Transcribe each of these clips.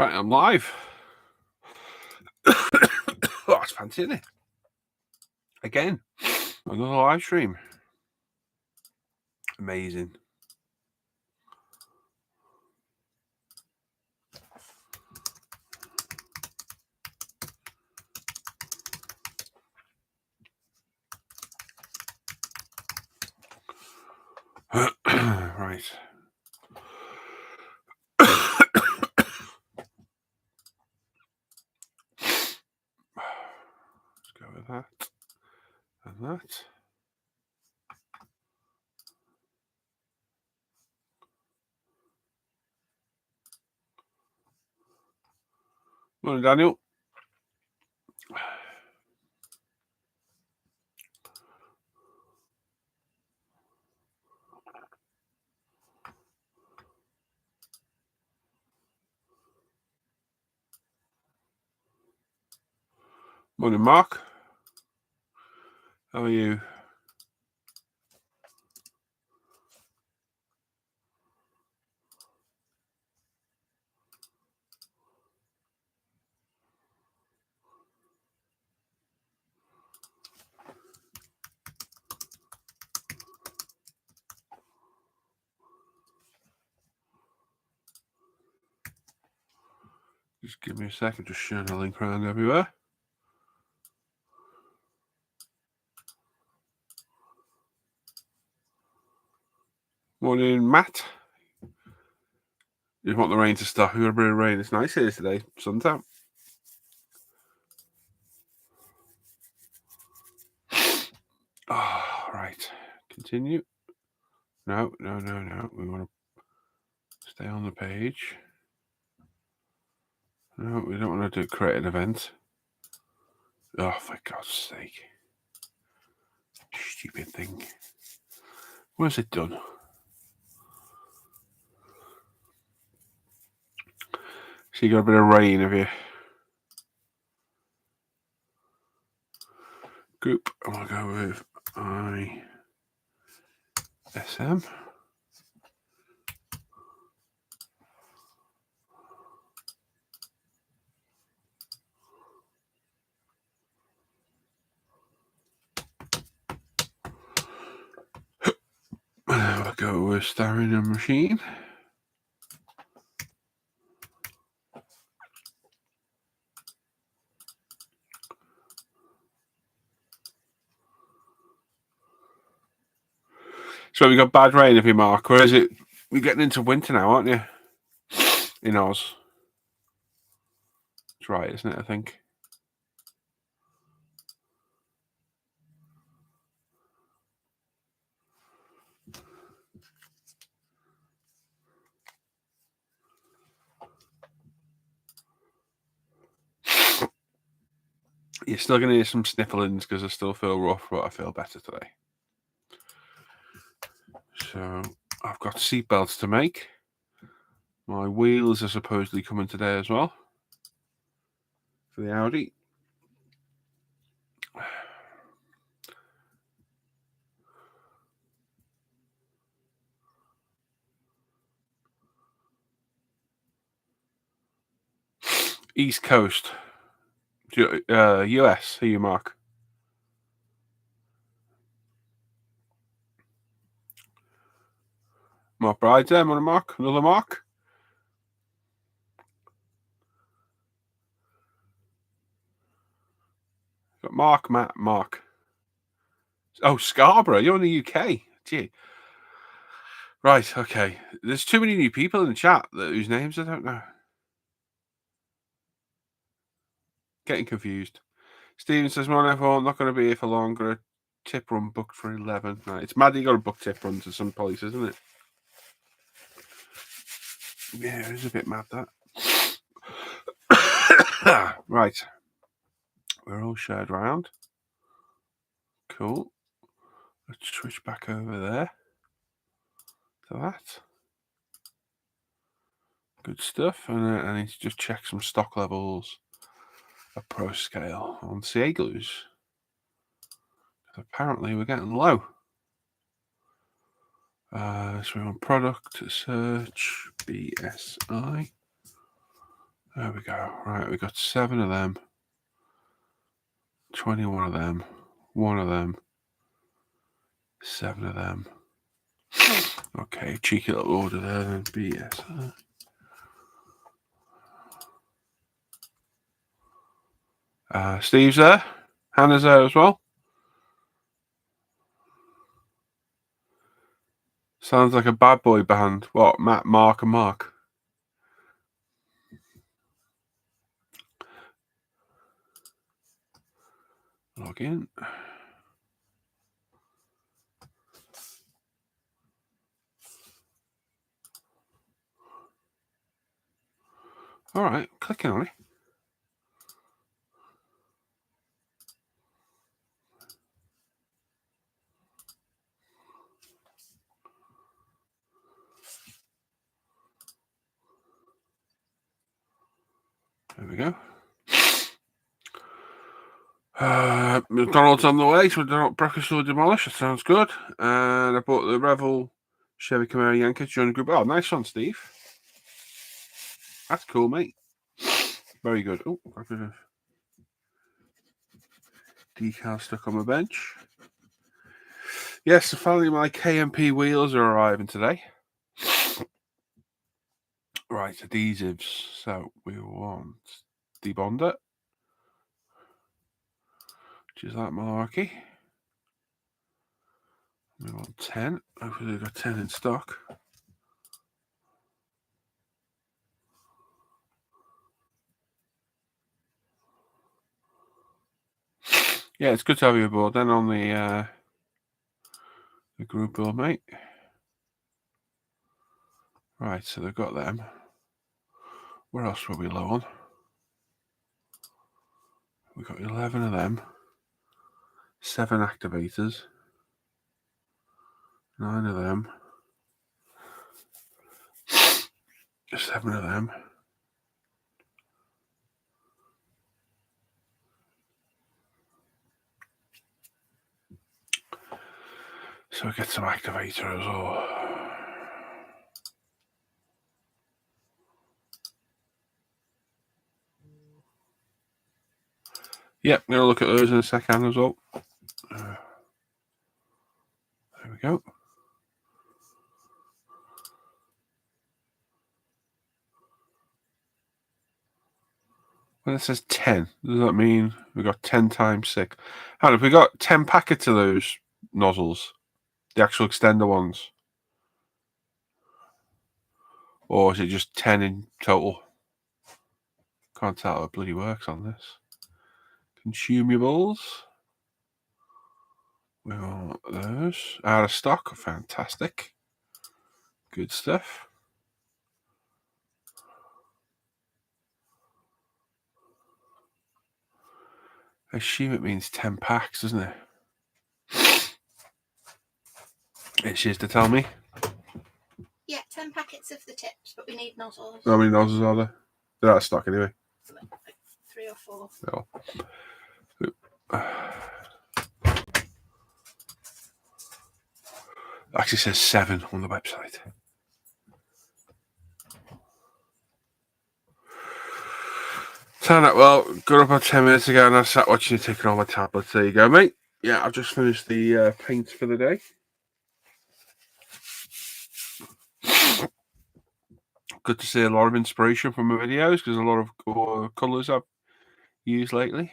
Right, I'm live. Oh, it's fancy, isn't it? Again, another live stream. Amazing. Right. Let's go with that and that. Morning, Daniel. Morning, Mark. How are you? Just give me a second, just sharing the link around everywhere. Morning, Matt. You want the rain to stop? You got a bit of rain. It's nice here today. Sun's out. Oh, right. Continue. No. We want to stay on the page. No, we don't want to create an event. Oh, for God's sake. Stupid thing. Where's it done? So you got a bit of rain, have you? Group. I'm going to go with ISM. I'll go with starring a machine. So we got bad rain, have you, Mark? Or is it? We're getting into winter now, aren't you? In Oz. It's right, isn't it? I think. You're still going to hear some snifflings because I still feel rough, but I feel better today. So I've got seatbelts to make. My wheels are supposedly coming today as well for the Audi. East Coast. US. Here you, Mark. Mark Bride's there. Morning, Mark. Another Mark. Got Mark, Matt, Mark. Oh, Scarborough. You're in the UK. Gee. Right, okay. There's too many new people in the chat whose names I don't know. Getting confused. Steven says, morning, everyone. Not going to be here for longer. Tip run booked for 11. Right, it's mad you got to book tip runs to some places, isn't it? Yeah, it is a bit mad, that. Right. We're all shared around. Cool. Let's switch back over there to that. Good stuff. And I need to just check some stock levels of Pro Scale on CA glues. Apparently we're getting low. So we're on product search BSI. There we go. Right, we got 7 of them. 21 of them. 1 of them. 7 of them. Okay, cheeky little order there then. BS. Steve's there. Hannah's there as well. Sounds like a bad boy band. What? Matt, Mark, and Mark. Log in. All right, clicking on it. There we go. McDonald's on the way, so breakfast or demolish. That sounds good. And I bought the Revel Chevy Camaro Yankee to join the group. Oh, nice one, Steve. That's cool, mate. Very good. Oh, I could have decal stuck on my bench. Yes, so finally my KMP wheels are arriving today. Right, adhesives. So we want debonder, which is that malarkey. We want 10. Hopefully we've got 10 in stock. Yeah, it's good to have you aboard then on the group build, mate. Right, so they've got them. Where else were we low on? We've got 11 of them. 7 activators. 9 of them. 7 of them. So we get some activator as well. Yep, I'm going to look at those in a second as well. There we go. When it says 10, does that mean we've got 10 times 6? And if we got 10 packets of those nozzles, the actual extender ones, or is it just 10 in total? Can't tell how it bloody works on this. Consumables. We want those. Out of stock. Fantastic. Good stuff. I assume it means 10 packs, doesn't it? It's just to tell me. Yeah, 10 packets of the tips, but we need nozzles. How many nozzles are there? They're out of stock anyway. Like 3 or 4. Oh. Actually says 7 on the website. Turn out well, got up about 10 minutes ago and I sat watching you taking all my tablets. There you go, mate. Yeah, I've just finished the paint for the day. Good to see a lot of inspiration from my videos because a lot of colours I've used lately.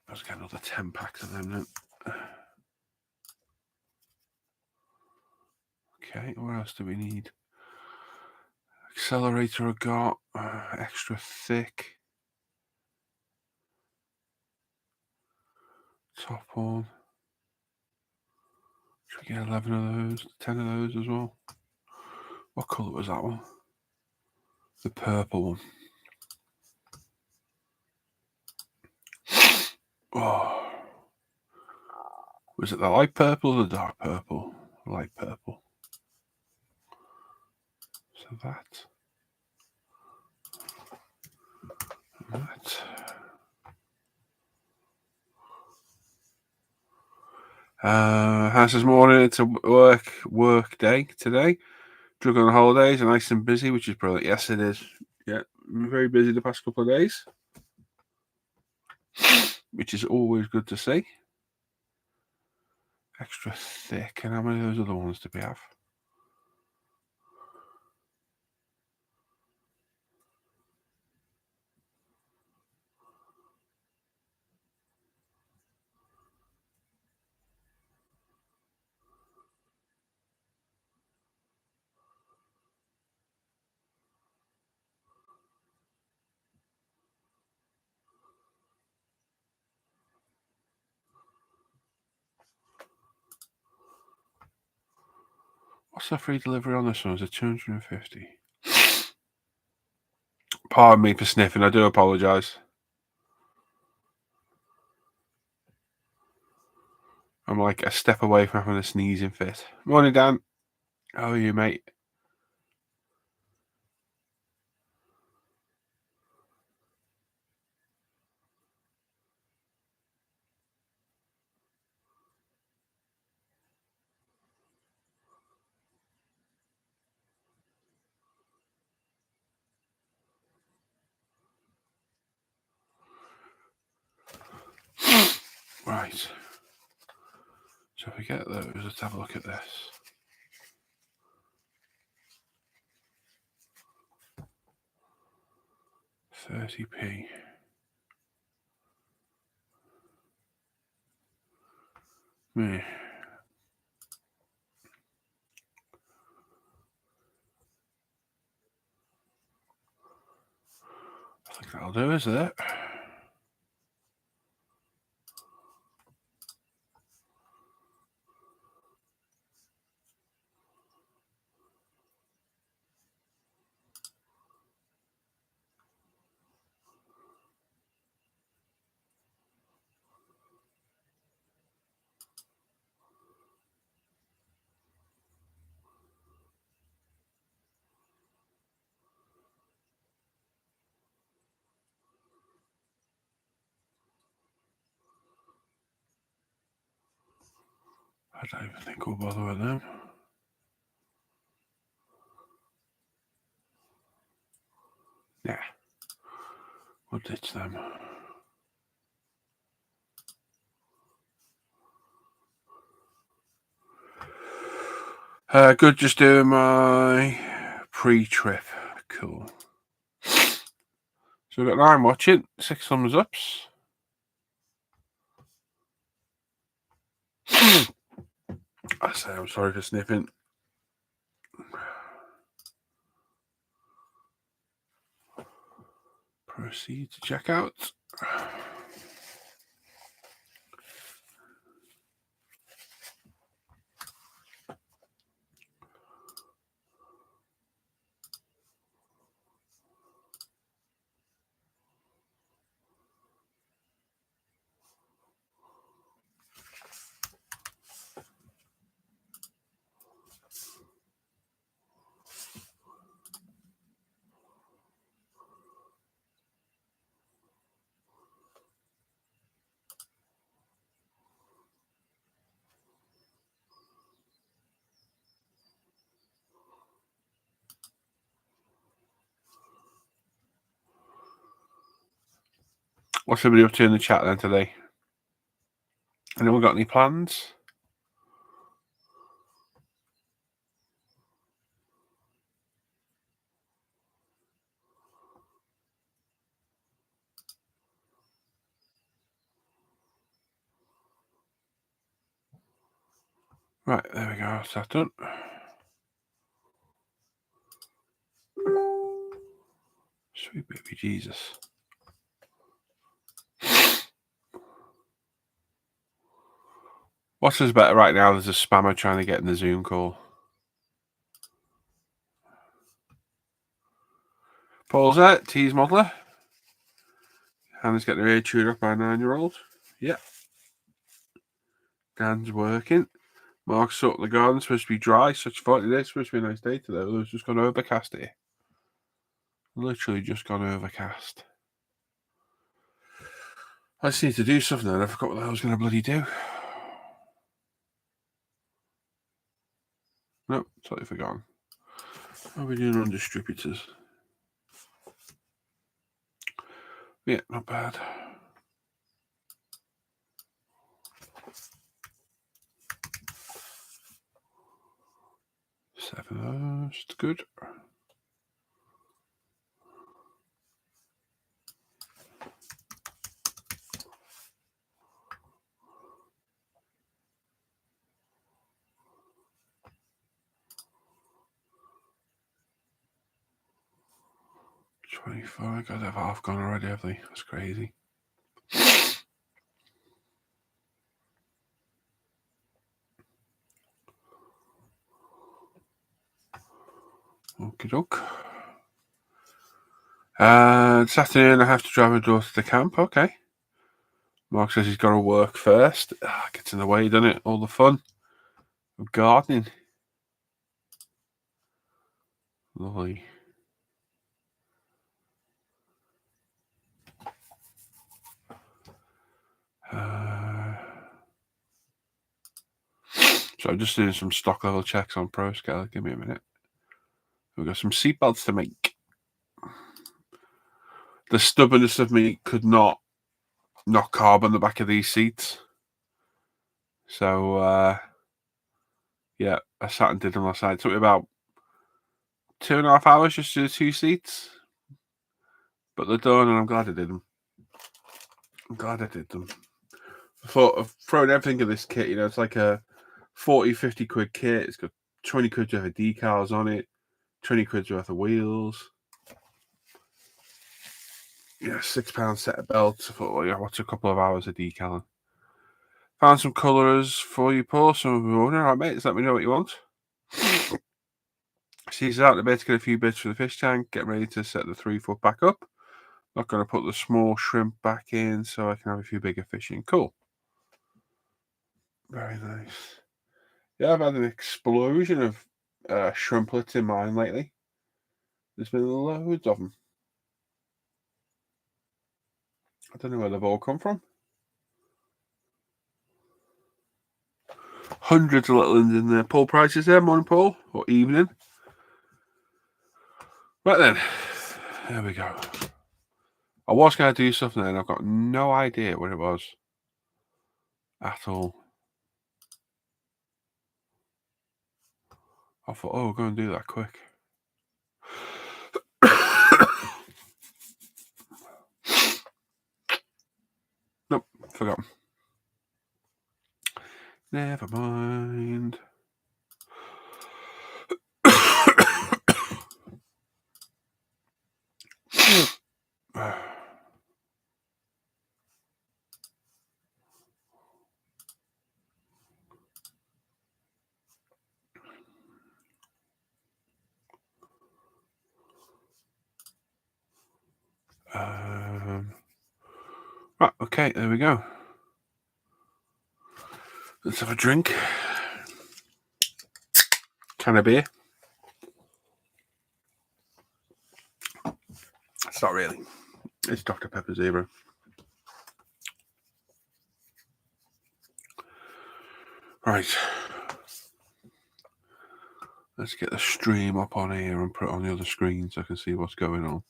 Let's get another 10 packs of them then. Okay, what else do we need? Accelerator I got, extra thick. Top one. Should we get 11 of those, 10 of those as well? What colour was that one? The purple one. Oh. Was it the light purple or the dark purple? Light purple. So that. And that. How's this morning? It's a work day today. Juggling the holidays, and nice and busy, which is brilliant. Yes, it is. Yeah, I'm very busy the past couple of days, which is always good to see. Extra thick, and how many of those other ones do we have? What's the free delivery on this one? Is it 250? Pardon me for sniffing. I do apologise. I'm like a step away from having a sneezing fit. Morning, Dan. How are you, mate? Right. So if we get those, let's have a look at this. 30p. Me. I think that'll do, is it? I don't even think we'll bother with them. Yeah. We'll ditch them. Good, just doing my pre-trip. Cool. So we've got 9 watching, 6 thumbs ups. I say I'm sorry for sniffing. Proceed to checkout. What's everybody up to in the chat then today? Anyone got any plans? Right, there we go. That's that done. Sweet baby Jesus. What's us better right now? There's a spammer trying to get in the Zoom call. Paul's there, T's modeler. Hannah's getting her hair chewed up by a 9-year-old. Yep. Dan's working. Mark's out in the garden, supposed to be dry. Such 40 days, supposed to be a nice day today. Although it's just gone overcast here. Literally just gone overcast. I just need to do something and I forgot what I was going to bloody do. Nope, totally forgotten. How are we doing on distributors? Yeah, not bad. Seven, good. $24. God, they've half gone already, have they? That's crazy. Okie doke. This afternoon I have to drive my daughter to the camp. Okay. Mark says he's got to work first. Gets in the way, doesn't it? All the fun of gardening. Lovely. So I'm just doing some stock level checks on ProScale. Give me a minute. We've got some seatbelts to make. The stubbornness of me could not knock carb on the back of these seats. So, yeah, I sat and did them last night. It took me about 2.5 hours just to do 2 seats. But they're done, and I'm glad I did them. I thought of throwing everything in this kit. You know, it's like a 40, 50 quid kit. It's got 20 quid worth of decals on it, 20 quid worth of wheels. Yeah, £6 set of belts. I thought, well, yeah, what's a couple of hours of decaling? Found some colours for you, Paul. Some of them are all right, mate. Just let me know what you want. She's out in the bed to get a few bits for the fish tank. Get ready to set the 3-foot back up. Not going to put the small shrimp back in so I can have a few bigger fish in. Cool. Very nice. Yeah, I've had an explosion of shrimplets in mine lately. There's been loads of them. I don't know where they've all come from. Hundreds of little ones in there. Paul prices there. Morning, Paul. Or evening. Right then. There we go. I was going to do something and I've got no idea what it was. At all. I thought, oh, go and do that quick. Nope, forgotten. Never mind. Right, okay, there we go. Let's have a drink. Can of beer. It's not really. It's Dr. Pepper Zero. Right. Let's get the stream up on here and put it on the other screen so I can see what's going on.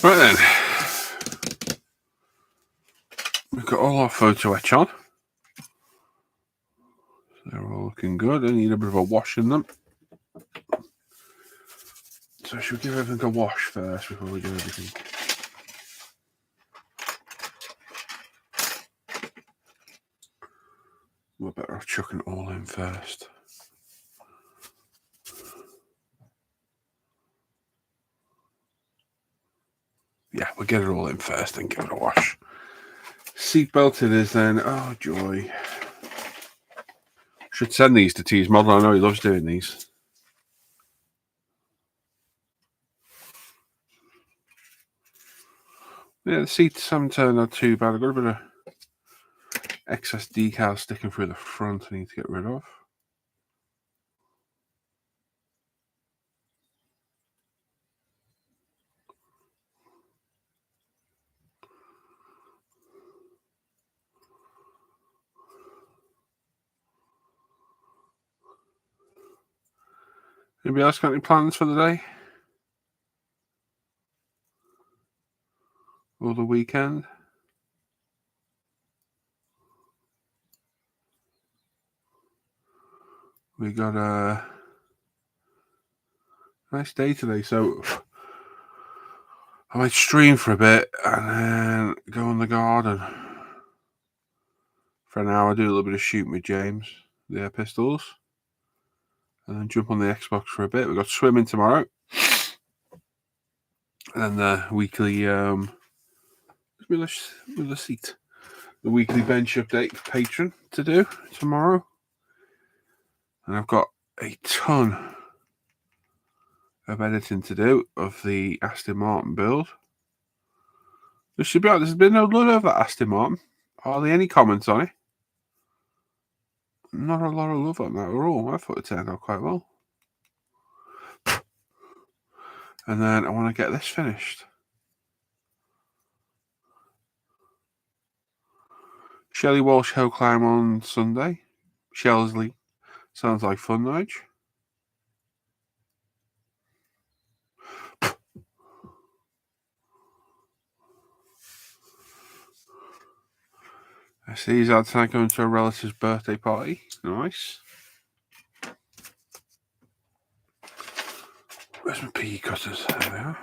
Right then. We've got all our photo etch on. They're all looking good. I need a bit of a wash in them. So should we give everything a wash first before we do everything? We're better off chucking it all in first. Yeah, we'll get it all in first and give it a wash. Seatbelt it is then. Oh, joy. Should send these to T's model. I know he loves doing these. Yeah, the seats haven't turned out too bad. I've got a bit of excess decal sticking through the front I need to get rid of. Anybody else got any plans for the day? Or the weekend? We got a nice day today, so I might stream for a bit and then go in the garden for an hour, do a little bit of shooting with James, the air pistols, and then jump on the Xbox for a bit. We've got swimming tomorrow. And then the weekly with a seat. The weekly bench update for Patreon to do tomorrow. And I've got a ton of editing to do of the Aston Martin build. There's been no lot of that Aston Martin. Hardly any comments on it. Not a lot of love on that at all. I thought it turned out quite well. And then I want to get this finished. Shelley Walsh Hill Climb on Sunday. Shelsley. Sounds like fun, Nige. I see he's out tonight going to a relative's birthday party. Nice. Where's my PE cutters? There they are.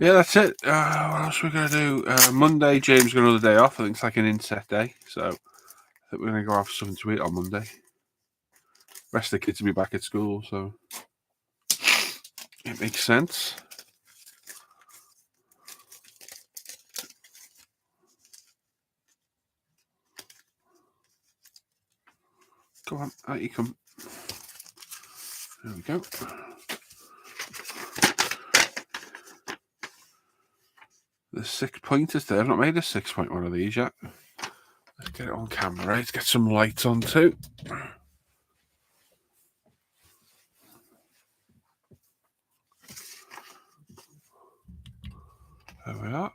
Yeah, that's it. What else are we going to do? Monday, James got another day off. I think it's like an inset day. So I think we're going to go have something to eat on Monday. The rest of the kids will be back at school, so it makes sense. Go on, out you come. There we go. The 6 pointers there. I've not made a 6-point one of these yet. Let's get it on camera. Let's get some lights on too. There we are.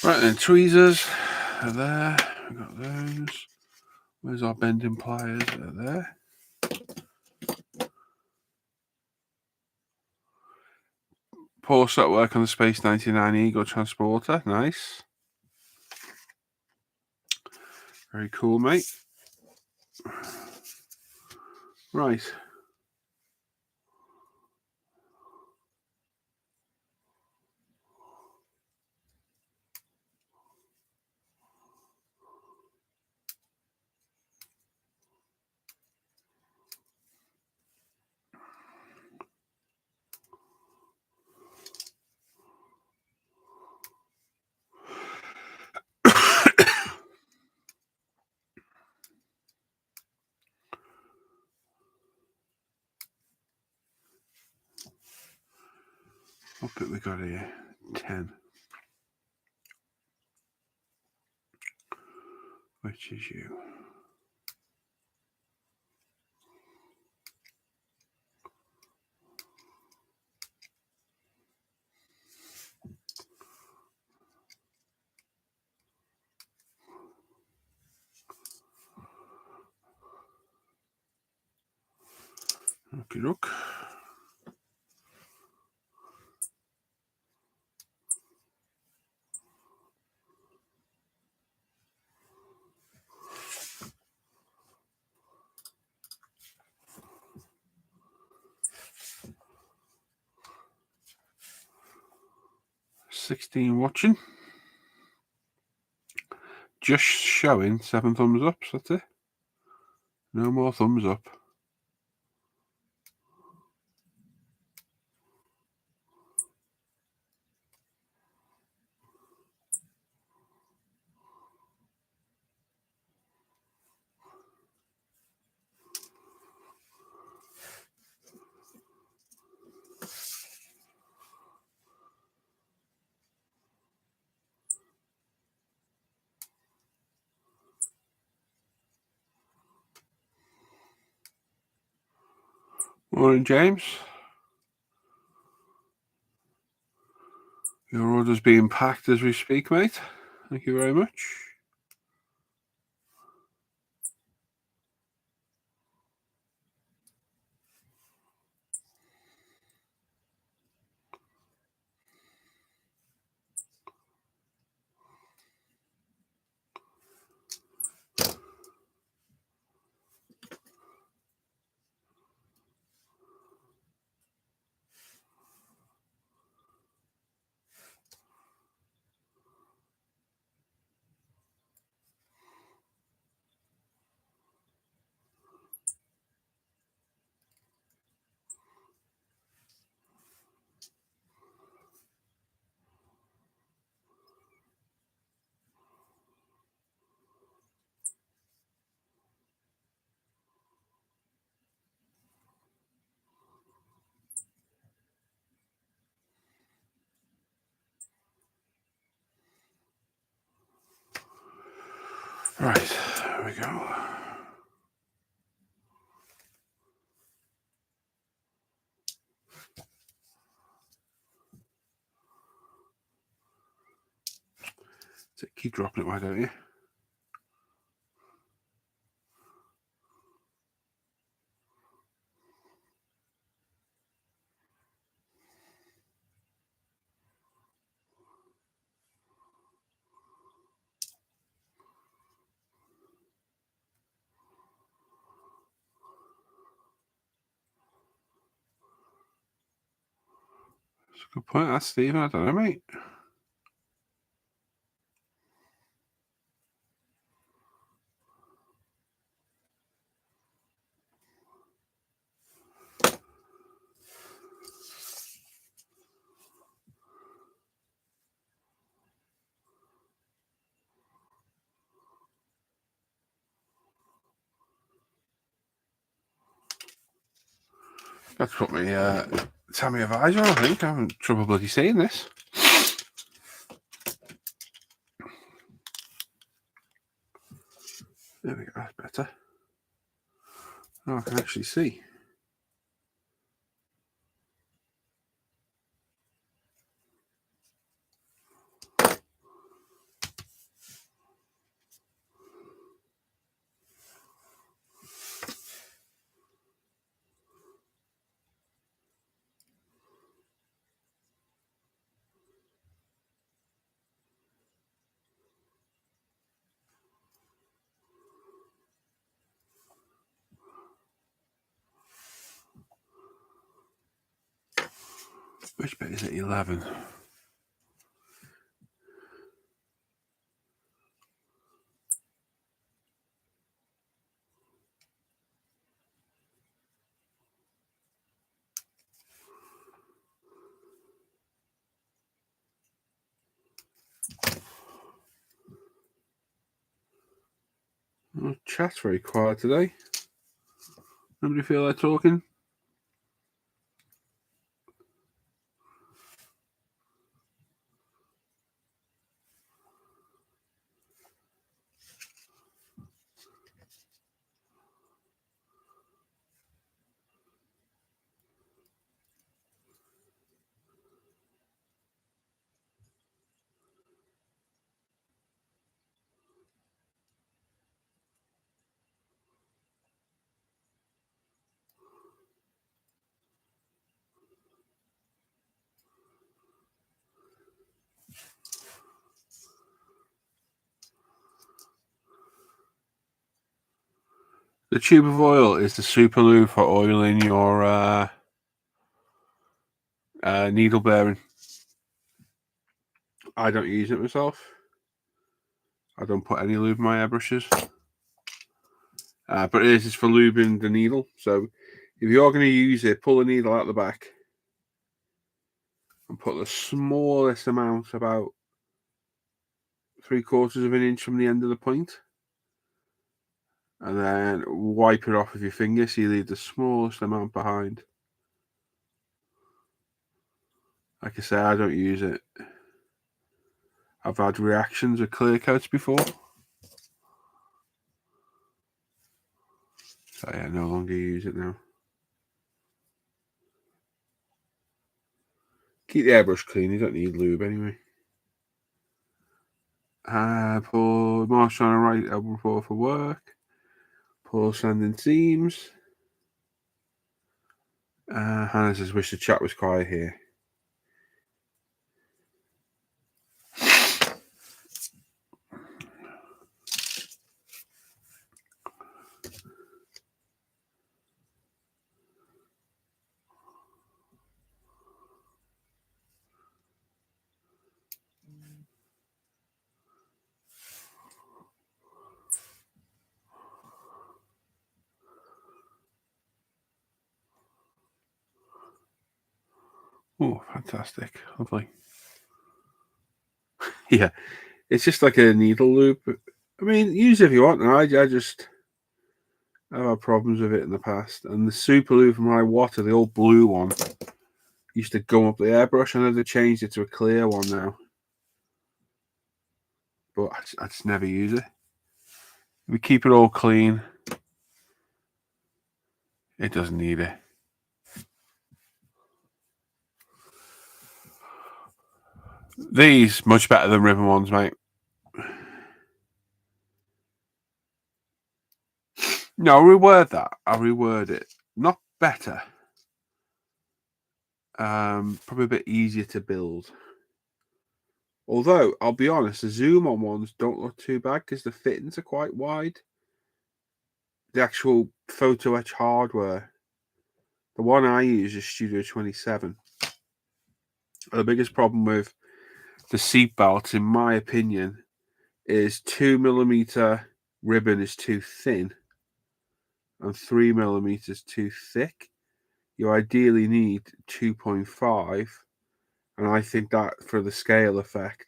Right then, tweezers are there. We've got those. Where's our bending pliers? They're there. Paul started work on the Space 99 Eagle transporter. Nice. Very cool, mate. Right. What bit we got here? 10. Which is you? Okay, look. $16 watching. Just showing 7 thumbs up. That's it. No more thumbs up. Morning, James. Your order's being packed as we speak, mate. Thank you very much. Right, there we go. So keep dropping it, why don't you? That's a good point. That's Stephen. I don't know, mate. That's put me Tammy of eyes on, I think. I'm having trouble bloody saying this. There we go, that's better. Oh, I can actually see. Which bit is it? 11. Oh, chat's very quiet today. Nobody feel like talking? The tube of oil is the super lube for oiling your needle bearing. I don't use it myself. I don't put any lube in my airbrushes. But it is for lubing the needle. So if you're going to use it, pull the needle out the back and put the smallest amount, about 3/4 of an inch from the end of the point, and then wipe it off with your finger so you leave the smallest amount behind. Like I say, I don't use it. I've had reactions with clear coats before. So yeah, I no longer use it now. Keep the airbrush clean. You don't need lube anyway. Paul Marsh trying to write a report for work. Paul sending seams. Hannah says, wish the chat was quiet here. Oh, fantastic. Lovely. Yeah, it's just like a needle loop. I mean, use it if you want. I just I've had problems with it in the past. And the super loop from my water, the old blue one, used to go up the airbrush. I know they changed it to a clear one now. But I just never use it. We keep it all clean. It doesn't need it. These much better than ribbon ones, mate. No, I'll reword that. I'll reword it. Not better. Probably a bit easier to build. Although, I'll be honest, the zoom on ones don't look too bad because the fittings are quite wide. The actual photo etch hardware, the one I use is Studio 27. The biggest problem with the seat belts, in my opinion, is 2mm ribbon is too thin and 3mm too thick. You ideally need 2.5, and I think that for the scale effect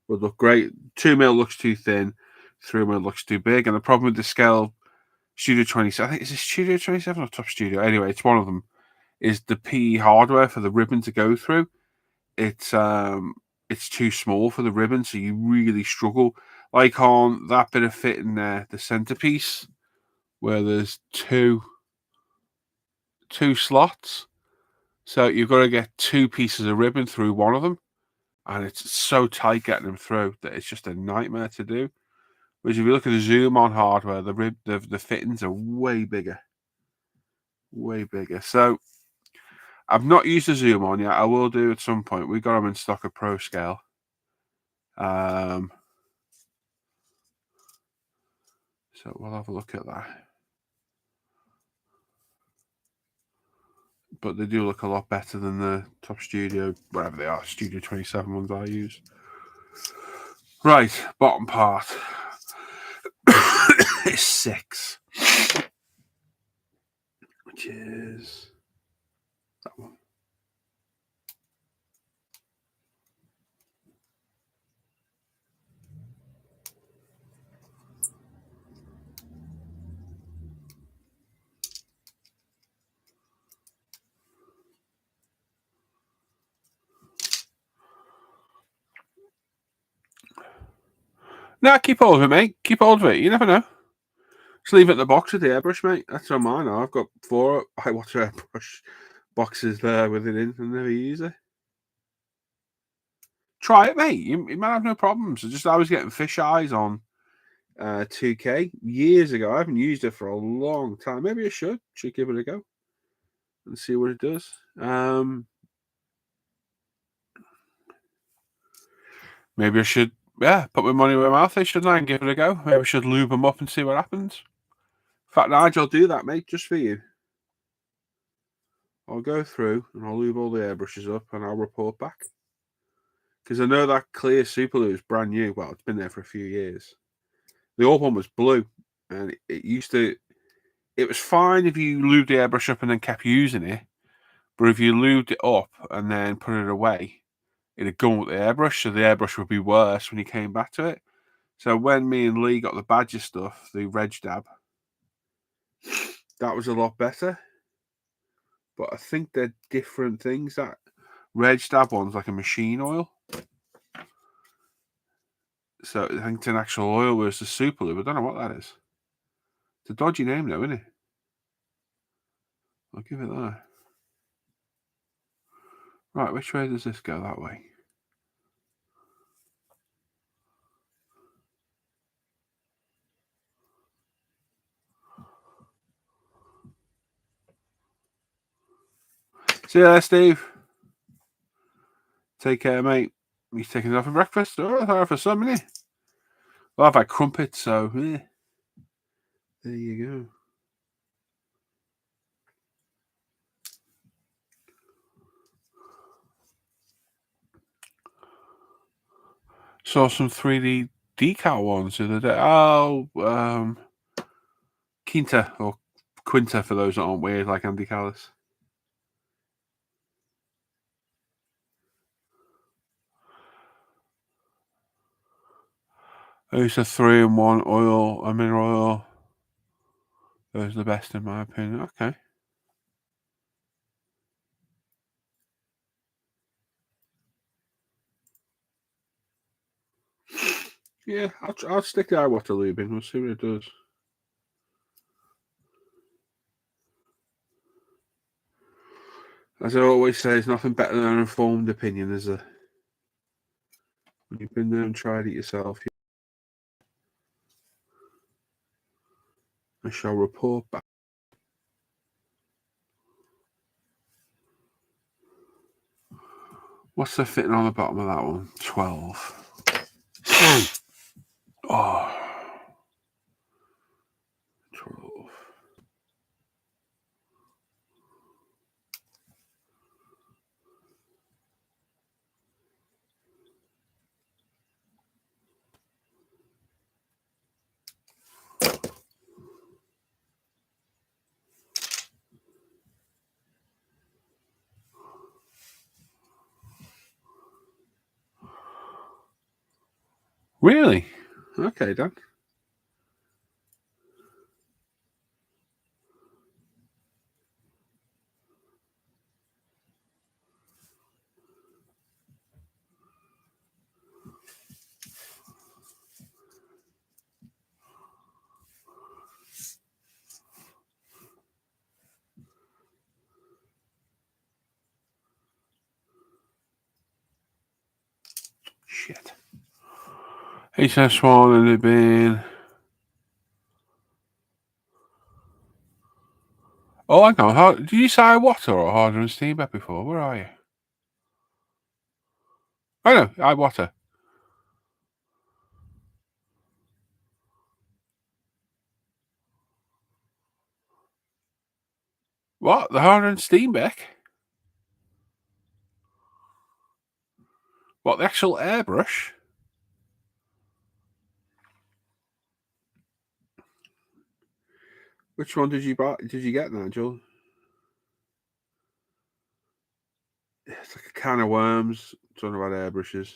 would look great. 2mm looks too thin, 3mm looks too big, and the problem with the scale Studio 27, I think it's a Studio 27 or Top Studio. Anyway, it's one of them. Is the PE hardware for the ribbon to go through? It's too small for the ribbon, so you really struggle. Like on that bit of fit in there, the centerpiece, where there's two slots. So you've got to get 2 pieces of ribbon through one of them, and it's so tight getting them through that it's just a nightmare to do. Whereas if you look at the zoom on hardware, the fittings are way bigger. Way bigger. So I've not used the zoom on yet. I will do at some point. We got them in stock at Pro Scale. So we'll have a look at that. But they do look a lot better than the Top Studio, whatever they are, Studio 27 ones I use. Right, bottom part. It's 6. Which is that one. No, keep hold of it, mate. Keep hold of it. You never know. Just leave it in the box with the airbrush, mate. That's on mine. I've got 4 I watch airbrush boxes there with it in and never use it. Try it, mate. You might have no problems. I was getting fish eyes on 2K years ago. I haven't used it for a long time. Maybe I should give it a go and see what it does. Maybe I should, put my money where my mouth is, shouldn't I, and give it a go? Maybe I should lube them up and see what happens. In fact, Nigel, I'll do that, mate, just for you. I'll go through and I'll lube all the airbrushes up and I'll report back. Because I know that clear super lube is brand new. Well, it's been there for a few years. The old one was blue, and it was fine if you lubed the airbrush up and then kept using it. But if you lubed it up and then put it away, it'd go with the airbrush, so the airbrush would be worse when you came back to it. So when me and Lee got the Badger stuff, the Reg Dab, that was a lot better. But I think they're different things. That Reg Dab one's like a machine oil. So I think it's an actual oil, whereas the super lube, I don't know what that is. It's a dodgy name though, isn't it? I'll give it that. Right, which way does this go? That way. See you there, Steve. Take care, mate. He's taking us off for breakfast. Oh, for some minute. Well, I've had crumpets, so yeah. There you go. Saw some 3D decal ones the other day. Oh, Quinta or Quinta for those that aren't weird like Andy Callis. Those are 3-in-1 oil and mineral oil. Those are the best in my opinion. Okay. Yeah, I'll stick the eye water lube in. We'll see what it does. As I always say, there's nothing better than an informed opinion, is there? When you've been there and tried it yourself, I shall report back. What's the fitting on the bottom of that one? 12. Oh. 12. Really? Okay, Dan. Shit. HS1 and it been. Oh, hang on. Did you say water or harder and steam back before? Where are you? Oh no, I water. What? The harder and steam back? What? The actual airbrush? Which one did you buy? Did you get, Nigel? It's like a can of worms. Talking about airbrushes.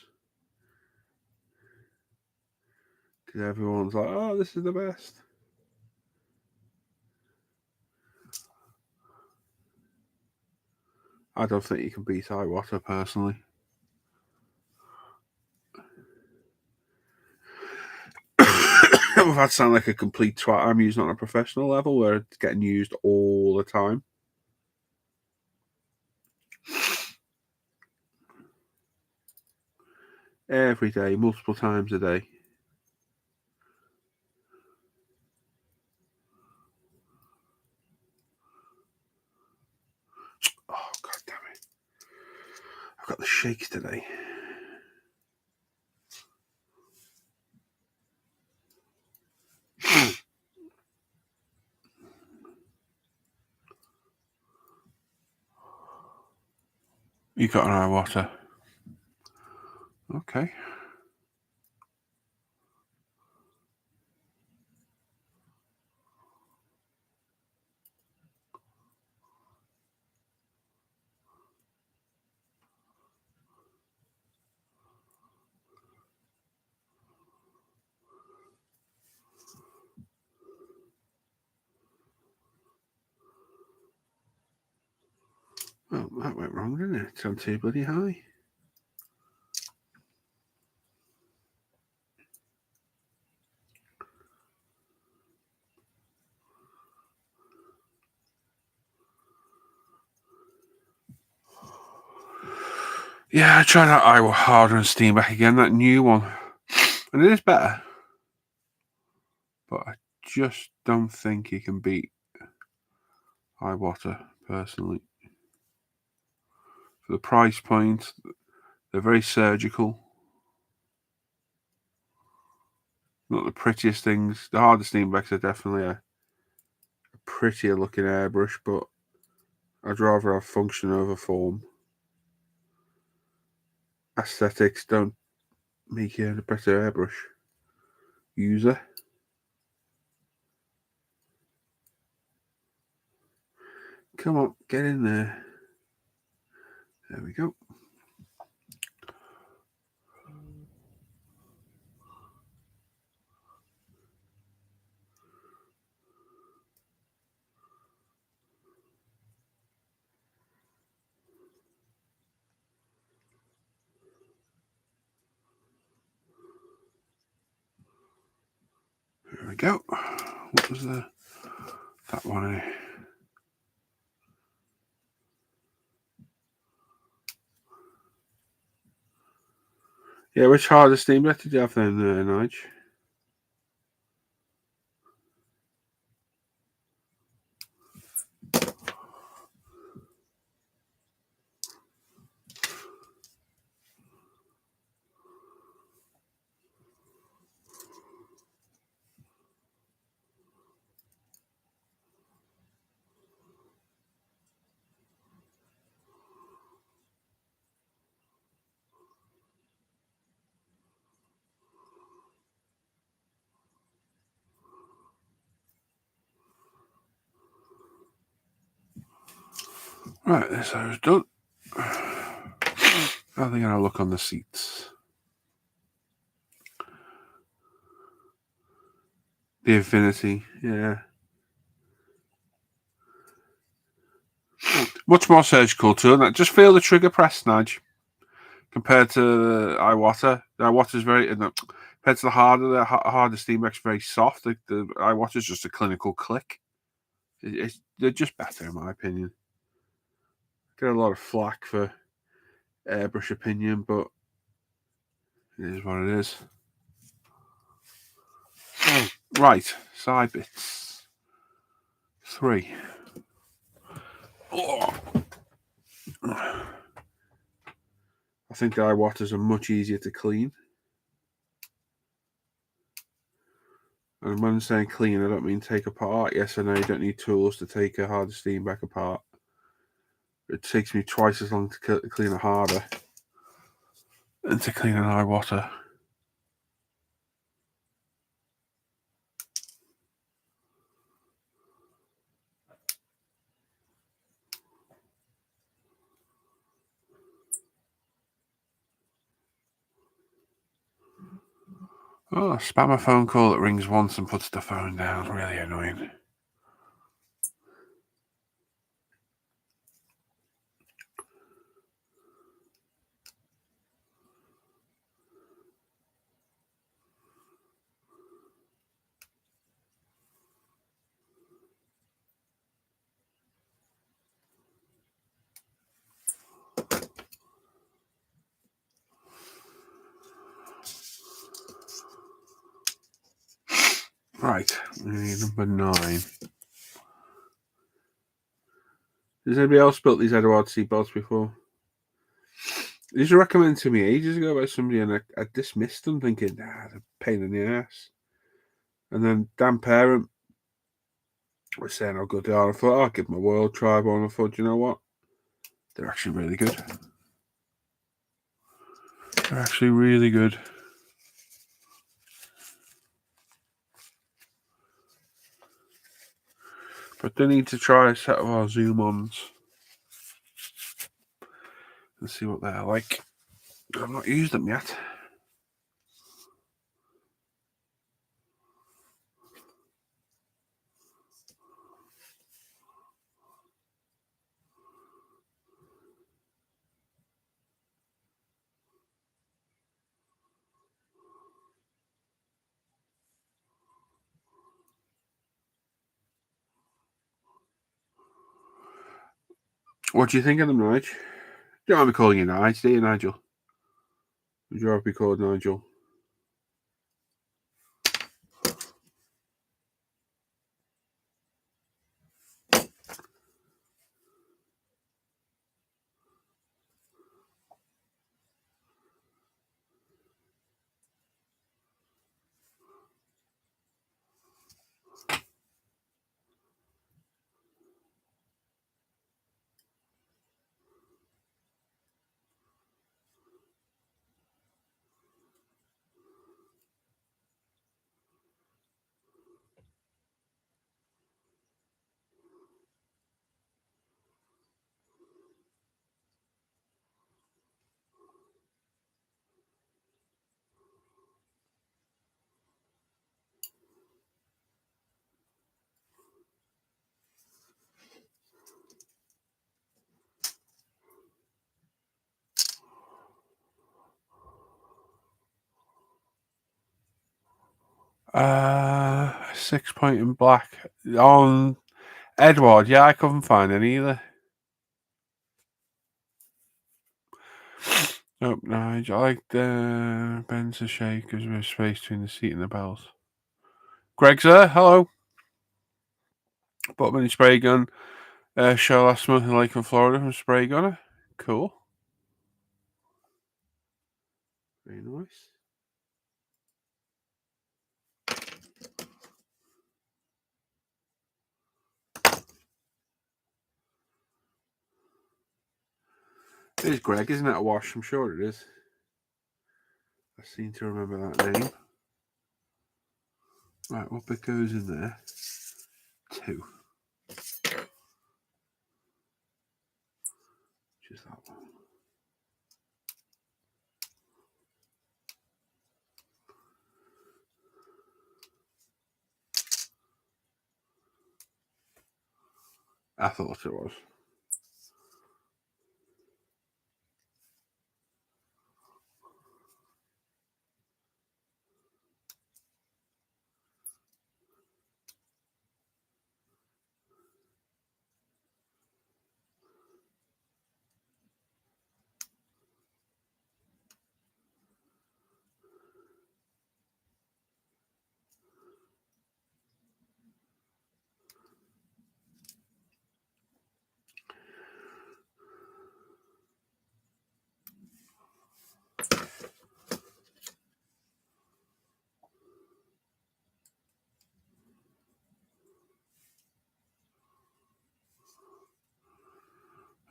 Because everyone's like, oh, this is the best. I don't think you can beat iWater personally. That sound like a complete twat. I'm using it on a professional level where it's getting used all the time. Every day, multiple times a day. Oh, God damn it. I've got the shakes today. You got an iWater. Okay. Well, that went wrong, didn't it? It's on too bloody high. Yeah, I tried that eye harder and steam back again, that new one. And it is better. But I just don't think it can beat eye water, personally. For the price point, they're very surgical. Not the prettiest things. The harder steam backs are definitely a prettier looking airbrush, but I'd rather have function over form. Aesthetics don't make you a better airbrush user. Come on, get in there. There we go. There we go. What was that one? Yeah, which harder steam deck did you have then, Nige? Right, this is done. I think I'll look on the seats. The Infinity, yeah. Much more surgical too. That just feel the trigger press, Nudge. Compared to the Iwata. The Iwata's very compared to the harder steam deck's very soft. The Iwata's just a clinical click. They're just better in my opinion. Get a lot of flack for airbrush opinion, but it is what it is. Right, side bits. 3. Oh. I think the Iwatas are much easier to clean. And when I'm saying clean, I don't mean take apart. Yes, I know you don't need tools to take a harder steam back apart. It takes me twice as long to clean a harder than to clean an Iwata. Oh, spam a phone call that rings once and puts the phone down. Really annoying. Right, number 9. Has anybody else built these Edward seatbelts before? These were recommended to me ages ago by somebody, and I dismissed them, thinking, they're a pain in the ass. And then Dan Parent was saying how good they are. I thought, I'll give them a world try, and I thought, you know what? They're actually really good. They're actually really good. But they need to try a set of our zoom-ons and see what they're like. I've not used them yet. What do you think of them, Nige? You don't want me calling you Nigel, do you, Nigel? Would you rather be called Nigel? Uh, 6 point in black on Edward. Yeah, I couldn't find any either. Nope, Nigel. I like the Ben's a shake because there's space between the seat and the bells. Greg's there. Hello. Bought a mini spray gun. Show last month in Lakeland, Florida from Spray Gunner. Cool. Very nice. It is Greg, isn't it? A wash, I'm sure it is. I seem to remember that name. Right, what bit goes in there? 2. Just that one. I thought it was.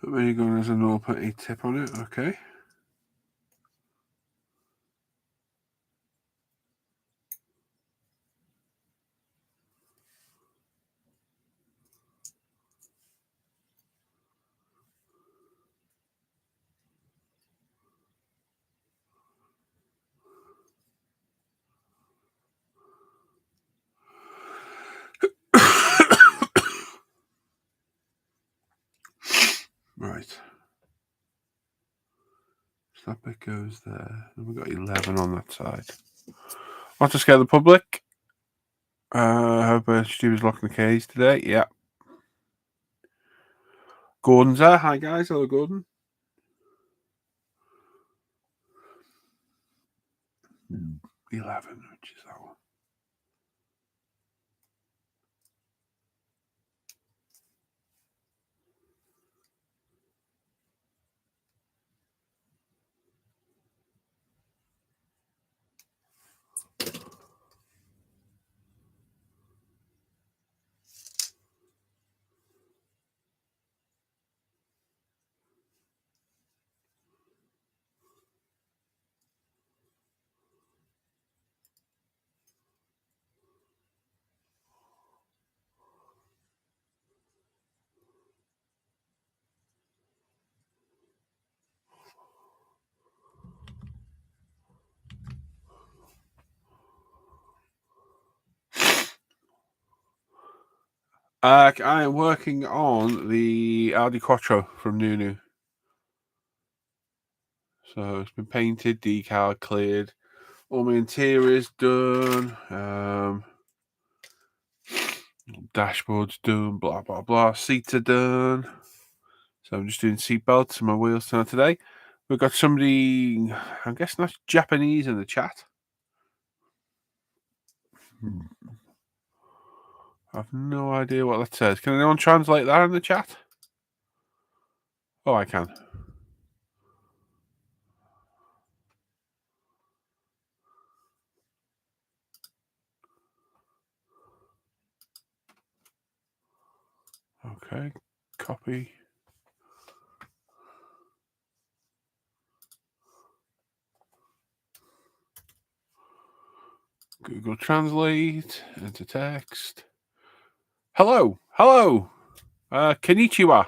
Mini gun has a 0.8 tip on it, okay. Right. So that bit goes there. And we've got 11 on that side. Want to scare the public? Hope Stu was locking the keys today. Yeah. Gordon's there. Hi guys. Hello, Gordon. 11, which is that one. I am working on the Audi Quattro from Nunu. So it's been painted, decal cleared, all my interior's done, dashboard's done, blah blah blah. Seats are done, So I'm just doing seatbelts and my wheels turn today. We've got somebody, I'm guessing that's Japanese in the chat. I have no idea what that says. Can anyone translate that in the chat? Oh, I can. Okay, copy. Google Translate, enter text. Hello, hello, konnichiwa.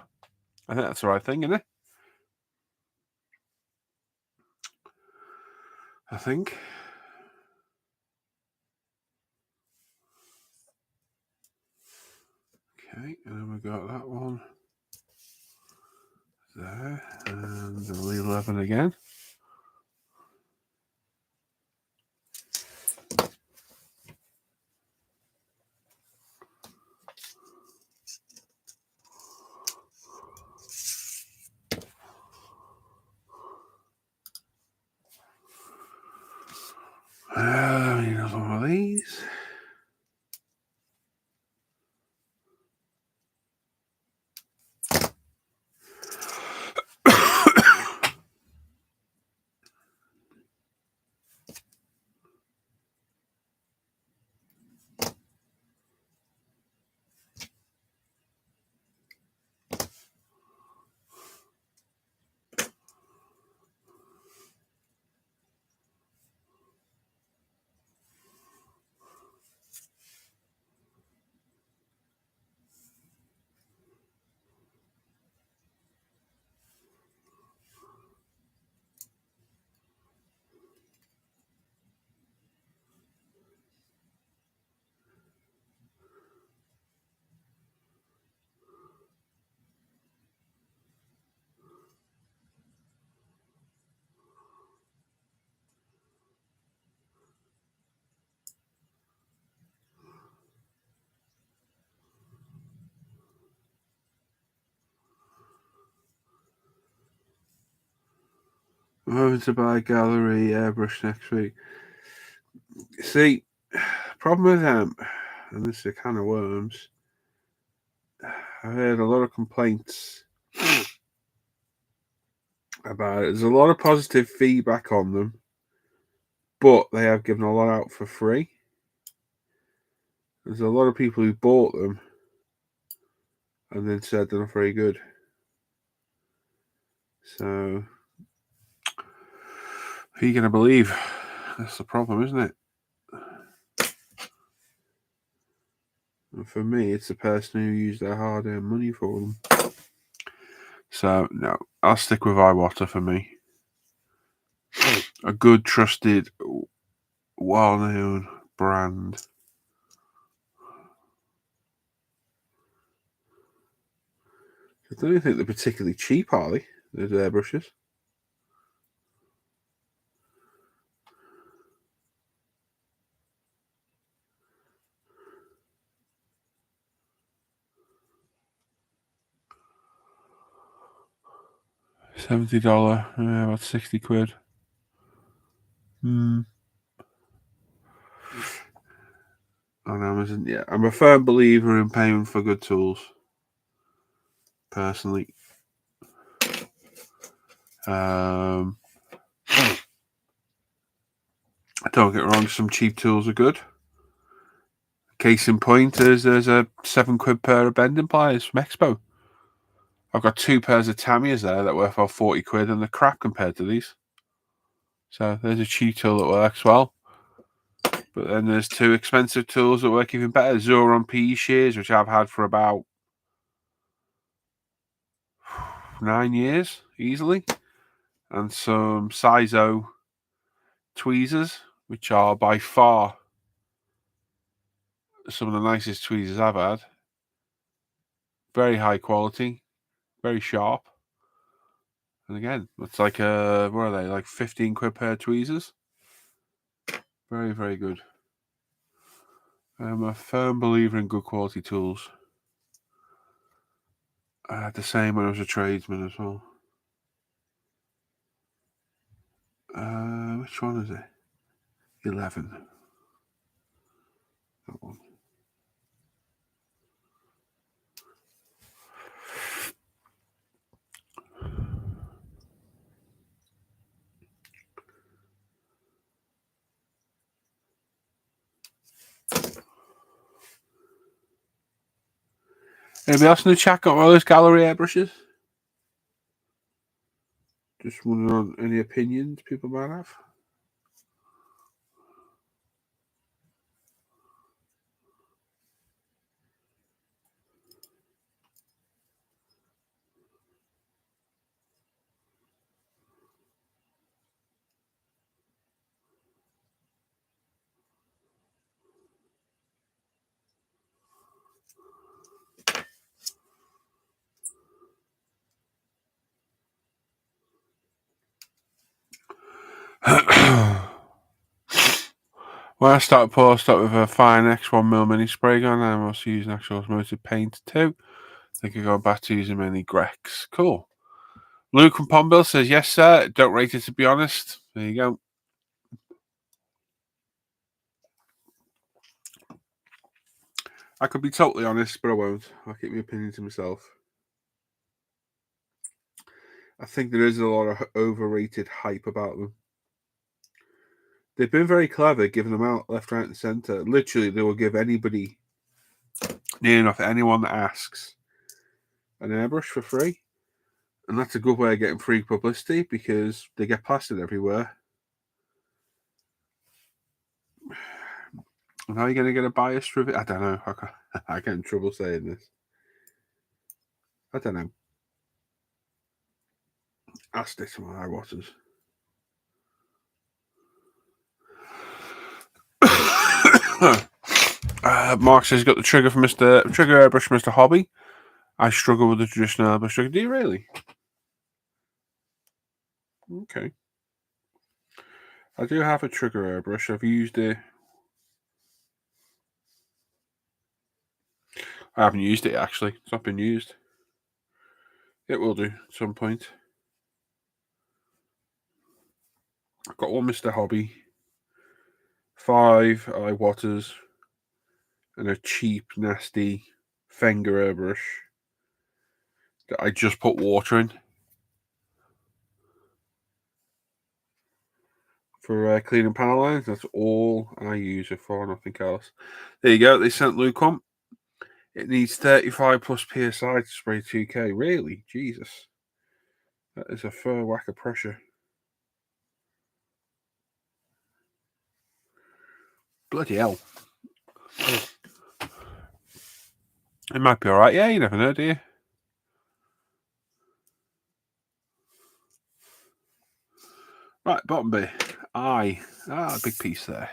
I think that's the right thing, isn't it? I think. Okay, and then we got that one there, and the 11 again. Another one of these. I'm hoping to buy gallery airbrush next week. See, problem with them, and this is a can of worms. I heard a lot of complaints about it. There's a lot of positive feedback on them, but they have given a lot out for free. There's a lot of people who bought them and then said they're not very good. So, who are you going to believe? That's the problem, isn't it? And for me, it's the person who used their hard-earned money for them. So, no, I'll stick with Iwata for me. A good, trusted, well-known brand. I don't even think they're particularly cheap, are they? Those airbrushes. $70, about 60 quid. On Amazon, yeah. I'm a firm believer in paying for good tools. Personally. Don't get wrong, some cheap tools are good. Case in point is there's a £7 pair of bending pliers from Expo. I've got 2 pairs of Tamiya's there that worth about 40 quid and they're crap compared to these. So there's a cheap tool that works well. But then there's 2 expensive tools that work even better. Zoron PE shears, which I've had for about 9 years, easily. And some Sizo tweezers, which are by far some of the nicest tweezers I've had. Very high quality, very sharp. And again, it's like what are they? Like 15 quid pair of tweezers. Very, very good. I'm a firm believer in good quality tools. I had the same when I was a tradesman as well. Which one is it? 11. That one. Anybody else in the chat got one of those gallery airbrushes? Just wondering on any opinions people might have. When I started with a fine X1mm mini spray gun, I'm also using actual automotive paint too. I think I go back to using mainly Grex. Cool. Luke from Pombill says, yes, sir. Don't rate it, to be honest. There you go. I could be totally honest, but I won't. I'll keep my opinion to myself. I think there is a lot of overrated hype about them. They've been very clever giving them out left, right, and centre. Literally, they will give anybody, near enough anyone that asks, an airbrush for free. And that's a good way of getting free publicity because they get plastered everywhere. And how are you going to get a biased review? I don't know. I get in trouble saying this. I don't know. Ask this to my eye waters. Mark says he's got the trigger for Trigger Airbrush for Mr. Hobby. I struggle with the traditional airbrush trigger. Do you really? Okay. I do have a trigger airbrush. I've used it. I haven't used it actually. It's not been used. It will do at some point. I've got one Mr. Hobby, 5 eye waters, and a cheap, nasty Fenger airbrush that I just put water in for cleaning panel lines. That's all I use it for, nothing else. There you go. They sent Luke on. It needs 35 plus PSI to spray 2K. Really? Jesus. That is a fair whack of pressure. Bloody hell. It might be alright. Yeah, you never know, do you? Right, bottom bit. Eye. A big piece there.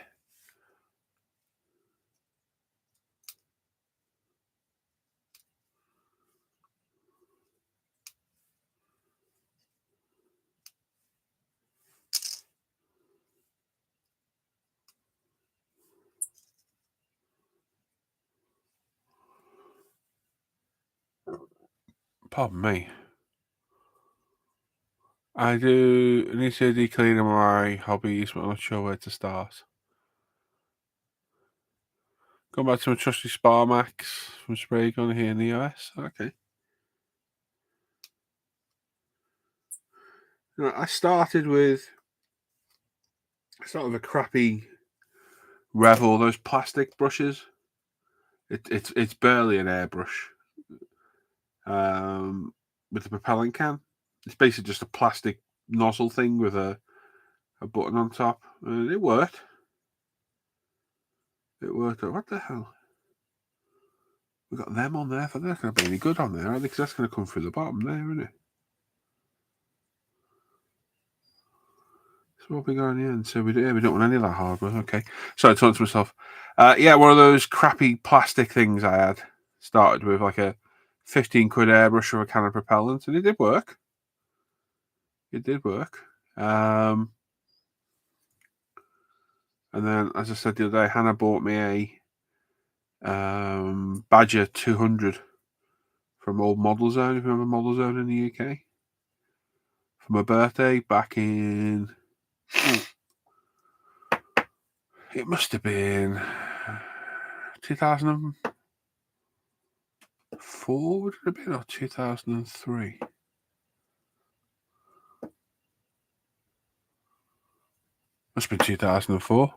Pardon me. I need to declean my hobbies, but I'm not sure where to start. Going back to my trusty Spar Max from Spray Gun here in the US. Okay. I started with a crappy Revel, those plastic brushes. It's barely an airbrush. With the propellant can. It's basically just a plastic nozzle thing with a button on top. It worked. It worked. What the hell? We got them on there. They're not going to be any good on there, are they? Because that's going to come through the bottom there, isn't it? So what we got in the end? So we don't want any of that hardware. Okay. So I told to myself, yeah, one of those crappy plastic things I had. Started with like a 15 quid airbrush or a can of propellant, and it did work. It did work. And then, as I said the other day, Hannah bought me a Badger 200 from old Model Zone, if you remember Model Zone in the UK. For my birthday back in... It must have been 2004, would it have been, or 2003? Must have been 2004.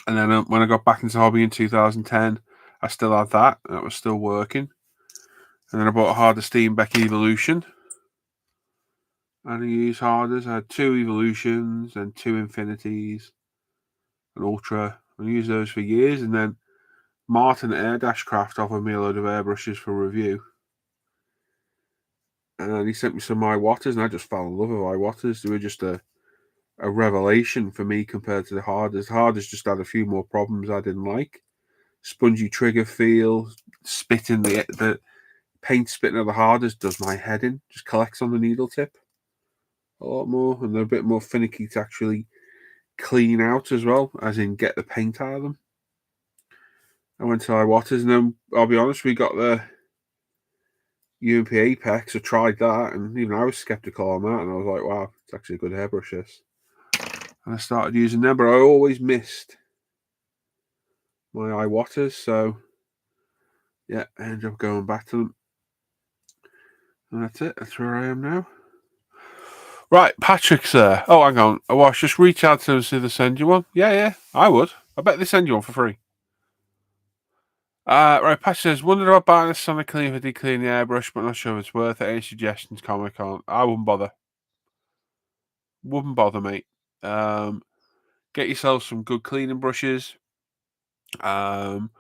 And then when I got back into hobby in 2010, I still had that. That was still working. And then I bought a Harder Steenbeck Evolution. And I used Harders. I had 2 Evolutions and 2 Infinities. An Ultra. I used those for years. And then Martin at Airdashcraft offered me a load of airbrushes for review. And he sent me some Iwaters, and I just fell in love with Iwaters. They were just a revelation for me compared to the Harders. Harders just had a few more problems I didn't like. Spongy trigger feel, spitting the paint spitting of the Harders does my head in. Just collects on the needle tip a lot more, and they're a bit more finicky to actually clean out as well, as in get the paint out of them. I went to Iwaters, and then I'll be honest, we got the UMP Apex. I tried that, and even I was skeptical on that, and I was like, wow, it's actually a good airbrush, this. And I started using them, but I always missed my Iwaters, so yeah, I ended up going back to them. And that's it. That's where I am now. Right, Patrick's there. Oh, hang on. Oh, Wash, just reach out to them and see if they send you one. Yeah, I would. I bet they send you one for free. Right, Patrick says, wondered about buying a Sonic Clean for decleaning the airbrush, but not sure if it's worth it. Any suggestions, Comic-Con? I wouldn't bother. Wouldn't bother, mate. Get yourself some good cleaning brushes. Don't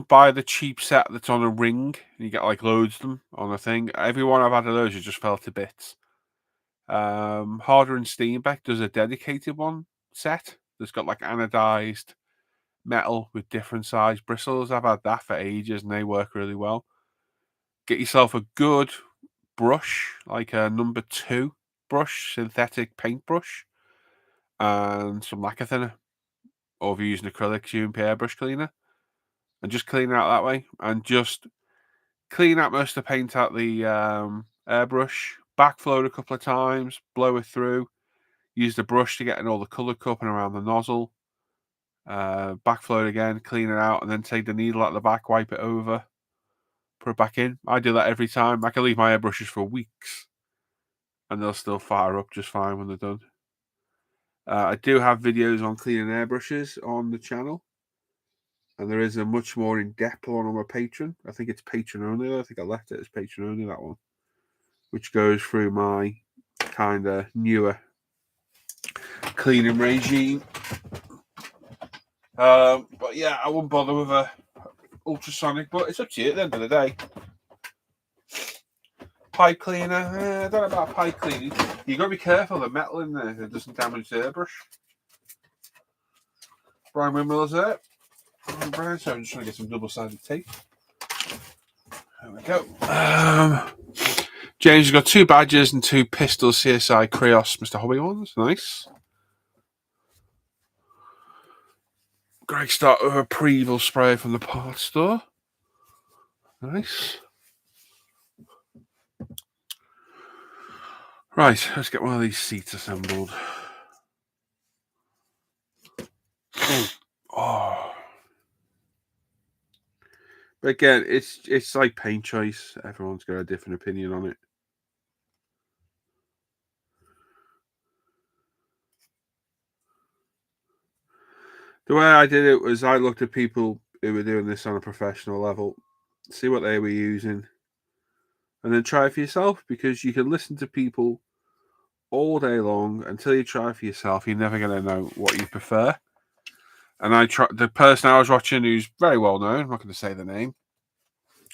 buy the cheap set that's on a ring. You get like loads of them on a thing. Every one I've had of those has just fell to bits. Harder and Steenbeck does a dedicated one set that's got like anodized metal with different size bristles. I've had that for ages and they work really well. Get yourself a good brush, like a number 2 brush, synthetic paintbrush, and some lacquer thinner. Or if you're using acrylics, UMP airbrush cleaner, and just clean it out that way. And just clean out most of the paint out the airbrush, backflow it a couple of times, blow it through. Use the brush to get in all the colour cupping around the nozzle. Backflow it again, clean it out, and then take the needle out the back, wipe it over, put it back in. I do that every time. I can leave my airbrushes for weeks, and they'll still fire up just fine when they're done. I do have videos on cleaning airbrushes on the channel, and there is a much more in-depth one on my Patreon. I think it's Patreon only. I think I left it as Patreon only, that one, which goes through my kind of newer cleaning regime. But yeah, I wouldn't bother with a ultrasonic, but it's up to you at the end of the day. Pipe cleaner, I don't know about pipe cleaning. You've got to be careful of the metal in there, it doesn't damage the airbrush. Brian Wimmel's there. Brian, so I'm just trying to get some double-sided tape. There we go. James has got 2 badges and 2 pistols, CSI Krios Mr. Hobby ones. Nice. Greg started with a Preval spray from the parts store. Nice. Right, let's get one of these seats assembled. Oh. But again, it's like paint choice. Everyone's got a different opinion on it. The way I did it was I looked at people who were doing this on a professional level, see what they were using, and then try it for yourself, because you can listen to people all day long until you try it for yourself. You're never going to know what you prefer. And the person I was watching, who's very well known, I'm not going to say the name,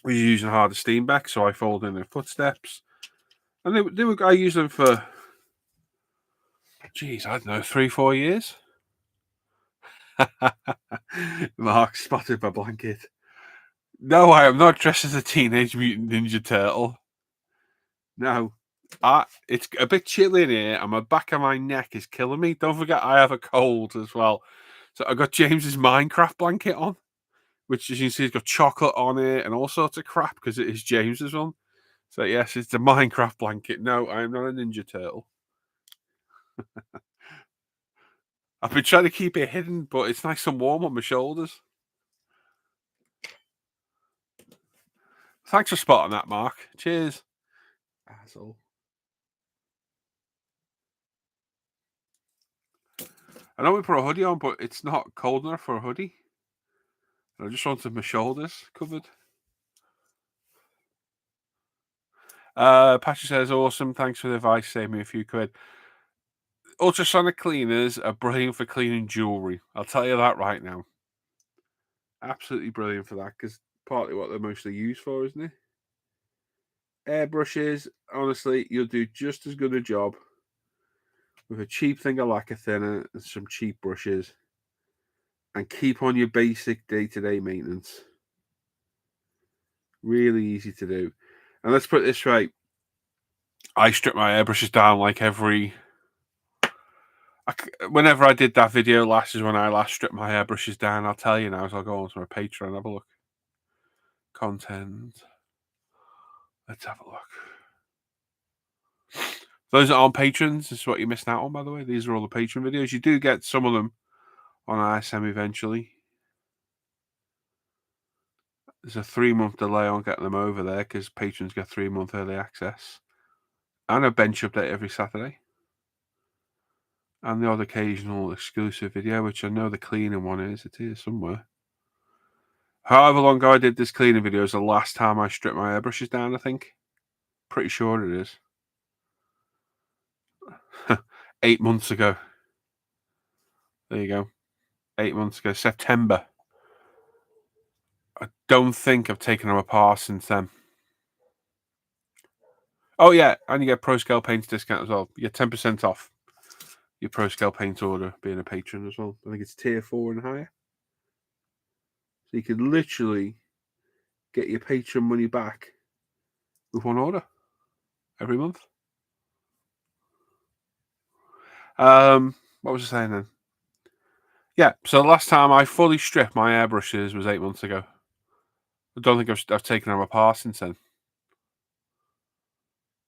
was using Harder Steenbeck, so I followed in their footsteps. And I used them for, geez, I don't know, 3-4 years. Mark spotted my blanket. No, I am not dressed as a Teenage Mutant Ninja Turtle. No. It's a bit chilly in here, and my back of my neck is killing me. Don't forget, I have a cold as well. So I got James's Minecraft blanket on. which as you can see, it's got chocolate on it and all sorts of crap because it is James's one. So yes, it's the Minecraft blanket. No, I am not a Ninja Turtle. I've been trying to keep it hidden, but it's nice and warm on my shoulders. Thanks for spotting that, Mark. Cheers. Asshole. I know we put a hoodie on, but it's not cold enough for a hoodie. I just wanted my shoulders covered. Patrick says, awesome. Thanks for the advice. Save me a few quid. Ultrasonic cleaners are brilliant for cleaning jewellery. I'll tell you that right now. Absolutely brilliant for that, because partly what they're mostly used for, isn't it? Airbrushes, honestly, you'll do just as good a job with a cheap thing of lacquer thinner and some cheap brushes, and keep on your basic day-to-day maintenance. Really easy to do. And let's put it this way. I strip my airbrushes down like whenever I did that video last is when I last stripped my airbrushes down. I'll tell you now, so I'll go on to my Patreon and have a look. Content. Let's have a look. Those that aren't patrons, this is what you're missing out on, by the way. These are all the patron videos. You do get some of them on ISM eventually. There's a 3-month delay on getting them over there because patrons get 3-month early access. And a bench update every Saturday. And the odd occasional exclusive video, which I know the cleaning one is. It is somewhere. However long ago I did this cleaning video is the last time I stripped my airbrushes down, I think. Pretty sure it is. 8 months ago. There you go. 8 months ago. September. I don't think I've taken them apart since then. Oh, yeah. And you get Pro Scale Paints discount as well. You get 10% off your Pro Scale Paint order being a patron as well. I think it's tier 4 and higher. So you could literally get your patron money back with one order every month. What was I saying then? Yeah, so the last time I fully stripped my airbrushes was 8 months ago. I don't think I've taken them apart since then.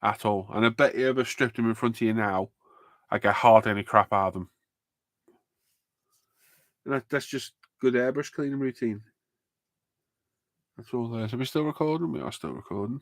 At all. And I bet you ever stripped them in front of you now, I get hardly any crap out of them. And that's just good airbrush cleaning routine. That's all there is. Are we still recording? We are still recording.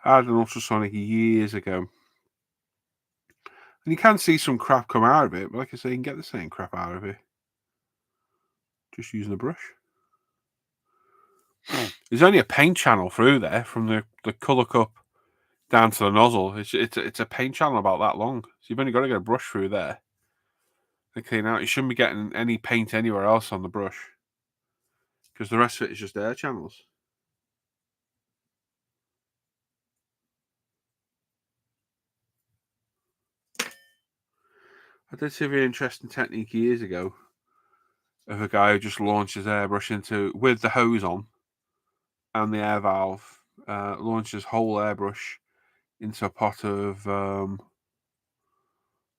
I had an ultrasonic years ago. And you can see some crap come out of it, but like I say, you can get the same crap out of it. Just using a brush. There's only a paint channel through there from the colour cup down to the nozzle. It's a paint channel about that long. So you've only got to get a brush through there to clean out. You shouldn't be getting any paint anywhere else on the brush, because the rest of it is just air channels. I did see a very interesting technique years ago of a guy who just launched his airbrush into, with the hose on and the air valve, launched his whole airbrush into a pot of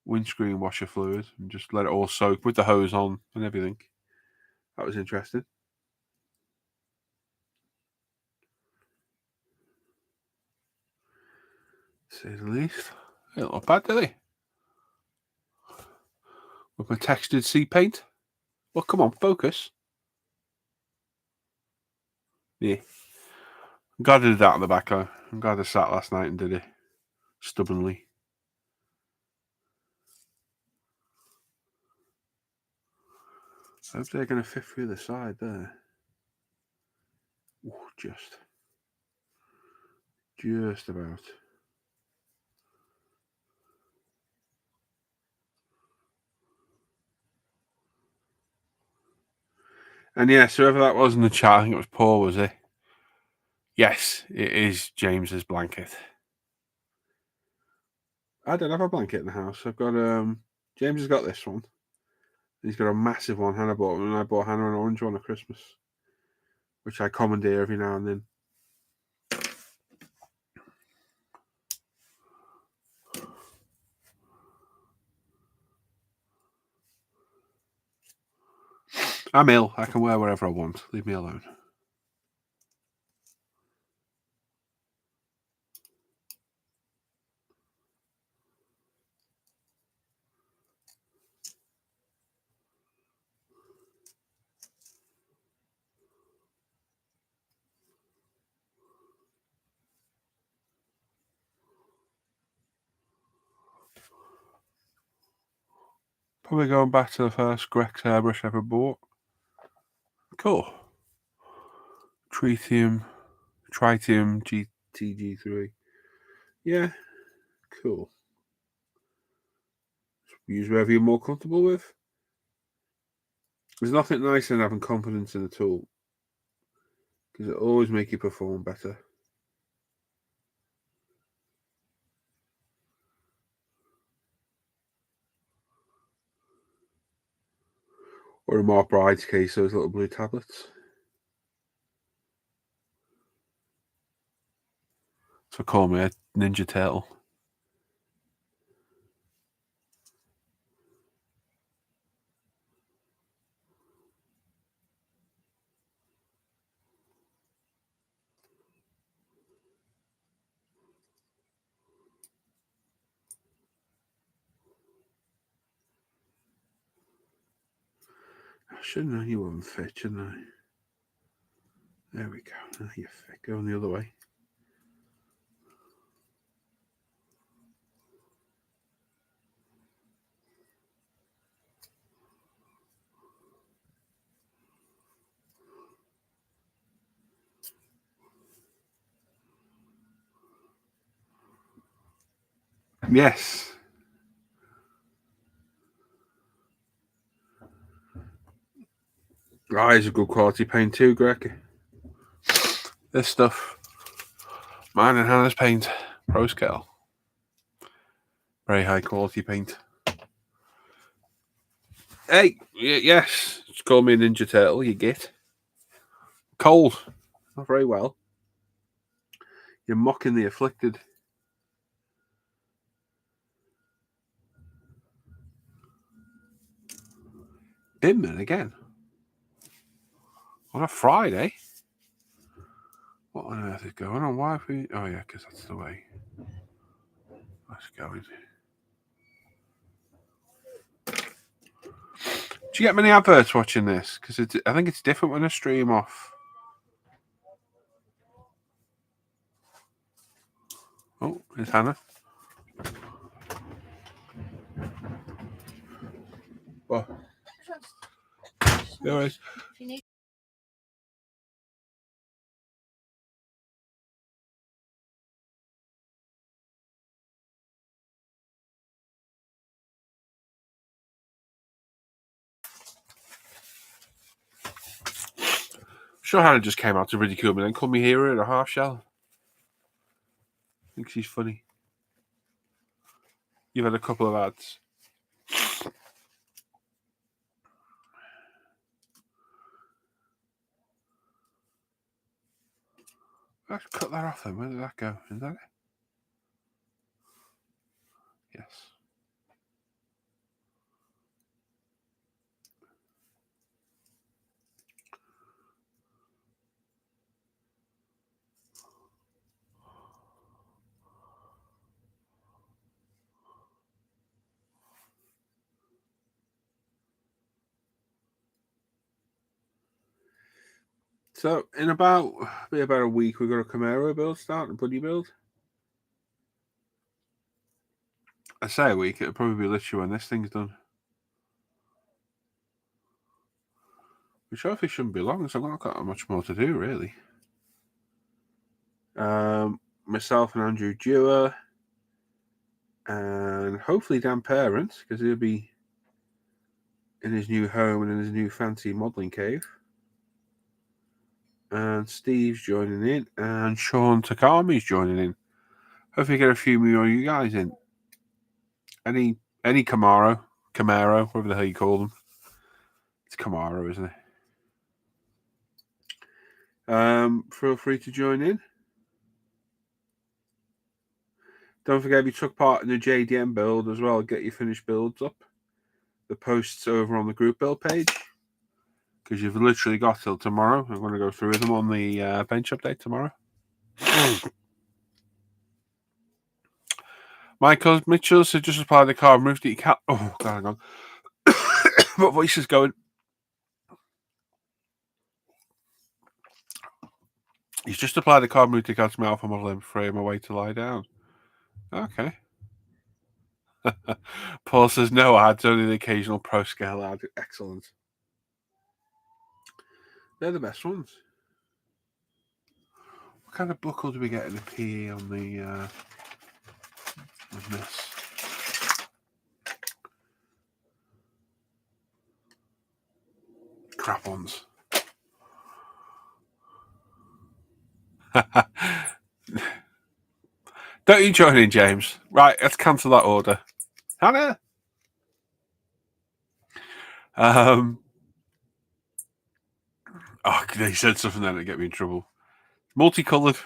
windscreen washer fluid and just let it all soak with the hose on and everything. That was interesting. To say the least. They don't look bad, do they? With my textured sea paint. Well, come on, focus. Yeah. I'm glad I did that on the back. I'm glad I sat last night and did it stubbornly. I hope they're going to fit through the side there. Ooh, just about. And yes, whoever that was in the chat, I think it was Paul, was it? Yes, it is James's blanket. I don't have a blanket in the house. I've got James has got this one. He's got a massive one. Hannah bought him, and I bought Hannah an orange one at Christmas, which I commandeer every now and then. I'm ill. I can wear whatever I want. Leave me alone. Probably going back to the first Grex airbrush I ever bought. Cool. Tritium GTG3. Yeah, cool. Use whatever you're more comfortable with. There's nothing nicer than having confidence in a tool, because it always makes you perform better. Or in Mark Bride's case, those little blue tablets. So call me a Ninja Turtle. I should know you wouldn't fit, shouldn't I? There we go. Now you fit. Going the other way. Yes. Eyes are good quality paint too, Greg. This stuff, mine and Hannah's paint, pro scale. Very high quality paint. Hey, yes, just call me a Ninja Turtle, you git. Cold, not very well. You're mocking the afflicted. Binman again? On a Friday? What on earth is going on? Why have we... Oh yeah, because that's the way that's going. Do you get many adverts watching this? Because I think it's different when I stream off. Oh, there's Hannah. What? There is. Sure, Hannah just came out to ridicule me, then call me hero at a half shell. I think she's funny. You've had a couple of ads. Let's cut that off then. Where did that go? Is that it? Yes. So in about a week, we've got a Camaro build start, a buddy build. I say a week, it'll probably be literally when this thing's done. Which hopefully shouldn't be long, so I've not got much more to do really. Myself and Andrew Dewar, and hopefully Dan Parent, because he'll be in his new home and in his new fancy modelling cave. and Steve's joining in, and Sean Takami's joining in. Hopefully get a few more of you guys in. Any Camaro, whatever the hell you call them. It's Camaro, isn't it? Feel free to join in. Don't forget, if you took part in the JDM build as well, get your finished builds up. The posts over on the group build page, because you've literally got till tomorrow. I'm going to go through them on the bench update tomorrow. Michael Mitchell said just apply the carbon roof that you can't. Oh, God, hang on. What voice is going? He's just applied the carbon roof decals to my alpha model and frame away to lie down. Okay. Paul says no ads, only the occasional pro scale ad. Excellent. They're the best ones. What kind of buckle do we get in the PE on the on this? Crap ones. Don't you join in, James? Right, let's cancel that order. Hannah. Oh, they said something then to get me in trouble. Multicolored.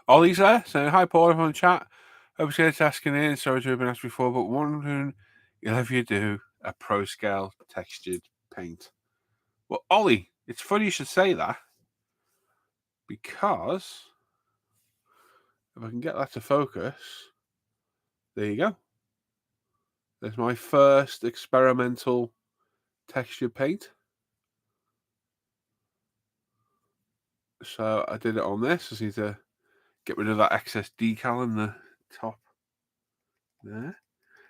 Ollie's there saying hi, Paul. Everyone in the chat. I was going to asking in. Sorry to have been asked before, but wondering if you do a pro scale textured paint. Well, Ollie, it's funny you should say that, because if I can get that to focus, there you go. There's my first experimental textured paint. So I did it on this. I just need to get rid of that excess decal in the top there.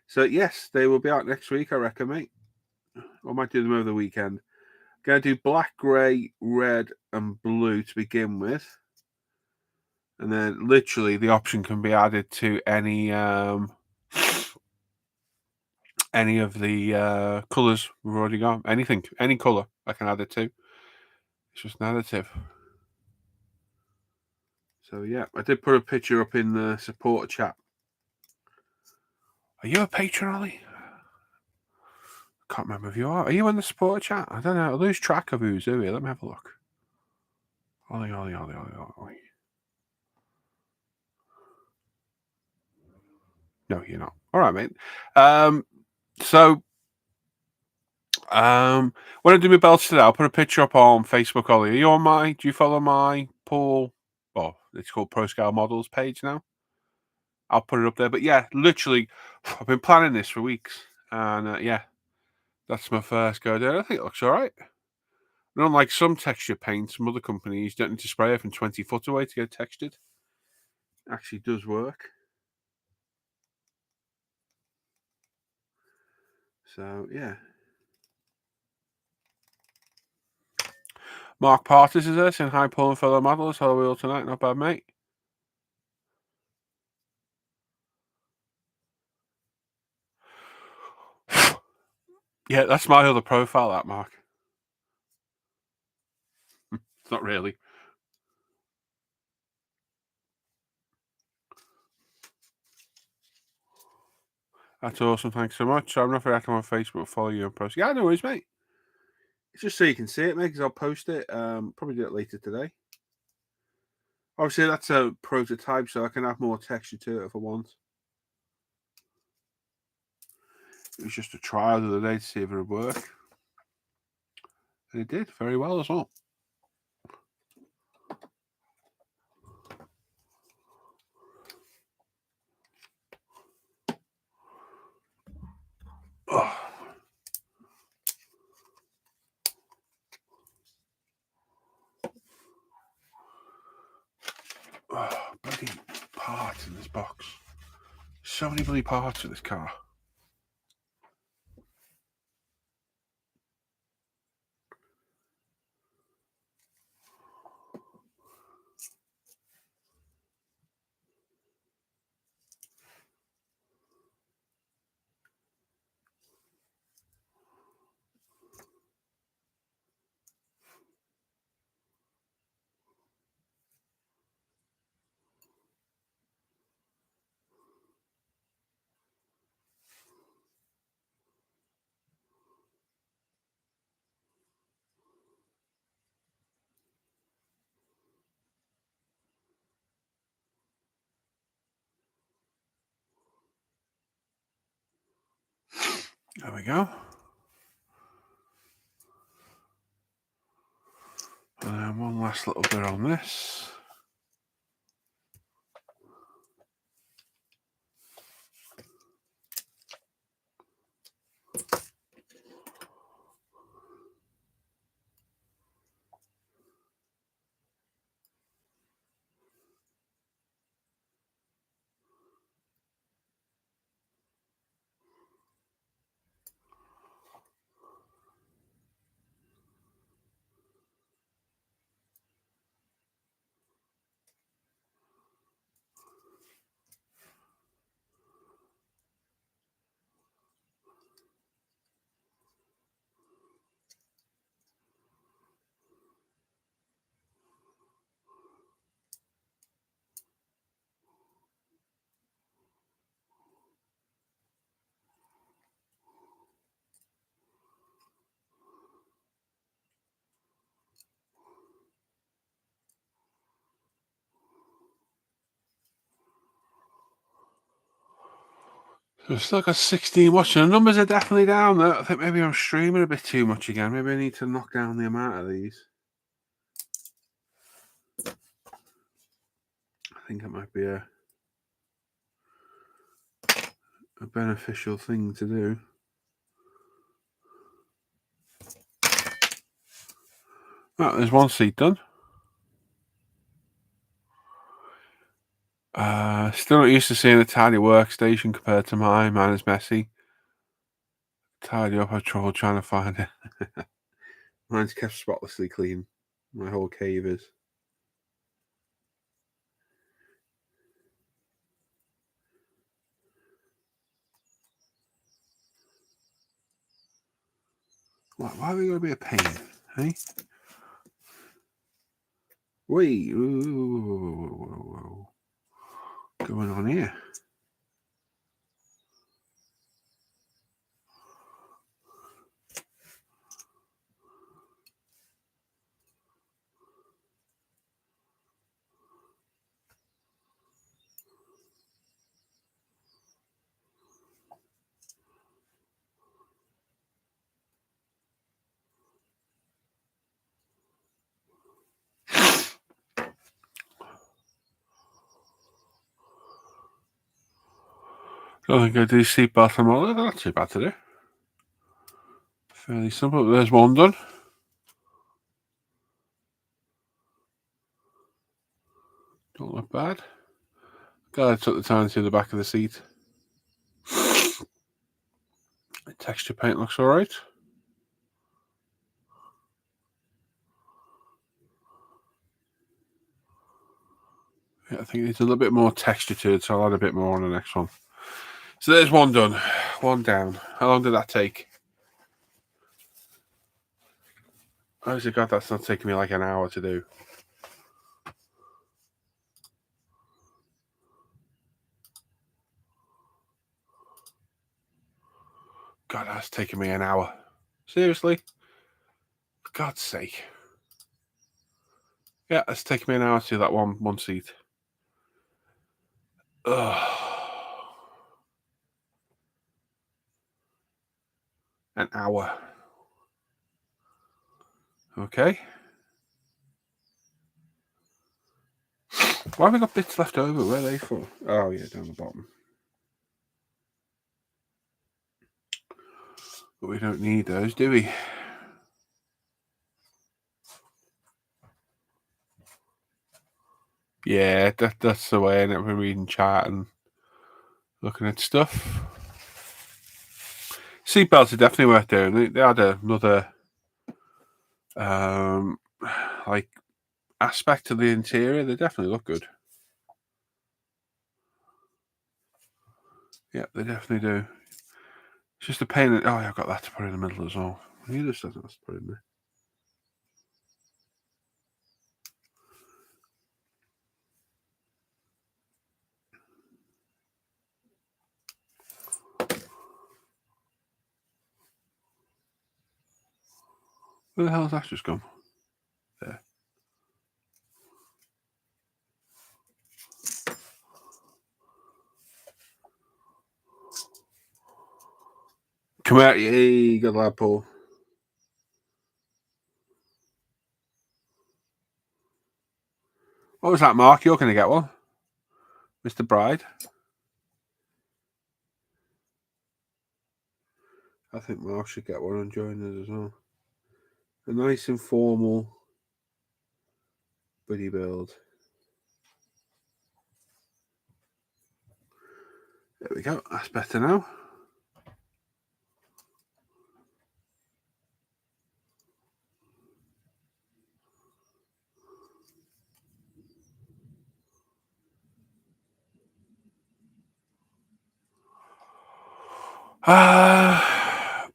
So yes, they will be out next week, I reckon, mate. I might do them over the weekend. Going to do black, grey, red, and blue to begin with, and then literally the option can be added to any of the colours we've already got. Anything, any colour I can add it to. It's just an additive. So yeah, I did put a picture up in the supporter chat. Are you a patron, Ollie? Can't remember if you are. Are you in the supporter chat? I don't know. I lose track of who's who here. Let me have a look. Ollie. No, you're not. All right, mate. So when I do my belts today, I'll put a picture up on Facebook, Ollie. Are you on my? Do you follow my Paul? Oh, it's called Pro Scale Models page now. I'll put it up there. But yeah, literally, I've been planning this for weeks, and yeah, that's my first go there. I think it looks all right. And unlike some texture paints from other companies, you don't need to spray it from 20 foot away to get it textured. It actually does work. So yeah. Mark Partis is there saying hi, Paul and fellow models. How are we all tonight? Not bad, mate. Yeah, that's my other profile, that Mark. It's not really. That's awesome. Thanks so much. I'm not very active on Facebook. Follow you and post. Yeah, no worries, mate. It's just so you can see it, mate, because I'll post it. Probably do it later today. Obviously, that's a prototype, so I can add more texture to it if I want. It was just a trial the other day to see if it would work. And it did very well as well. Oh. Oh, bloody part in this box. So many bloody parts for this car. There we go. And then one last little bit on this. So I've still got 16 watching. The numbers are definitely down there. I think maybe I'm streaming a bit too much again. Maybe I need to knock down the amount of these. I think it might be a beneficial thing to do. Oh, there's one seat done. Still not used to seeing a tidy workstation compared to mine. Mine is messy. Tidy up, I have trouble trying to find it. Mine's kept spotlessly clean. My whole cave is. Why are we going to be a pain, hey? Wait, whoa. What's going on here? I don't think I do seatbelt and all that. Not too bad to do. Fairly simple. There's one done. Don't look bad. Glad I took the time to see the back of the seat. The texture paint looks alright. Yeah, I think it needs a little bit more texture to it, so I'll add a bit more on the next one. So there's one done. One down. How long did that take? Honestly, God, that's not taking me like an hour to do. God, that's taking me an hour. Seriously? For God's sake. Yeah, it's taking me an hour to do that one seat. Ugh. An hour. Okay. Why have we got bits left over? Where are they for? Oh, yeah, down the bottom. But we don't need those, do we? Yeah, that's the way. And we're reading chat and looking at stuff. Seatbelts are definitely worth doing. They had another like aspect to the interior. They definitely look good. Yeah, they definitely do. It's just a pain. Oh, yeah, I've got that to put in the middle as well. He just doesn't have to put in there. Where the hell has that just gone? There. Come out, yay, good lad, Paul. What was that, Mark? You're going to get one, Mr. Bride. I think Mark should get one and join us as well. A nice informal buddy build. There we go. That's better now.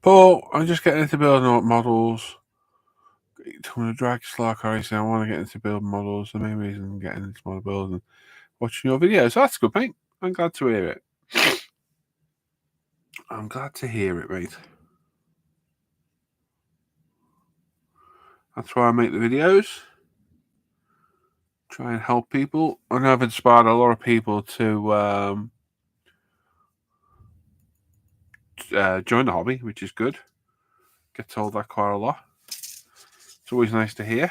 Paul, I'm just getting into building models. I'm going to drag Slark Racing. I want to get into building models. The main reason I'm getting into model building, watching your videos. So that's good, mate. I'm glad to hear it. I'm glad to hear it, mate. That's why I make the videos. Try and help people. I know I've inspired a lot of people to join the hobby, which is good. Get told that quite a lot. It's always nice to hear.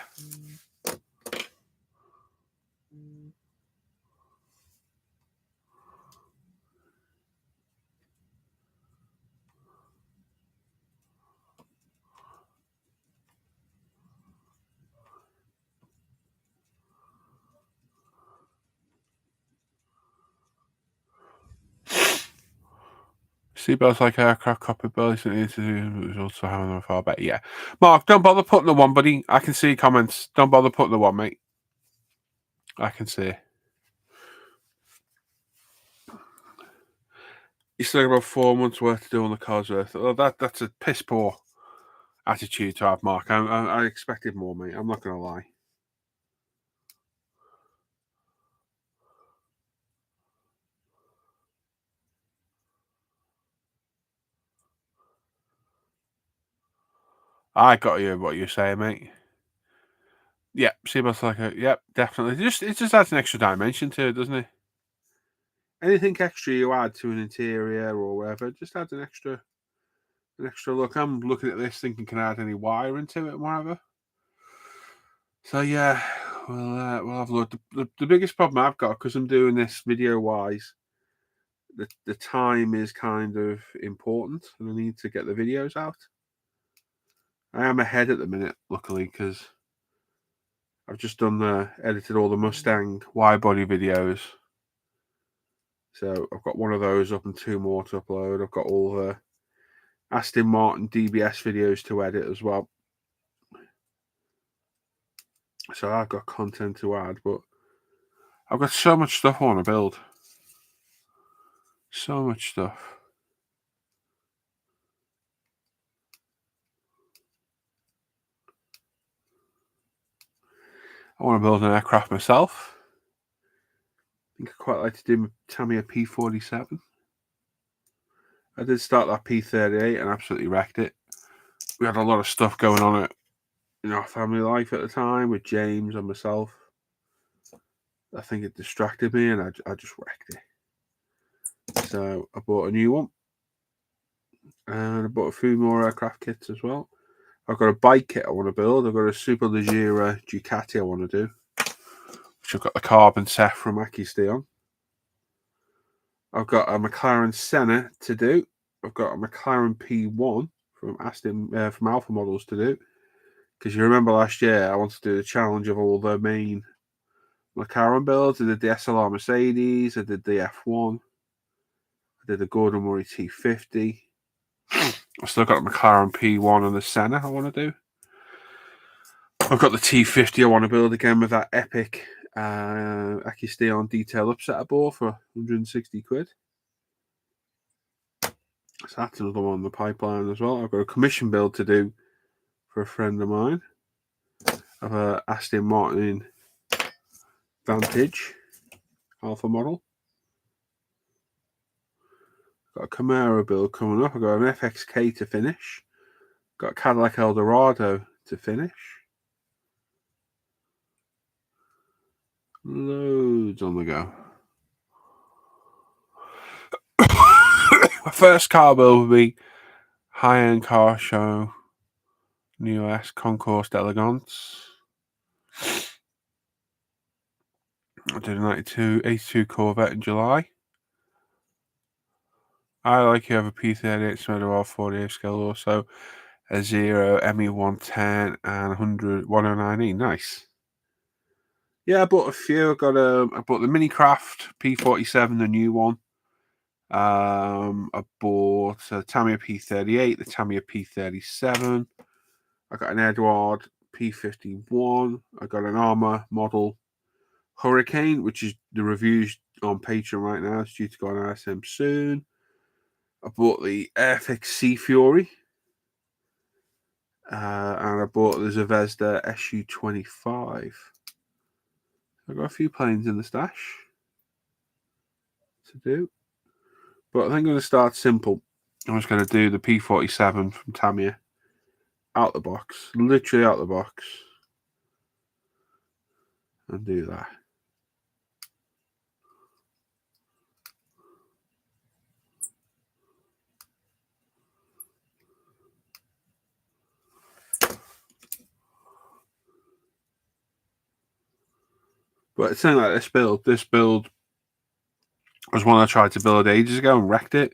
Seatbelts like aircraft, cockpit belts, and is also having them far better. Yeah, Mark, don't bother putting the one, buddy. I can see comments. Don't bother putting the one, mate. I can see. You still got about 4 months worth to do on the car's worth. Oh, that's a piss poor attitude to have, Mark. I expected more, mate. I'm not gonna lie. I got you what you're saying, mate. Yeah, seatbelts like a definitely. It just adds an extra dimension to it, doesn't it? Anything extra you add to an interior or whatever just adds an extra look. I'm looking at this thinking, can I add any wire into it and whatever? So yeah, we'll have a look. The biggest problem I've got, because I'm doing this video wise, the time is kind of important, and I need to get the videos out. I am ahead at the minute, luckily, because I've just edited all the Mustang wide body videos. So I've got one of those up and 2 more to upload. I've got all the Aston Martin DBS videos to edit as well. So I've got content to add, but I've got so much stuff I want to build. So much stuff. I want to build an aircraft myself. I think I'd quite like to do my Tamiya P47. I did start that P38 and absolutely wrecked it. We had a lot of stuff going on in our family life at the time with James and myself. I think it distracted me and I just wrecked it. So I bought a new one. And I bought a few more aircraft kits as well. I've got a bike kit I want to build. I've got a Super Leggera Ducati I want to do, which I've got the carbon set from Aki Steel. I've got a McLaren Senna to do. I've got a McLaren P1 from Alpha Models to do. Because you remember last year I wanted to do the challenge of all the main McLaren builds. I did the SLR Mercedes. I did the F1. did the Gordon Murray T50. I've still got the McLaren P1 and the Senna I want to do. I've got the T50 I want to build again with that epic Akisteon detail upsetter board for 160 quid. So that's another one in the pipeline as well. I've got a commission build to do for a friend of mine of a Aston Martin Vantage Alpha model. Got a Camaro build coming up. I've got an FXK to finish. Got a Cadillac Eldorado to finish. Loads on the go. My first car build will be high-end car show, New S Concours d'Elegance. I did a 82 Corvette in July. I like you have a P38 Smedawar 48 scale, also a 0 ME110 and 109E. Nice. Yeah, I bought a few. I bought the Minicraft P47, the new one. I bought a Tamiya P38, the Tamiya P37. I got an Edward P51. I got an Armour model Hurricane, which is the reviews on Patreon right now. It's due to go on RSM soon. I bought the Airfix Sea Fury. And I bought the Zvezda SU25. I've got a few planes in the stash to do. But I think I'm going to start simple. I'm just going to do the P47 from Tamiya. Out the box. Literally out the box. And do that. But it's something like this build was one I tried to build ages ago and wrecked it.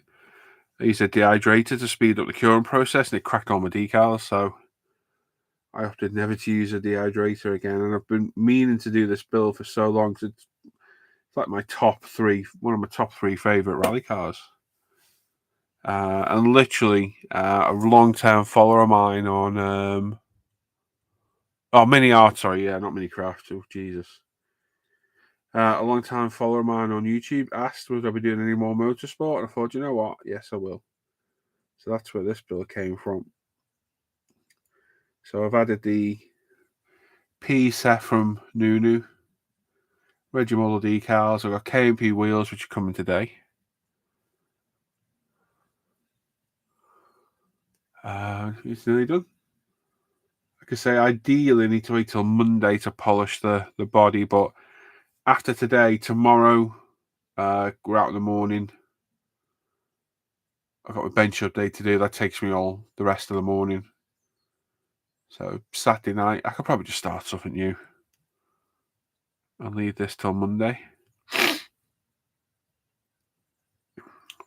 I used a dehydrator to speed up the curing process and it cracked all my decals, so I opted never to use a dehydrator again. And I've been meaning to do this build for so long because it's like my top three, one of my top three favorite rally cars. And literally, a long-term follower of mine on Mini Art, sorry, yeah, not Mini Craft. Oh, Jesus. A long-time follower of mine on YouTube asked, would I be doing any more motorsport? And I thought, you know what? Yes, I will. So that's where this build came from. So I've added the P set from Nunu, Regimola decals. I've got K&P wheels, which are coming today. It's nearly done. Like I say, ideally, I need to wait till Monday to polish the body, but after today, tomorrow, we're out in the morning. I've got a bench update to do. That takes me all the rest of the morning. So Saturday night, I could probably just start something new and leave this till Monday. But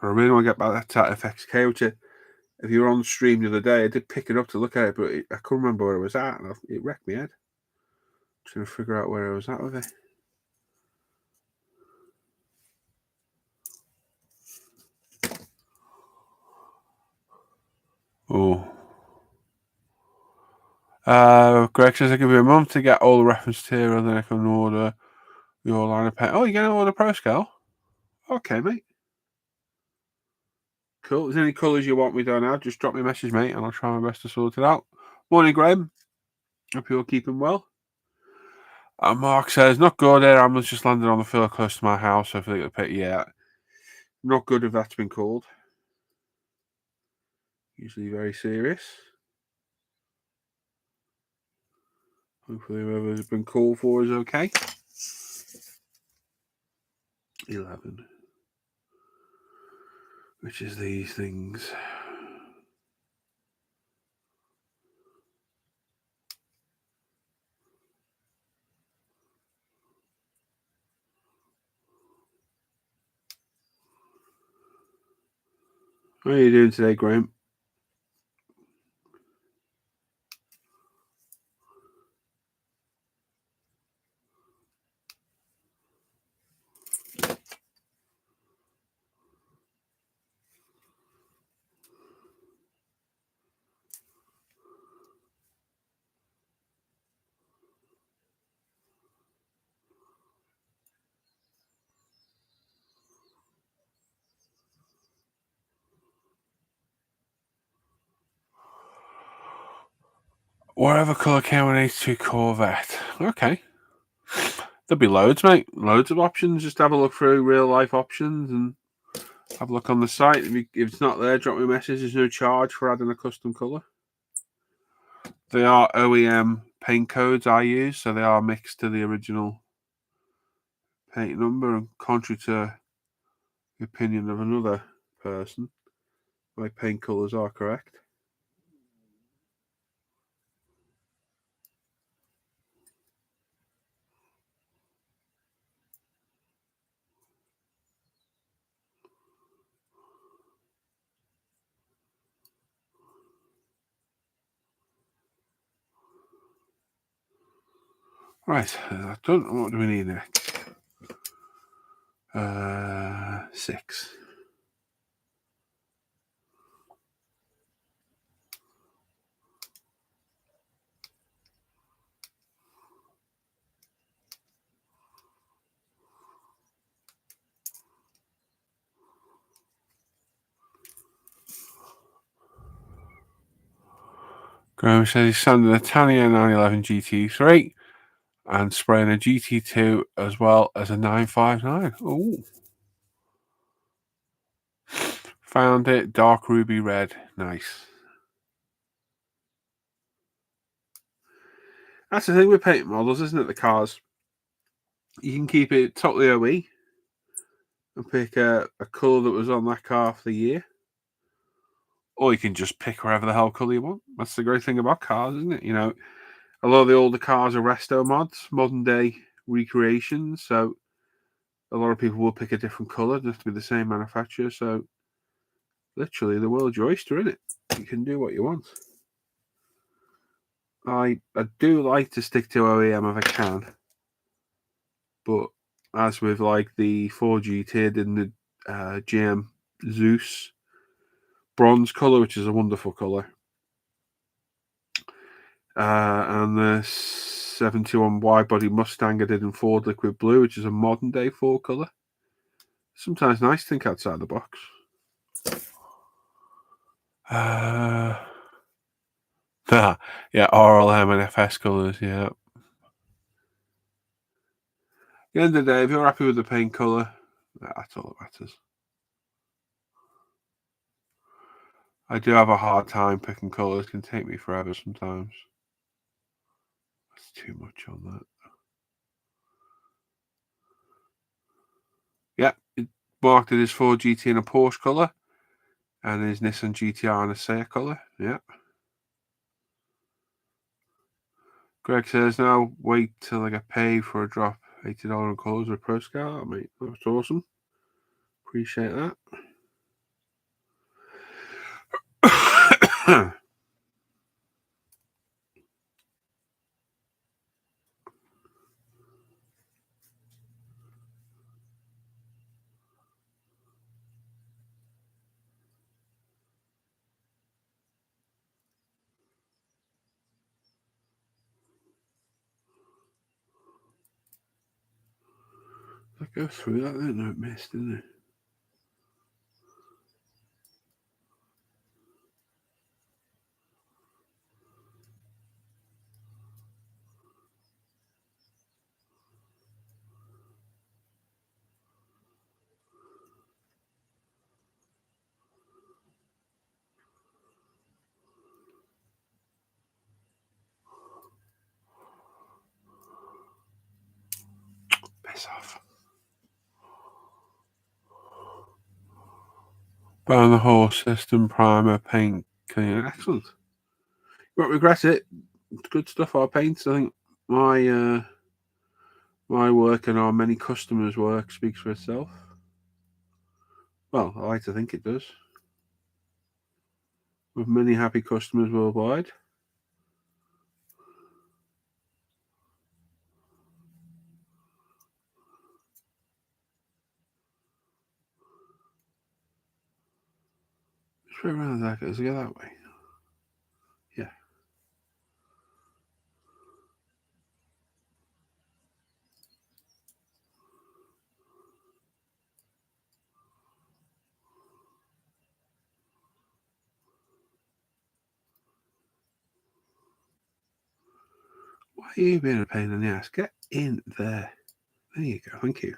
I really want to get back to that FXK, which if you were on the stream the other day, I did pick it up to look at it, but I couldn't remember where it was at, and it wrecked me head. Trying to figure out where I was at with it. Oh. Greg says I give you a month to get all the reference tier, and then I can order your line of paint. Oh, you're going to order Pro Scale? Okay, mate. Cool. Is there any colours you want me done out? Just drop me a message, mate, and I'll try my best to sort it out. Morning, Graham. Hope you're keeping well. Mark says, not good. Air ambulance just landed on the field close to my house. So I think the pit, yeah. Not good if that's been called. Usually very serious. Hopefully whoever's been called for is okay. 11. Which is these things. How are you doing today, Graham? Whatever colour came with H2 Corvette. Okay. There'll be loads, mate. Loads of options. Just have a look through real life options and have a look on the site. If it's not there, drop me a message. There's no charge for adding a custom colour. They are OEM paint codes I use, so they are mixed to the original paint number. And contrary to the opinion of another person, my paint colours are correct. Right, that's done. What do we need next? 6. Graham says he's sanding a Tamiya 911 GT3 and spraying a GT2 as well as a 959. Oh, found it. Dark ruby red. Nice. That's the thing with paint models, isn't it? The cars. You can keep it totally OE and pick a colour that was on that car for the year. Or you can just pick whatever the hell colour you want. That's the great thing about cars, isn't it? You know, a lot of the older cars are resto mods, modern day recreations. So a lot of people will pick a different colour, just to be the same manufacturer. So literally, the world's your oyster, isn't it? You can do what you want. I do like to stick to OEM if I can. But as with like the 4GT did in the GM Zeus bronze colour, which is a wonderful colour. And the 71 wide body Mustang I did in Ford Liquid Blue, which is a modern day Ford colour. Sometimes nice to think outside the box. Yeah, RLM and FS colours, yeah. At the end of the day, if you're happy with the paint colour, that's all that matters. I do have a hard time picking colours. It can take me forever sometimes. That's too much on that. Yeah, it marked it as Ford GT in a Porsche colour and his Nissan GTR in a Seat colour. Yeah. Greg says, now wait till I get paid for a drop $80 on colours with Pro Scout. Mate, that's awesome. Appreciate that. I go through that, then no, it missed, didn't it? Piss off. Burn the whole system, primer, paint, clean. Excellent. You won't regret it. It's good stuff, our paints. I think my work and our many customers' work speaks for itself. Well, I like to think it does. With many happy customers worldwide. Straight around that, does it go that way? Yeah. Why are you being a pain in the ass? Get in there. There you go. Thank you.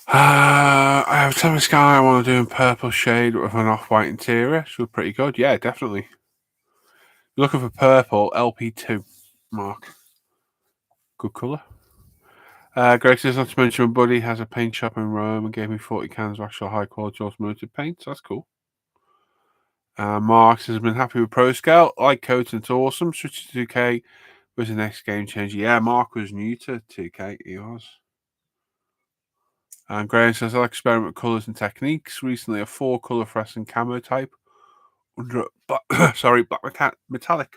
I have Summer Sky I want to do in purple shade with an off-white interior. Should be pretty good. Yeah, definitely. You're looking for purple, LP2, Mark. Good colour. Greg says, not to mention, my buddy has a paint shop in Rome and gave me 40 cans of actual high-quality automotive paint. So that's cool. Mark says, I've been happy with Pro Scale. Like coating, it's awesome. Switch to 2K was the next game changer. Yeah, Mark was new to 2K. He was. And Graham says, I'll experiment with colours and techniques. Recently, a 4-colour fluorescent camo type under black metallic.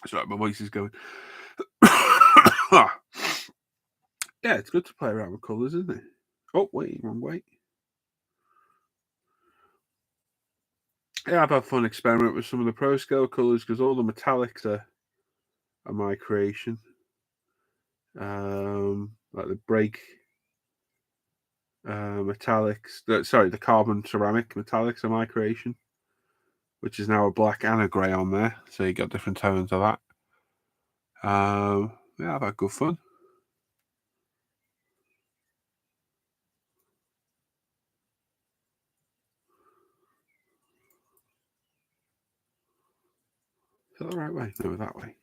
Sorry, my voice is going. Yeah, it's good to play around with colours, isn't it? Oh, wait, wrong way. Yeah, I've had fun experimenting with some of the Pro Scale colours because all the metallics are my creation. Like the brake metallics. The carbon ceramic metallics are my creation, which is now a black and a grey on there. So you got different tones of that. Yeah, I've had good fun. Is that the right way? No, that way.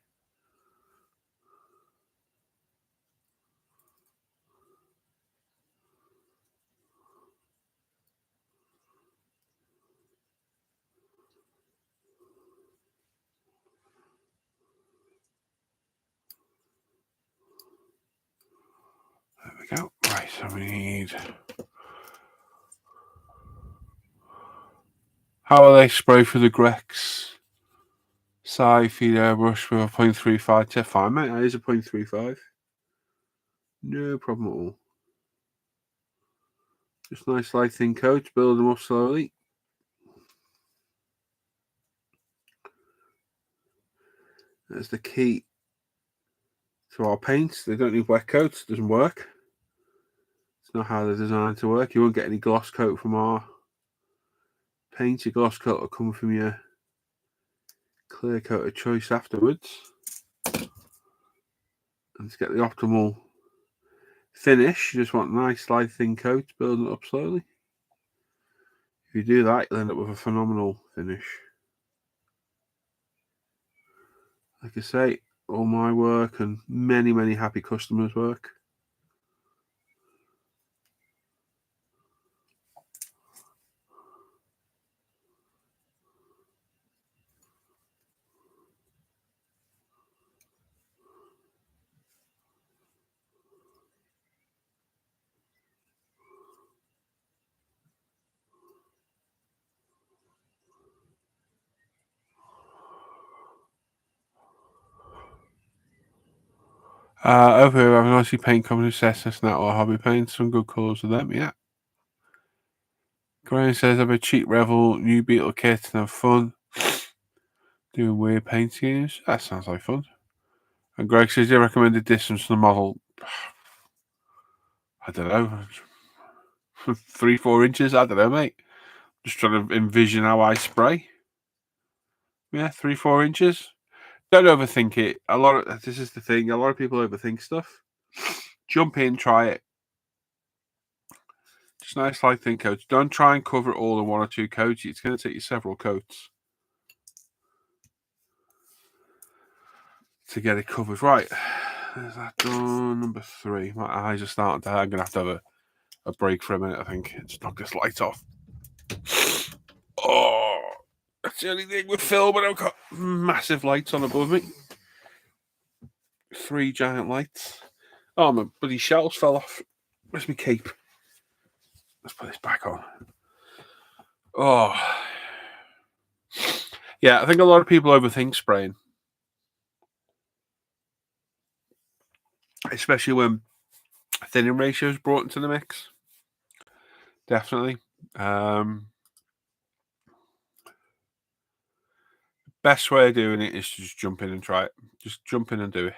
There we go. Right, so we need... How will they spray for the Grex? Side feed airbrush with a 0.35 tip. Fine, mate. That is a 0.35. No problem at all. Just nice light thin coats. Build them up slowly. That's the key to our paints. They don't need wet coats. It doesn't work. It's not how they're designed to work. You won't get any gloss coat from our paint. Your gloss coat will come from your clear coat of choice afterwards. And to get the optimal finish, you just want nice light thin coats, building it up slowly. If you do that, you'll end up with a phenomenal finish. Like I say, all my work and many, many happy customers' work. Over here, I have a nicely paint company, SS Nat or Hobby Paint. Some good colours with them, yeah. Graham says, I have a cheap Revel, new Beetle kit and have fun doing weird paint schemes. That sounds like fun. And Greg says, you recommended distance from the model. I don't know. 3-4 inches? I don't know, mate. Just trying to envision how I spray. Yeah, 3-4 inches. Don't overthink it. This is the thing. A lot of people overthink stuff. Jump in, try it. Just nice light thin coats. Don't try and cover it all in 1 or 2 coats. It's going to take you several coats to get it covered. Right. There's that done. Number 3. My eyes are starting to hurt. I'm going to have a break for a minute, I think. Just knock this light off. Oh, that's the only thing with film, but I've got massive lights on above me. 3 giant lights. Oh, my bloody shelves fell off. Where's my cape? Let's put this back on. Oh. Yeah, I think a lot of people overthink spraying. Especially when thinning ratio is brought into the mix. Definitely. Best way of doing it is to just jump in and try it. Just jump in and do it.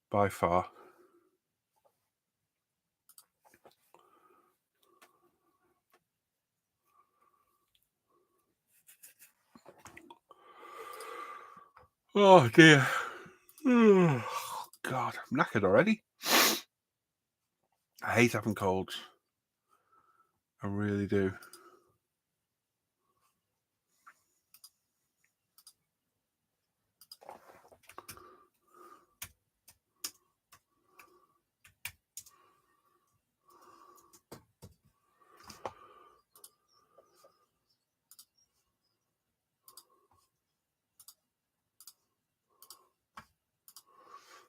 By far. Oh dear. Oh, God, I'm knackered already. I hate having colds. I really do.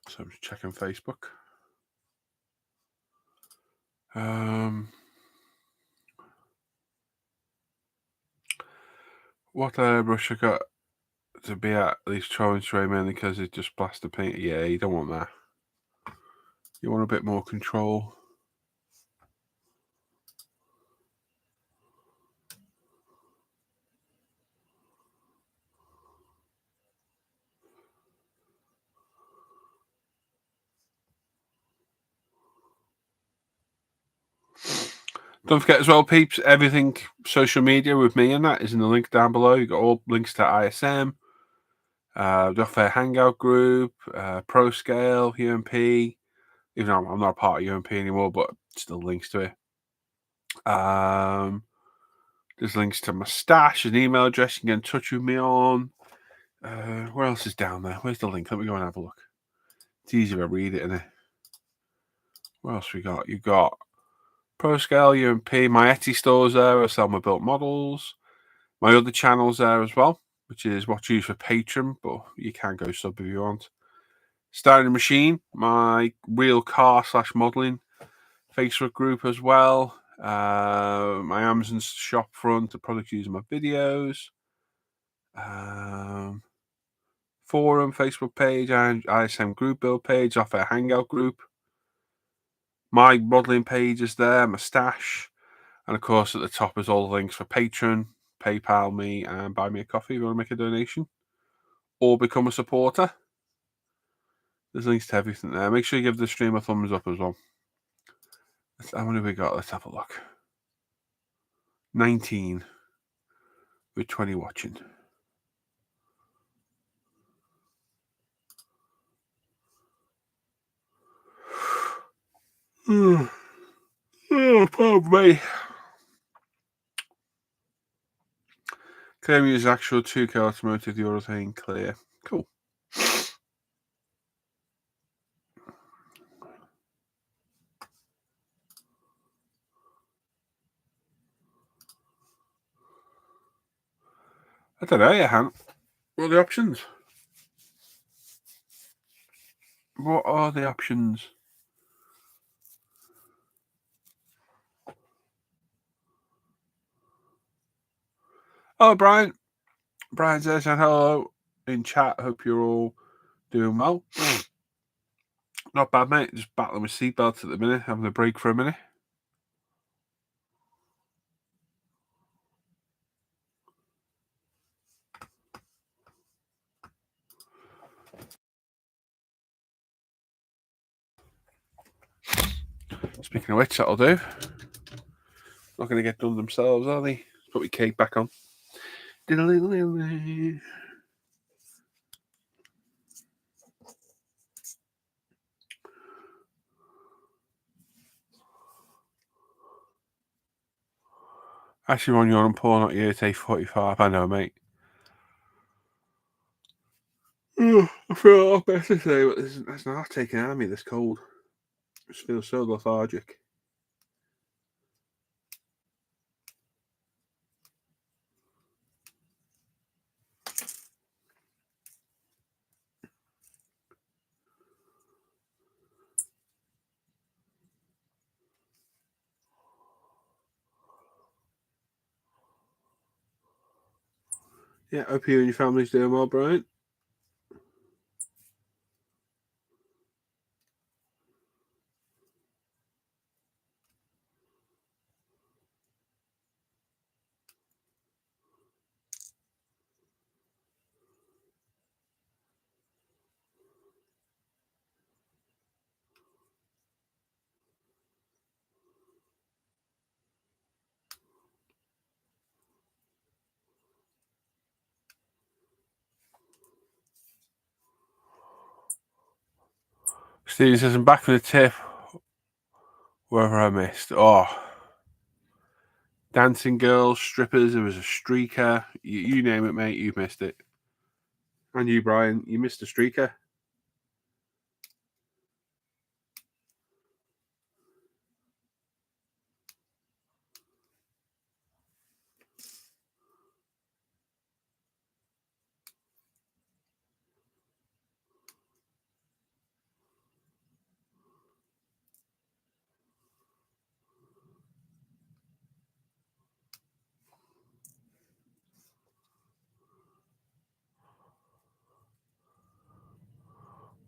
So I'm just checking Facebook. What airbrush I got to be at least throwing spray mainly because it's just plaster paint. Yeah, you don't want that. You want a bit more control. Don't forget as well, peeps, everything social media with me and that is in the link down below. You got all links to ISM, the Off-Air Hangout group, ProScale, UMP. Even though I'm not a part of UMP anymore, but still links to it. There's links to my stash, an email address you can get in touch with me on. Where else is down there? Where's the link? Let me go and have a look. It's easier to read it, isn't it? What else we got? You got ProScale, UMP, my Etsy stores there. I sell my built models. My other channels there as well, which is what's used for Patreon, but you can go sub if you want. Starting a Machine, my real car / modeling Facebook group as well. My Amazon shop front, the products using my videos. Forum, Facebook page, and ISM group build page, Off-Air Hangout group. My modeling page is there, my stash. And of course, at the top is all the links for Patreon, PayPal me, and buy me a coffee if you want to make a donation. Or become a supporter. There's links to everything there. Make sure you give the stream a thumbs up as well. How many have we got? Let's have a look. 19 with 20 watching. Oh, pardon me. Claim use actual 2K automotive, the other thing clear. Cool. I don't know, Han. What are the options? What are the options? Oh, Brian. Brian says hello in chat. Hope you're all doing well. Not bad, mate. Just battling with seatbelts at the minute. Having a break for a minute. Speaking of which, that'll do. Not going to get done themselves, are they? Let's put my cake back on. Actually, Ron, you're on Paul, not you. It's 8:45. I know, mate. I feel a lot better today, but it's not taking out of me this cold. I just feel so lethargic. Yeah, hope you and your family's doing well, Brian. Steve says, I'm back for the tip. Wherever I missed. Oh. Dancing girls, strippers, there was a streaker. You name it, mate, you missed it. And you, Brian, you missed a streaker.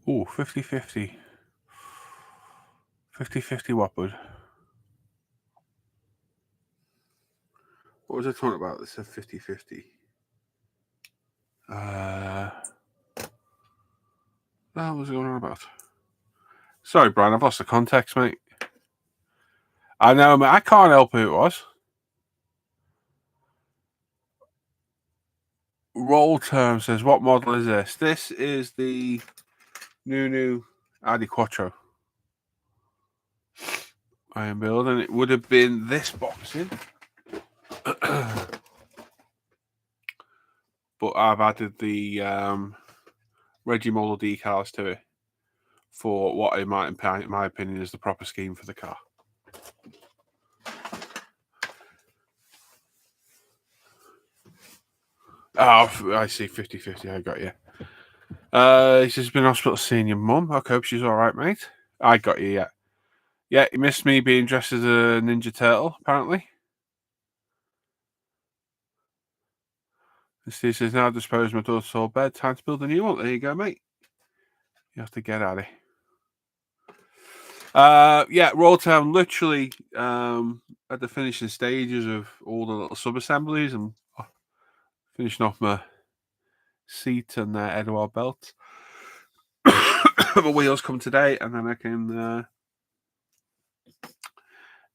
Oh, 50-50. 50-50 Watford. What was I talking about? This is 50-50. What was going on about? Sorry, Brian, I've lost the context, mate. I know, mate. I can't help who it was. Roll Term says, what model is this? This is the new Adi Quattro I am building. It would have been this boxing. But I've added the Reggie model decals to it for what, in my opinion, is the proper scheme for the car. Oh, I see. 50-50. I got you. He says, been in hospital seeing your mum. I hope she's all right, mate. I got you, yeah. Yeah, you missed me being dressed as a Ninja Turtle, apparently. And Steve says, now I've disposed of my daughter's old bed. Time to build a new one. There you go, mate. You have to get at it. Yeah, Roll Town, literally at the finishing stages of all the little sub-assemblies and finishing off my seat and Edouard belt. The wheels come today, and then I can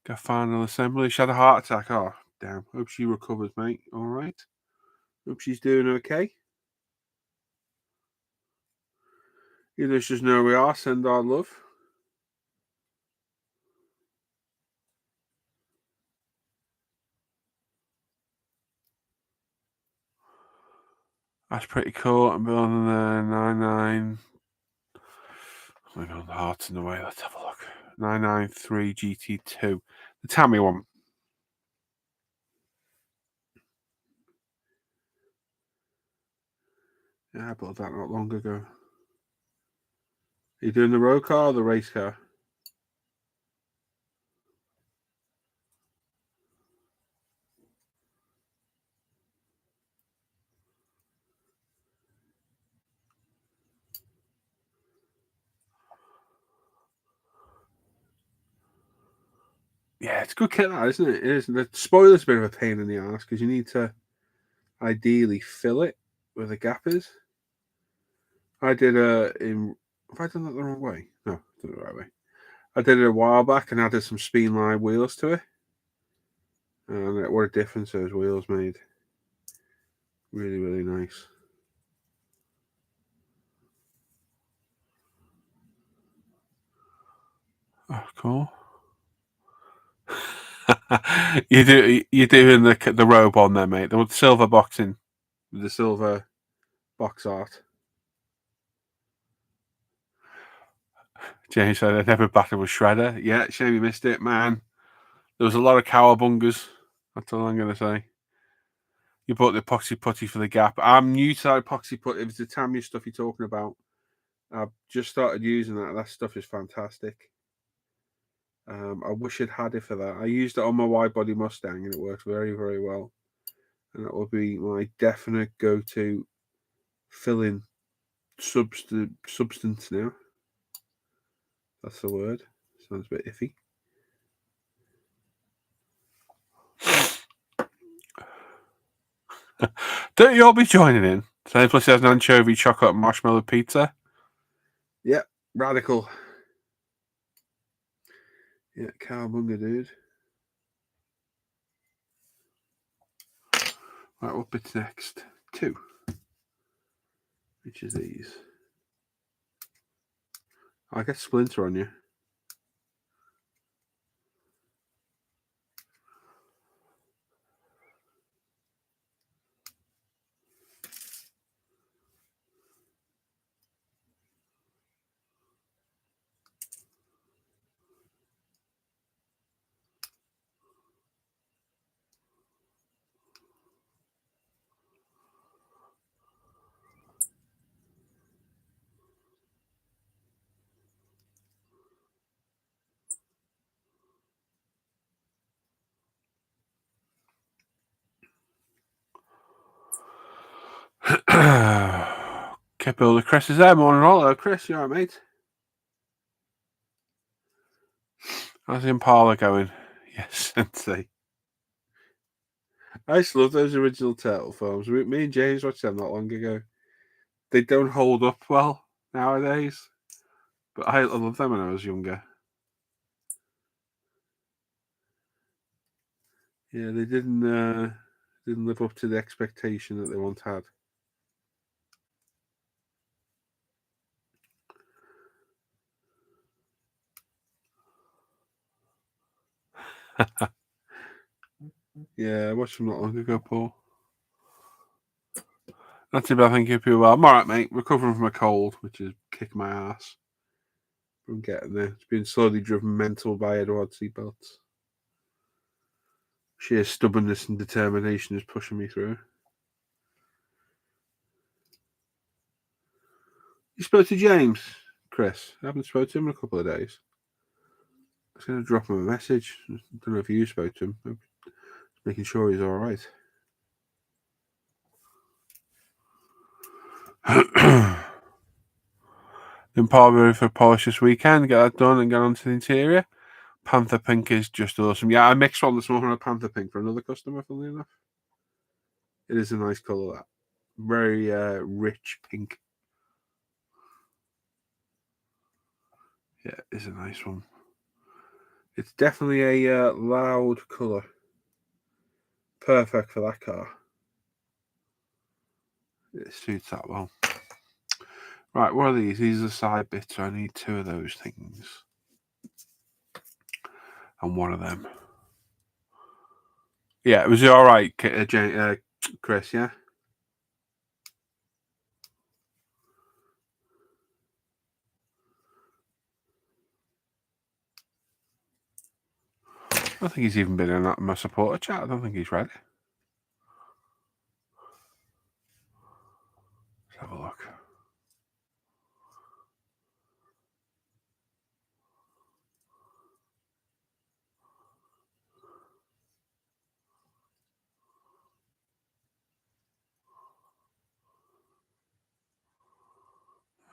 go final assembly. She had a heart attack. Oh, damn. Hope she recovers, mate. All right. Hope she's doing okay. You just know we are. Send our love. That's pretty cool. I'm building the 99. I know the heart's in the way. Let's have a look. 993 GT2. The Tammy one. Yeah, I built that not long ago. Are you doing the road car or the race car? Yeah, it's a good kit, that, isn't it? It is. The spoiler's a bit of a pain in the ass because you need to ideally fill it where the gap is. I did have I done that the wrong way? No, I did it the right way. I did it a while back and added some Speedline wheels to it. And what a difference those wheels made. Really, really nice. Oh, cool. You're doing the robe on there, mate. The silver boxing, the silver box art. James said I never battled with Shredder. Yeah, shame you missed it, man. There was a lot of cowabungas. That's all I'm gonna say. You bought the epoxy putty for the gap. I'm new to that epoxy putty. If it's the Tamiya stuff you're talking about, I've just started using that. That stuff is fantastic. I wish I'd had it for that. I used it on my wide body Mustang and it works very, very well. And that would be my definite go-to filling substance now. That's the word. Sounds a bit iffy. Don't you all be joining in? Same plus has an anchovy chocolate marshmallow pizza. Yep, radical. Yeah, cowabunga, dude. Right, what bit's next? 2. Which is these? I get splinter on you. Kit Builder Chris is there. Morning all. Hello, Chris. You alright, mate? How's the Impala going? Yes, Sensei. I used to love those original Turtle films. Me and James watched them not long ago. They don't hold up well nowadays, but I loved them when I was younger. Yeah, they didn't live up to the expectation that they once had. Yeah, I watched them not long ago, Paul. Not too bad, thank you. Well, I'm alright, mate. Recovering from a cold, which is kicking my ass. I'm getting there. It's been slowly driven mental by Edward seatbelts. Sheer stubbornness and determination is pushing me through. You spoke to James, Chris? I haven't spoken to him in a couple of days. I was going to drop him a message. I don't know if you spoke to him. Just making sure he's alright. Impala for polish this weekend. Get that done and get onto the interior. Panther pink is just awesome. Yeah, I mixed one this morning with panther pink for another customer, funnily enough. It is a nice colour, that. Very rich pink. Yeah, it is a nice one. It's definitely a loud colour. Perfect for that car. It suits that well. Right, what are these? These are the side bits, so I need 2 of those things. And 1 of them. Yeah, it was alright, Chris, yeah? I don't think he's even been in my supporter chat. I don't think he's ready. Let's have a look.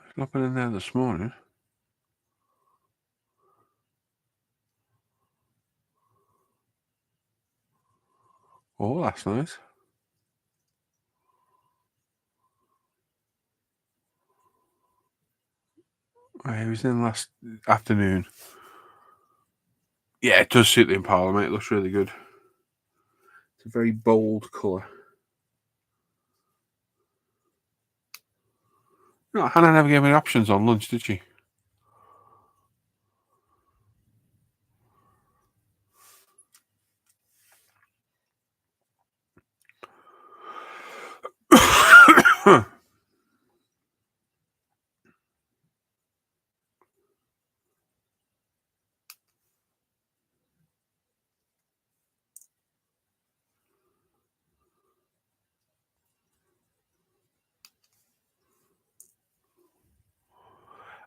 He's not been in there this morning. Oh, that's nice. He was in last afternoon. Yeah, it does suit the Impala, mate. It looks really good. It's a very bold colour. No, Hannah never gave me options on lunch, did she?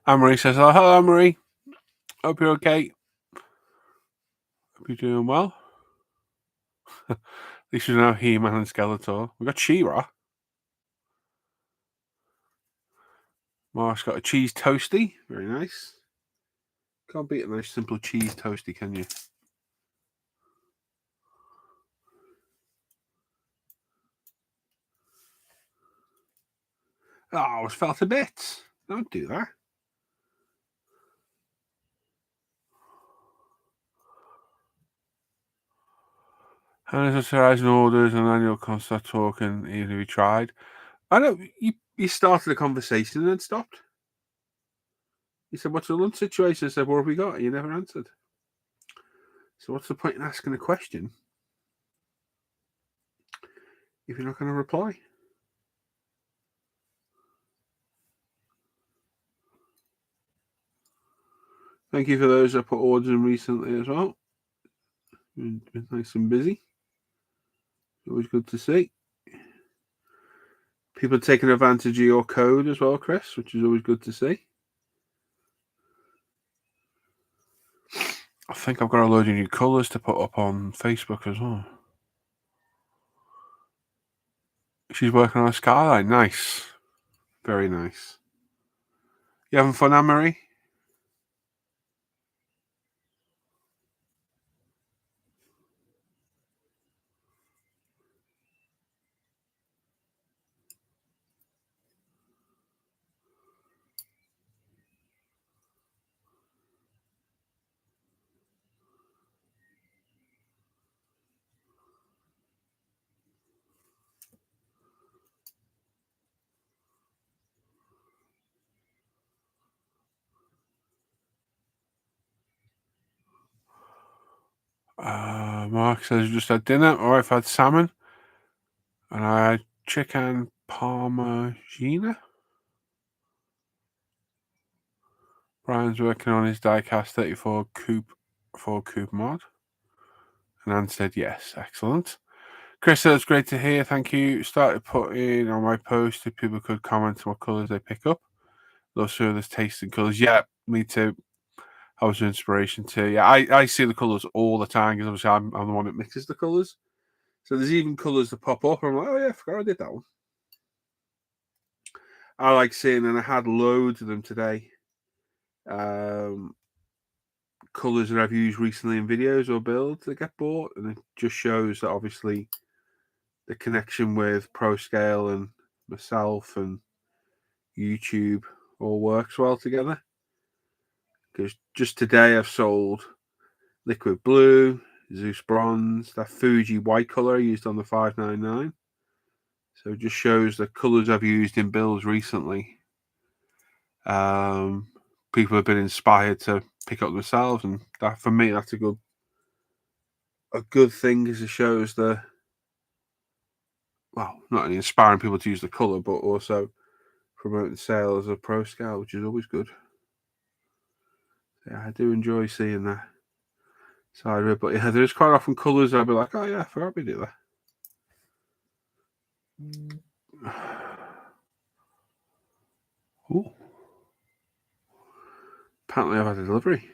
Anne-Marie says, oh, hello, Anne-Marie. Hope you're okay. Hope you're doing well. At least we know He-Man and Skeletor. We've got She-Ra. Mark's got a cheese toasty. Very nice. Can't beat a nice simple cheese toasty, can you? Oh, I was felt a bit. Don't do that. Hannah's authorizing orders and then you'll start talking even if you tried. I know you started a conversation and then stopped. He said, what's the lunch situation? I said, what have we got? You never answered. So what's the point in asking a question if you're not going to reply? Thank you for those that put orders in recently as well. Been nice and busy. Always good to see. People taking advantage of your code as well, Chris, which is always good to see. I think I've got a load of new colours to put up on Facebook as well. She's working on a skyline. Nice. Very nice. You having fun, Anne-Marie? Mark says, just had dinner. Or I've had salmon. And I had chicken parmigiana. Brian's working on his diecast 34 coupe 4 coupe mod. And Anne said yes. Excellent. Chris said it's great to hear. Thank you. Started putting on my post if people could comment on what colours they pick up. Those furthest tasting colours. Yeah, me too. I was an inspiration too. Yeah, I see the colours all the time because obviously I'm the one that mixes the colours. So there's even colours that pop up. And I'm like, oh yeah, I forgot I did that one. I like seeing, and I had loads of them today. Colours that I've used recently in videos or builds that get bought, and it just shows that obviously the connection with ProScale and myself and YouTube all works well together. Because just today I've sold liquid blue, Zeus bronze, that Fuji white color I used on the 599. So it just shows the colors I've used in builds recently. People have been inspired to pick up themselves, and that for me that's a good thing because it shows not only inspiring people to use the color, but also promoting sales of ProScale, which is always good. Yeah, I do enjoy seeing that side of it. But yeah, there's quite often colours I'll be like, oh yeah, I forgot we do that. Oh. Apparently I've had a delivery.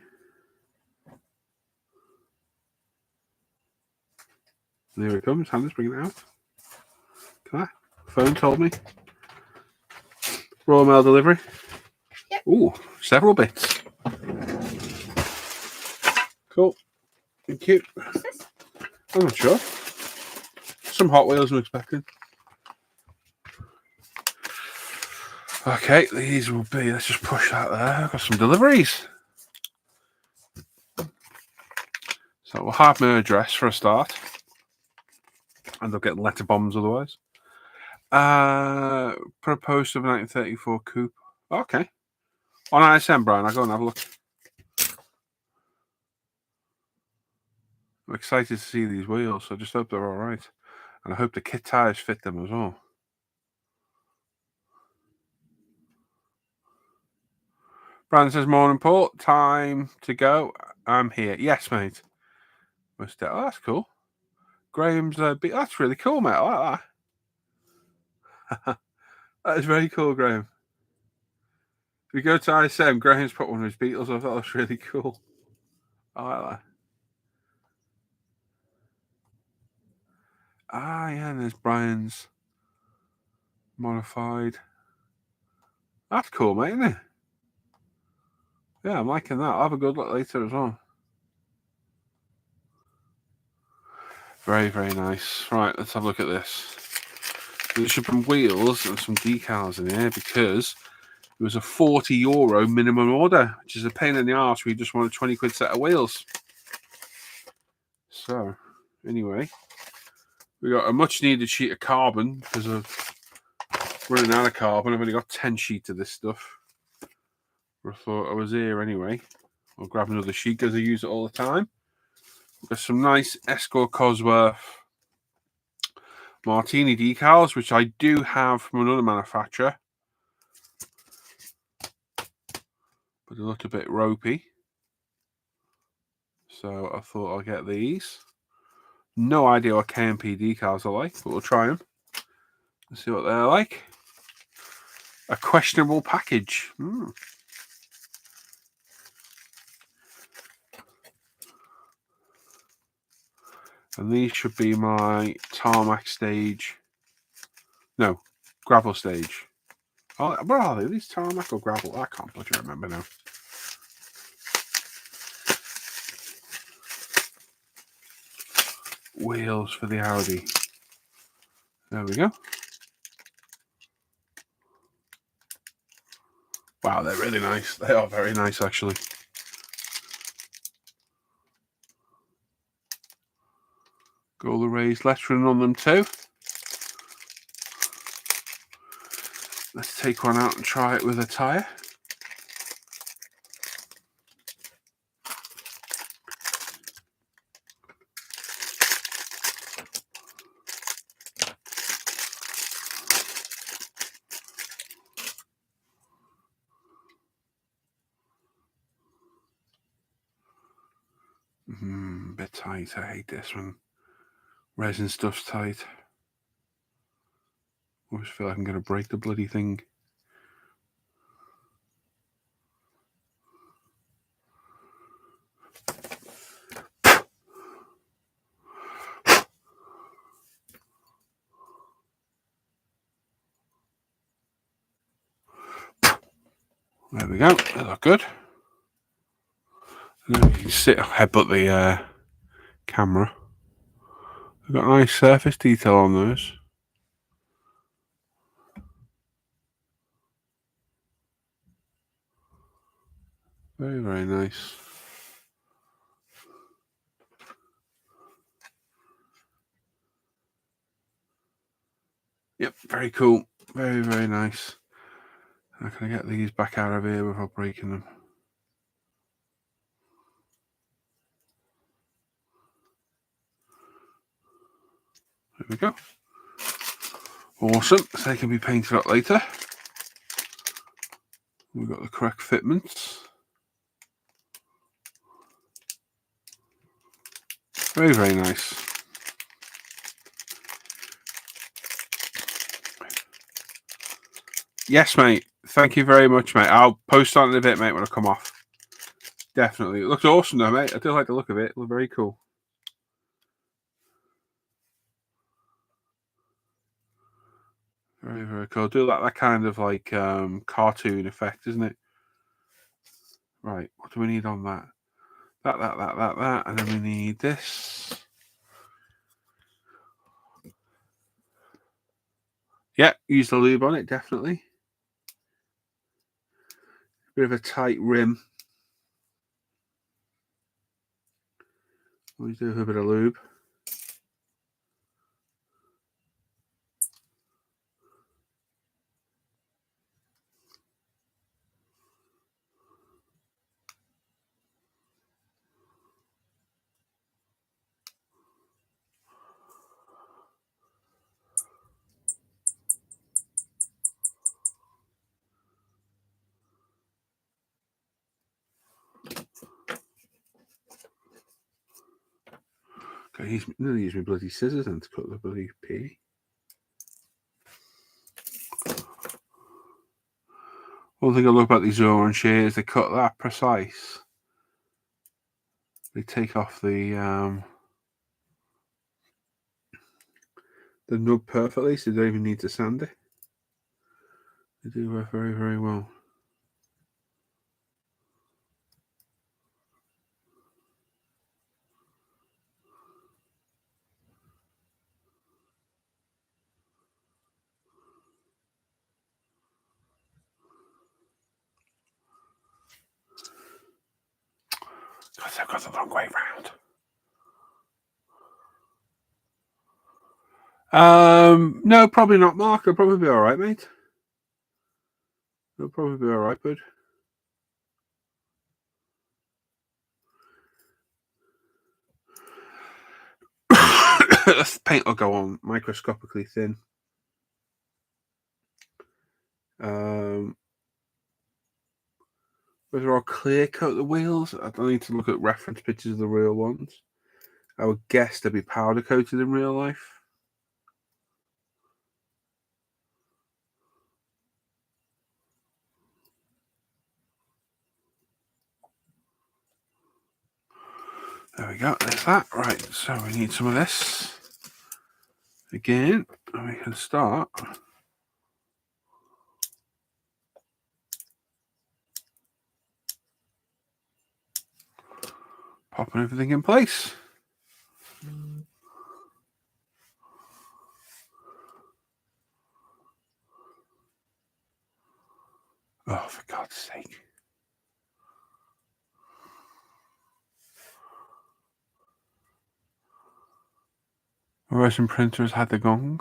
And here it comes. Hannah's bringing it out. Can I? Phone told me. Royal Mail delivery. Yep. Ooh, several bits. Cool. Thank you. What's this? I'm not sure. Some Hot Wheels I'm expecting. Okay, these will be, let's just push that there. I've got some deliveries. So we'll have my address for a start. And they'll get letter bombs otherwise. Put a post of a 1934 coupe. Okay. On ISM, Brian, I'll go and have a look. I'm excited to see these wheels. I just hope they're all right. And I hope the kit tires fit them as well. Brian says, morning, Paul. Time to go. I'm here. Yes, mate. Oh, that's cool. Graham's that's really cool, mate. I like that. That is very cool, Graham. If you go to ISM, Graham's put one of his Beatles. I thought that was really cool. I like that. Ah, yeah, and there's Brian's modified. That's cool, mate, isn't it? Yeah, I'm liking that. I'll have a good look later as well. Very, very nice. Right, let's have a look at this. There should be wheels and some decals in here because it was a €40 minimum order, which is a pain in the arse. We just want a 20 quid set of wheels. So, anyway, we got a much needed sheet of carbon because of running out of carbon. I've only got 10 sheets of this stuff. I thought I was here anyway. I'll grab another sheet because I use it all the time. There's some nice Escort Cosworth Martini decals, which I do have from another manufacturer. But they look a bit ropey. So I thought I'll get these. No idea what KMP decals are like, but we'll try them. Let's see what they're like. A questionable package. And these should be my tarmac stage. No, gravel stage. Oh, where are they? These tarmac or gravel? I can't bloody remember now. Wheels for the Audi. There we go. Wow, they're really nice. They are very nice, actually. Got all the raised lettering on them too. Let's take one out and try it with a tyre. Bit tight. I hate this one. Resin stuff's tight. I always feel like I'm going to break the bloody thing. There we go. They look good. And then you can sit headbutt the camera. They've got a nice surface detail on those. Very, very nice. Yep, very cool. Very, very nice. How can I get these back out of here without breaking them? There we go. Awesome. So they can be painted up later. We've got the correct fitments. Very, very nice. Yes, mate. Thank you very much, mate. I'll post on it in a bit, mate, when I come off. Definitely. It looks awesome, though, mate. I do like the look of it. It looks very cool. Very, very cool. Do like that kind of like cartoon effect, isn't it? Right. What do we need on that? That. And then we need this. Yeah, use the lube on it, definitely. Bit of a tight rim. Always do a bit of lube. Okay, I'm going to use my bloody scissors then to cut the bloody pea. One thing I love about these orange here is they cut that precise. They take off the nub perfectly, so you don't even need to sand it. They do work very, very well. God, they've got the long way round. No, probably not, Mark. They'll probably be all right, mate. They'll probably be all right, bud. The paint will go on microscopically thin. Whether I'll clear coat the wheels, I don't need to look at reference pictures of the real ones. I would guess they'd be powder coated in real life. There we go, there's that. Right, so we need some of this again, and we can start popping everything in place. Oh, for God's sake. Resin printers had the gong.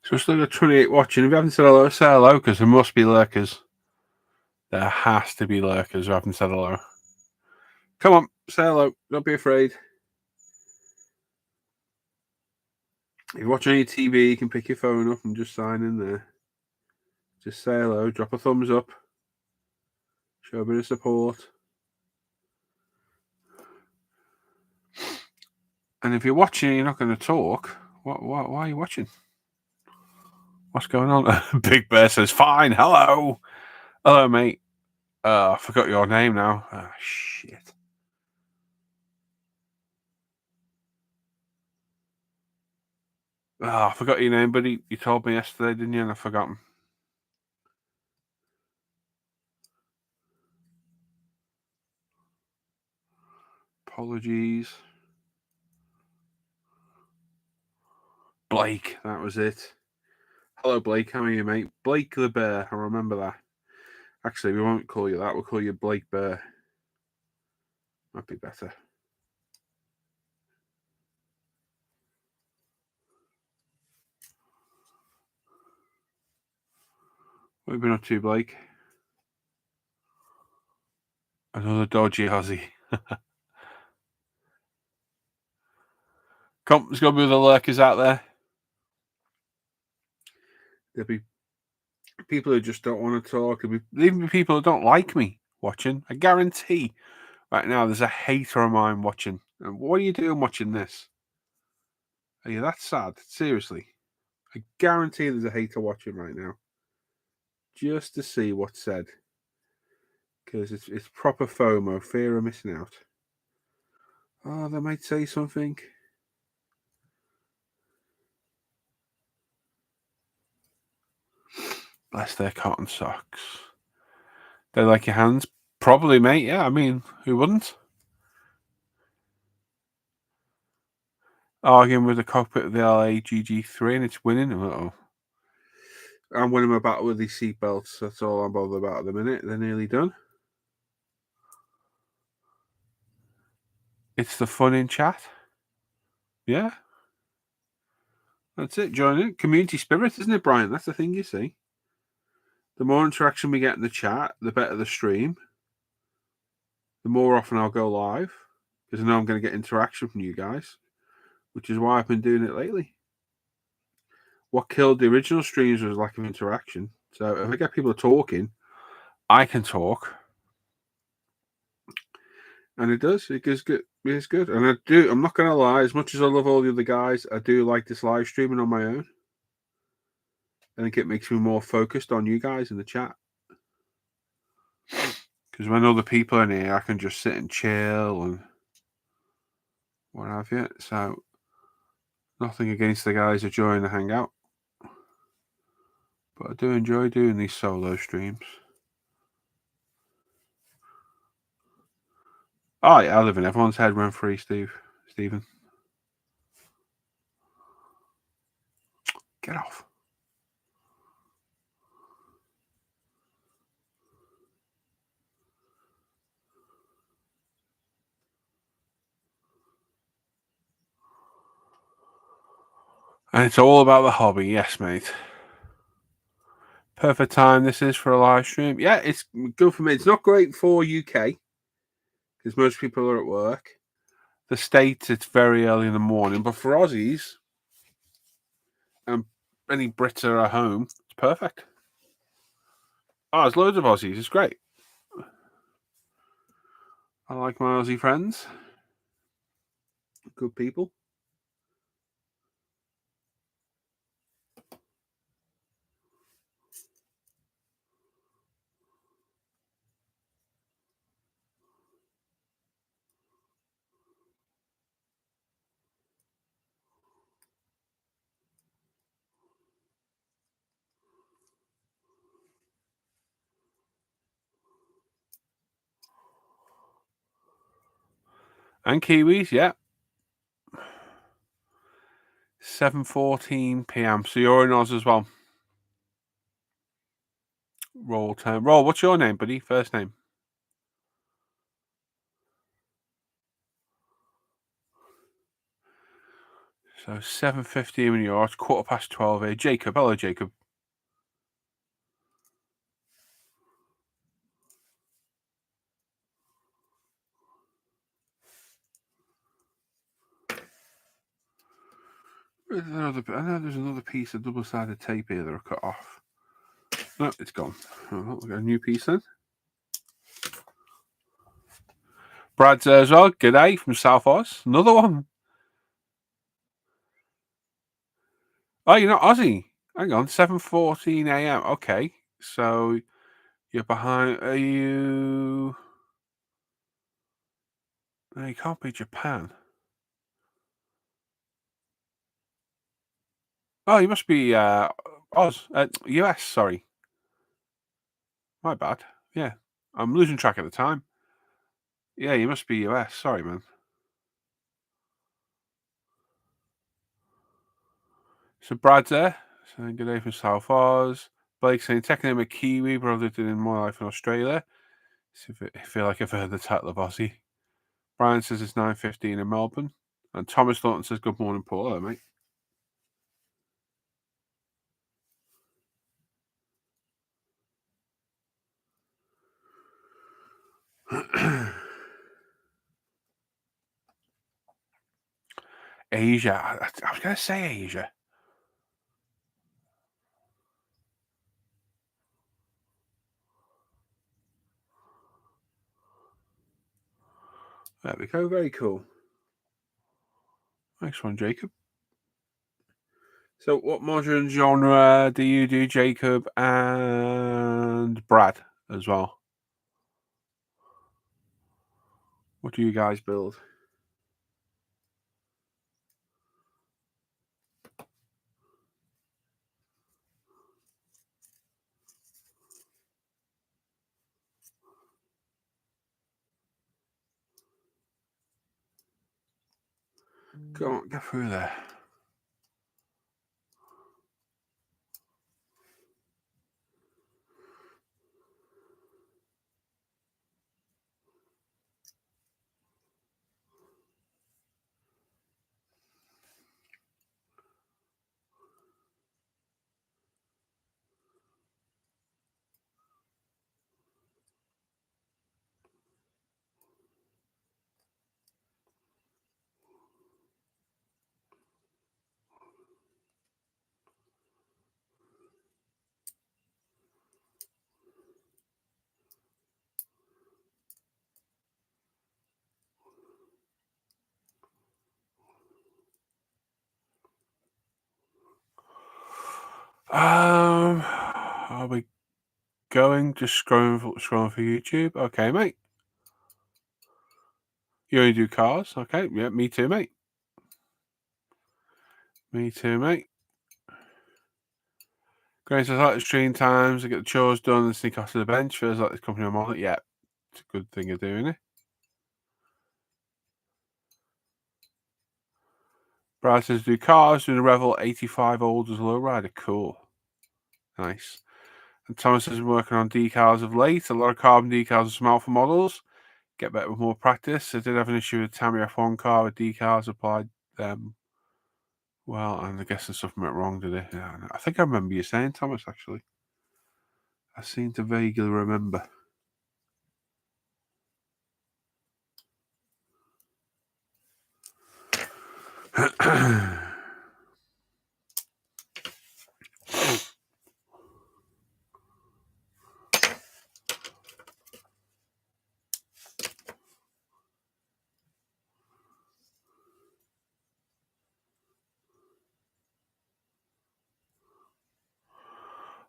So still got 28 watching. If you haven't said hello, say hello, because there must be lurkers. There has to be lurkers who haven't said hello. Come on, say hello. Don't be afraid. If you're watching any TV, you can pick your phone up and just sign in there. Just say hello, drop a thumbs up, show a bit of support. And if you're watching and you're not going to talk, why are you watching? What's going on? Big Bear says, fine, hello. Hello, mate. I forgot your name now. Oh, shit. Oh, I forgot your name, buddy. You told me yesterday, didn't you? And I've forgotten. Apologies. Blake, that was it. Hello, Blake. How are you, mate? Blake the Bear. I remember that. Actually, we won't call you that. We'll call you Blake Bear. Might be better. What have you been up to, Blake? Another dodgy Aussie. Come, there's going to be the lurkers out there. There'll be people who just don't want to talk. There'll be even people who don't like me watching. I guarantee right now there's a hater of mine watching. And what are you doing watching this? Are you that sad? Seriously. I guarantee there's a hater watching right now. Just to see what's said. Because it's proper FOMO, fear of missing out. Oh, they might say something. Bless their cotton socks. They like your hands? Probably, mate. Yeah, I mean, who wouldn't? Arguing with the cockpit of the LA GG3 and it's winning. Uh-oh. I'm winning my battle with these seatbelts. That's all I'm bothered about at the minute. They're nearly done. It's the fun in chat. Yeah. That's it. Join it. Community spirit, isn't it, Brian? That's the thing you see. The more interaction we get in the chat, the better the stream. The more often I'll go live. Because I know I'm going to get interaction from you guys. Which is why I've been doing it lately. What killed the original streams was lack of interaction. So if I get people talking, I can talk. And it does. It is good. It's good. And I'm not going to lie, as much as I love all the other guys, I do like this live streaming on my own. I think it makes me more focused on you guys in the chat. Because Because when other people are in here, I can just sit and chill and what have you. So, nothing against the guys who join the hangout. But I do enjoy doing these solo streams. Oh, yeah, I live in everyone's head rent free, Stephen. Get off. And it's all about the hobby, yes, mate. Perfect time this is for a live stream. Yeah, it's good for me. It's not great for UK because most people are at work. The States, it's very early in the morning, but for Aussies and any Brits are at home, it's perfect. Oh, there's loads of Aussies. It's great. I like my Aussie friends. Good people. And Kiwis, yeah. 7:14 p.m. So you're in Oz as well. Roll time. Roll, what's your name, buddy? First name. So 7:15 in yours, 12:15 here. Jacob, hello, Jacob. I know there's another piece of double-sided tape here that I cut off. No, it's gone. Oh, we got a new piece then. Brad's there as well. G'day from South Oz. Another one. Oh, you're not Aussie. Hang on, 7:14 a.m. Okay, so you're behind. Are you? No, you can't be Japan. Oh, you must be Oz, US. Sorry, my bad. Yeah, I'm losing track of the time. Yeah, you must be US. Sorry, man. So Brad's there. Saying good day from South Oz. Blake saying technically I'm a Kiwi, but I've lived in my life in Australia. So I feel like I've heard the title of Aussie. Brian says it's 9:15 in Melbourne. And Thomas Thornton says good morning, Paul. Hello, mate. Asia. I was going to say Asia. There we go. Very cool. Next one, Jacob. So what modern genre do you do, Jacob and Brad as well? What do you guys build? Go on, get through there. Are we going? Just scrolling for YouTube. Okay, mate. You only do cars? Okay, yeah, me too, mate. Me too, mate. Great, so I like the stream times, I get the chores done and sneak off to the bench. Feels like this company I'm on it. Yeah, it's a good thing of doing it. Brad says, do cars, doing a Revel 85 old as a lowrider. Cool. Nice. And Thomas has been working on decals of late. A lot of carbon decals and some alpha models. Get better with more practice. I did have an issue with Tammy F1 car with decals applied them. Well, and I guess something went wrong, did it? Yeah, I think I remember you saying, Thomas, actually. I seem to vaguely remember.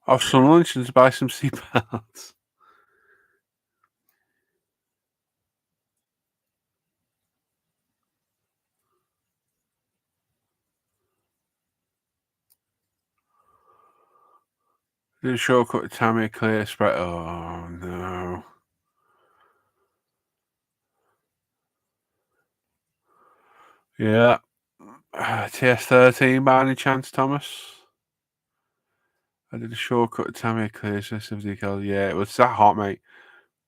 Off some lunch and to buy some seatbelts. Did a shortcut to Tammy a clear spread. Oh no. Yeah. TS13 by any chance, Thomas? I did a shortcut to Tammy a clear system decal. Yeah, it was that hot, mate.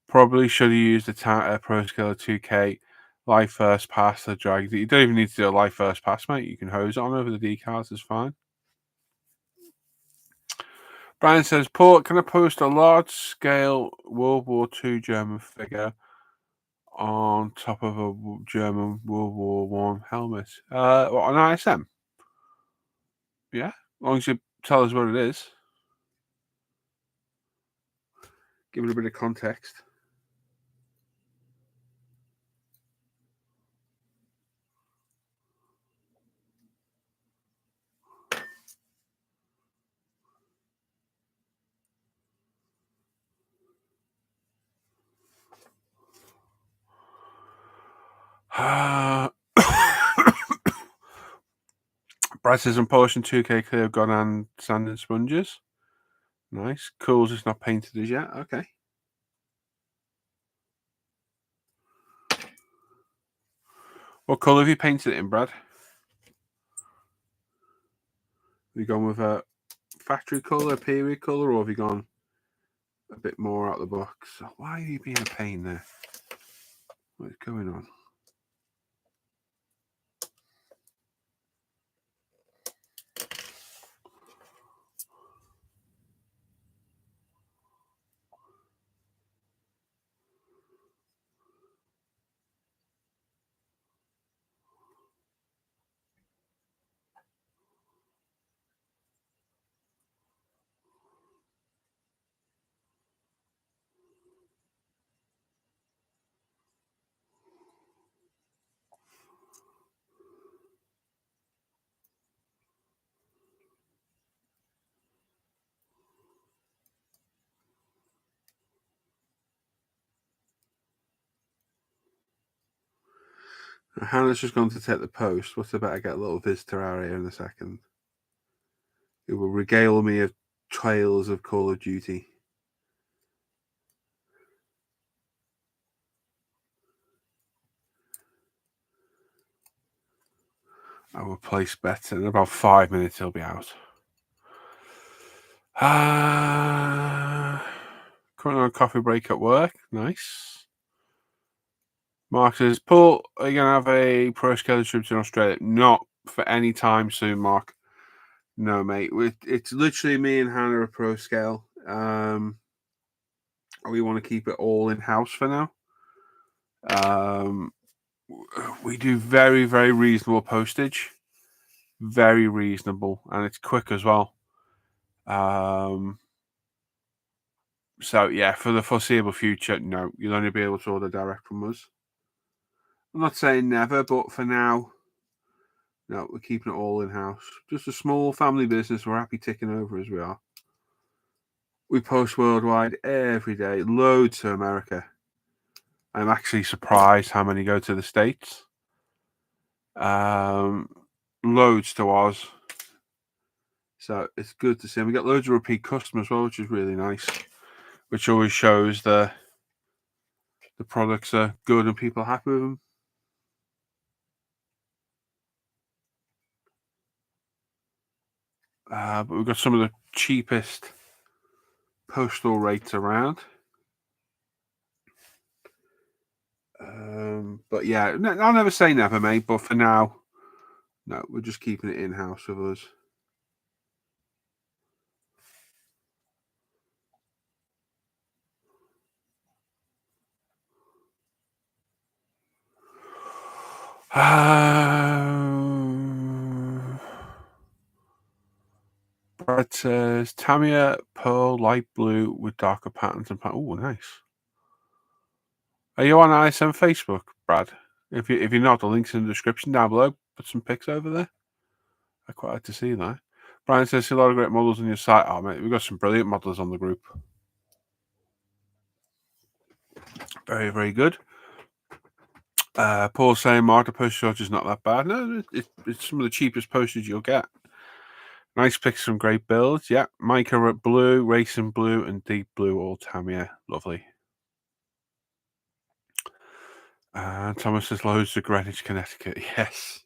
Probably should have used a Pro Scale 2K live first pass to drag. You don't even need to do a live first pass, mate. You can hose it on over the decals, it's fine. Brian says, Port, can I post a large scale World War II German figure on top of a German World War I helmet? What, an ISM? Yeah, as long as you tell us what it is. Give it a bit of context. Brad says, I'm polishing 2K clear gun and sand and sponges. Nice. Cool, it's not painted as yet. Okay. What colour have you painted it in, Brad? Have you gone with a factory colour, period colour, or have you gone a bit more out of the box? Why are you being a pain there? What's going on? Hannah's just gone to take the post. What's about? I get a little visitor out here in a second. It will regale me of trails of Call of Duty. I will place bets. In about 5 minutes, he'll be out. Currently on a coffee break at work. Nice. Mark says, Paul, are you going to have a pro scale distributor in Australia? Not for any time soon, Mark. No, mate. It's literally me and Hannah a pro scale. We want to keep it all in-house for now. We do very, very reasonable postage. Very reasonable. And it's quick as well. So, yeah, for the foreseeable future, no. You'll only be able to order direct from us. I'm not saying never, but for now, no, we're keeping it all in-house. Just a small family business. We're happy ticking over as we are. We post worldwide every day, loads to America. I'm actually surprised how many go to the States. Loads to Oz. So it's good to see. And we get loads of repeat customers as well, which is really nice. Which always shows the products are good and people are happy with them. But we've got some of the cheapest postal rates around. But yeah, I'll never say never, mate. But for now, no, we're just keeping it in-house with us. Brad says Tamiya pearl light blue with darker patterns and oh, nice. Are you on ISM Facebook, Brad? If you're not, the link's in the description down below. Put some pics over there. I quite like to see that. Brian says a lot of great models on your site. Oh mate, we've got some brilliant models on the group. Very, very good. Paul saying Marta postage is not that bad. No, it's some of the cheapest postage you'll get. Nice picks, some great builds. Yeah, Mica blue, racing blue, and deep blue all Tamiya. Lovely. Thomas says loads of Greenwich, Connecticut. Yes.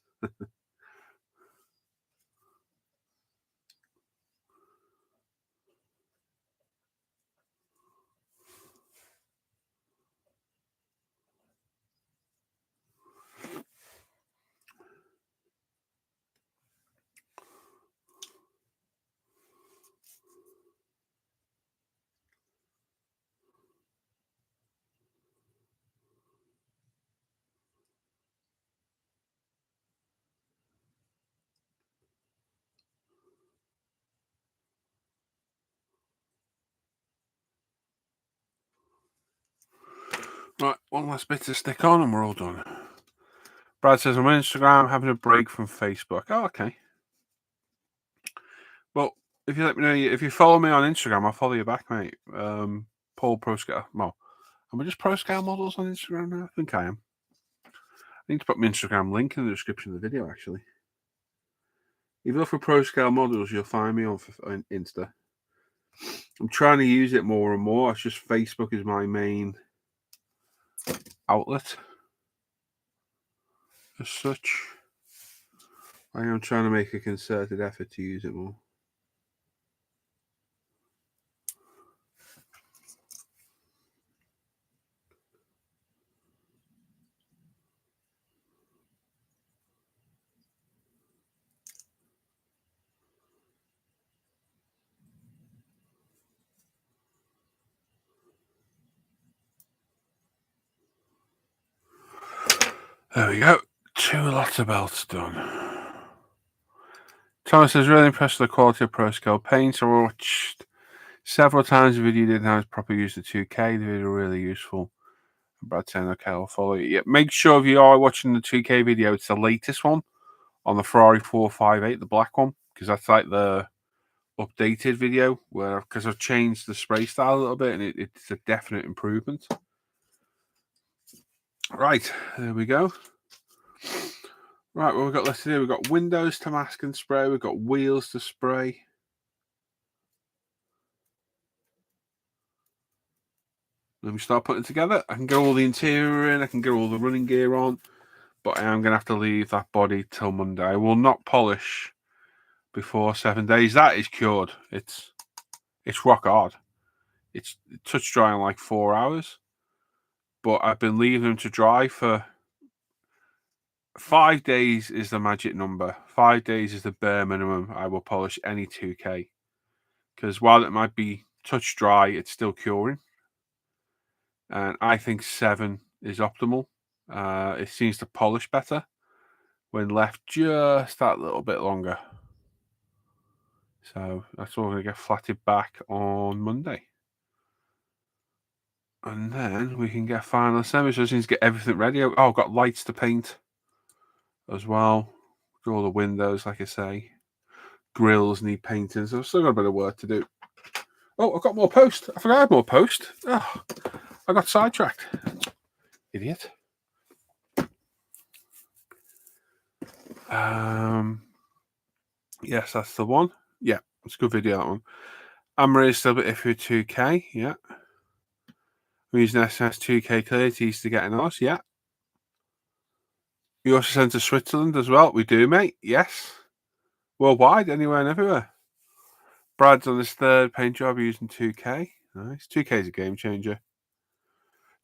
Right, one last bit to stick on and we're all done. Brad says, I'm on Instagram, having a break from Facebook. Oh, okay. Well, if you let me know, if you follow me on Instagram, I'll follow you back, mate. Paul Pro Scale. Well, am I just Pro Scale Models on Instagram now? I think I am. I need to put my Instagram link in the description of the video, actually. If you look for Pro Scale Models, you'll find me on Insta. I'm trying to use it more and more. It's just Facebook is my main outlet as such. I am trying to make a concerted effort to use it more. There we go. 2 lots of belts done. Thomas is really impressed with the quality of Pro Scale paints. I watched several times the video, didn't have proper use of 2K. The video really useful. Brad saying, okay, I'll follow you. Yeah, make sure if you are watching the 2K video, it's the latest one on the Ferrari 458, the black one, because that's like the updated video where, because I've changed the spray style a little bit and it's a definite improvement. Right, there we go. Right, what we've got left to do, we've got windows to mask and spray, we've got wheels to spray. Let me start putting together. I can get all the interior in, I can get all the running gear on, but I am going to have to leave that body till Monday. I will not polish before 7 days. That is cured. It's rock hard. It's touch dry in like 4 hours, but I've been leaving them to dry for 5 days is the magic number. 5 days is the bare minimum I will polish any 2K, because while it might be touch dry, it's still curing. And I think 7 is optimal. It seems to polish better when left just that little bit longer. So that's all going to get flatted back on Monday. And then we can get final assembly. So I just need to get everything ready. Oh, I've got lights to paint as well. Do all the windows, like I say. Grills need painting. So I've still got a bit of work to do. Oh, I've got more post. I forgot I had more post. Oh, I got sidetracked. Idiot. Yes, that's the one. Yeah, it's a good video, that one. I'm really still a bit iffy with 2K. Yeah. I'm using SNS 2K clarities to get an us. Yeah. You also sent to Switzerland as well. We do, mate. Yes. Worldwide, anywhere and everywhere. Brad's on his third paint job using 2K. Nice. 2K is a game changer.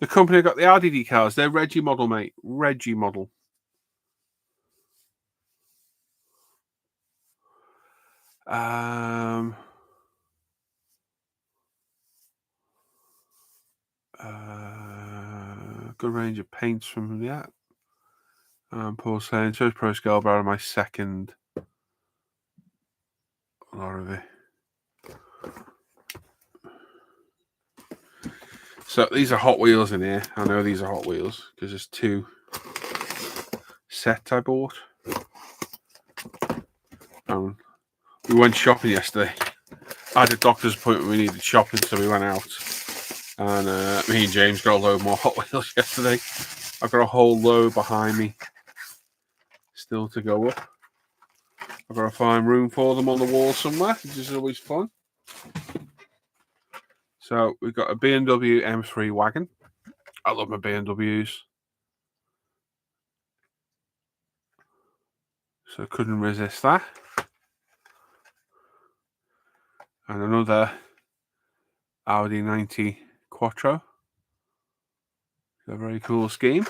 The company got the RDD cars. They're Reggie model, mate. Reggie model. Good range of paints from that. Paul saying, so is Pro Scale Bar my second lot of it. So these are Hot Wheels in here. I know these are Hot Wheels because there's 2 sets I bought. We went shopping yesterday. I had a doctor's appointment. We needed shopping, so we went out. And me and James got a load more Hot Wheels yesterday. I've got a whole load behind me still to go up. I've got to find room for them on the wall somewhere, which is always fun. So we've got a BMW M3 wagon. I love my BMWs. So couldn't resist that. And another Audi 90 Quattro. A very cool scheme.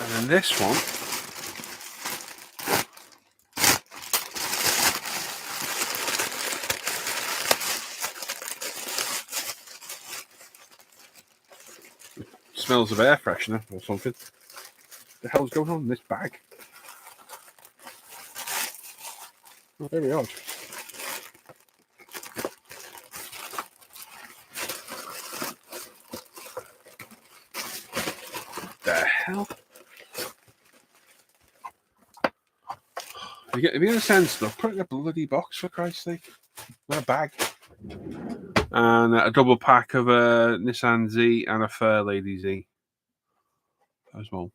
And then this one smells of air freshener or something. What the hell's going on in this bag? Oh, very odd. The hell? If you're going to send stuff, put it in a bloody box, for Christ's sake. Not a bag. And a double pack of a Nissan Z and a Fairlady Z as well.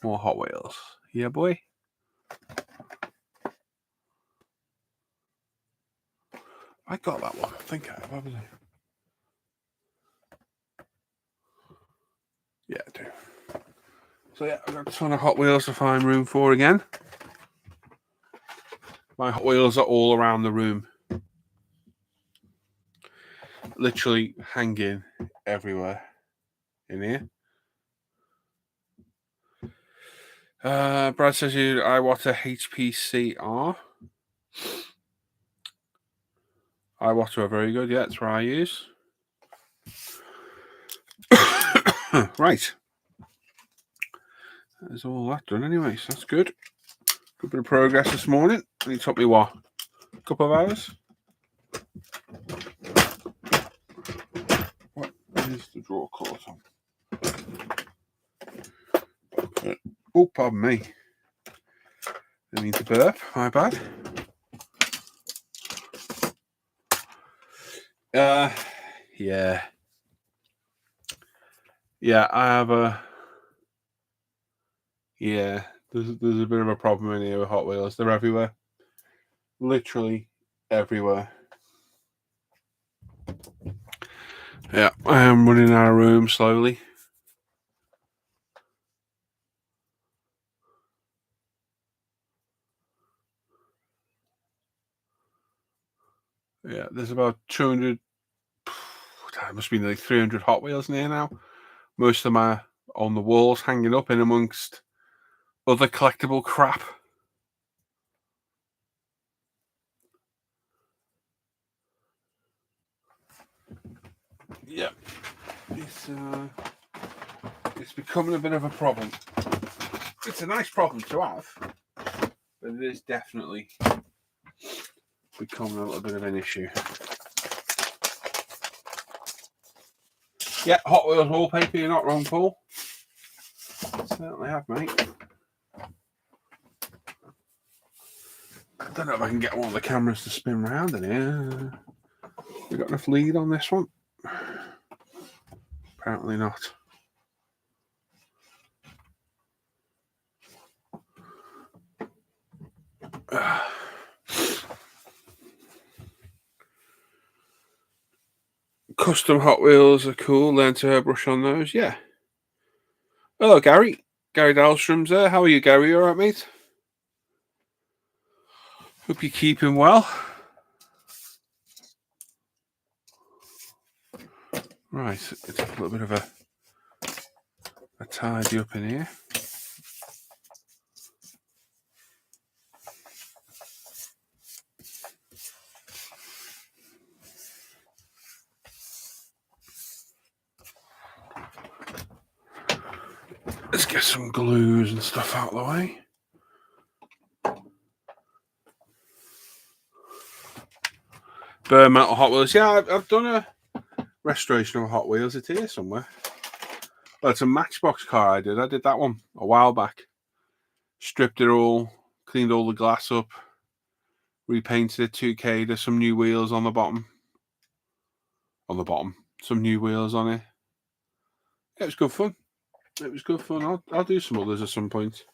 More Hot Wheels. Yeah, boy. I got that one. I think I have, haven't I? Yeah, I do. So yeah, I've got a ton of Hot Wheels to find room for again. My Hot Wheels are all around the room. Literally hanging everywhere in here. Brad says I want a HPCR. iWater are very good. Yeah, that's what I use. Right. That's all that done anyway, so that's good. Good bit of progress this morning. It took me what? A couple of hours? What is the drawer caught on? Oh, pardon me. I need to burp. My bad. Yeah. Yeah, I have a... Yeah, there's a bit of a problem in here with Hot Wheels. They're everywhere. Literally everywhere. Yeah, I am running out of room slowly. Yeah, there's about 200... It must be like 300 Hot Wheels in here now. Most of them are on the walls, hanging up in amongst other collectible crap. Yeah, it's becoming a bit of a problem. It's a nice problem to have, but it is definitely becoming a little bit of an issue. Yeah, Hot Wheels wallpaper, you're not wrong, Paul. Certainly have, mate. don't know if I can get one of the cameras to spin around in here. We got enough lead on this one? Apparently not. Custom Hot Wheels are cool. Learn to airbrush on those. Yeah. Hello, Gary. Gary Dahlstrom's there. How are you, Gary? You all right, mate? Hope you're keeping well. Right, it's a little bit of a tidy up in here. Let's get some glues and stuff out of the way. Bare metal Hot Wheels. Yeah, I've done a restoration of Hot Wheels. It's here somewhere. Well, it's a Matchbox car I did. I did that one a while back. Stripped it all, cleaned all the glass up, repainted it 2K. There's some new wheels on the bottom. Some new wheels on it. Yeah, it was good fun. It was good fun. I'll do some others at some point.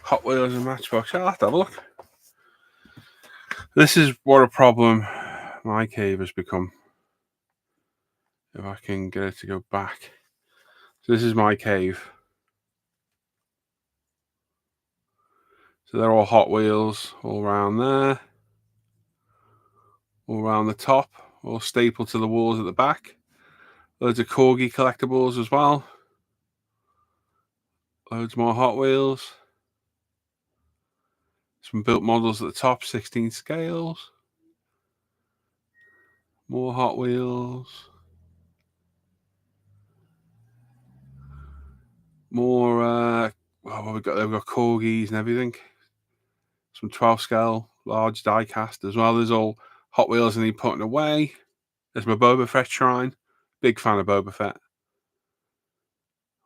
Hot Wheels and Matchbox. I'll have to have a look. This is what a problem my cave has become. If I can get it to go back. So this is my cave. So they're all Hot Wheels all around there. All around the top. All stapled to the walls at the back. Loads of Corgi collectibles as well. Loads more Hot Wheels. Some built models at the top, 16 scales. More Hot Wheels. More, what we've got Corgis and everything. Some 12 scale, large die cast as well. There's all Hot Wheels I need putting away. There's my Boba Fett shrine. Big fan of Boba Fett.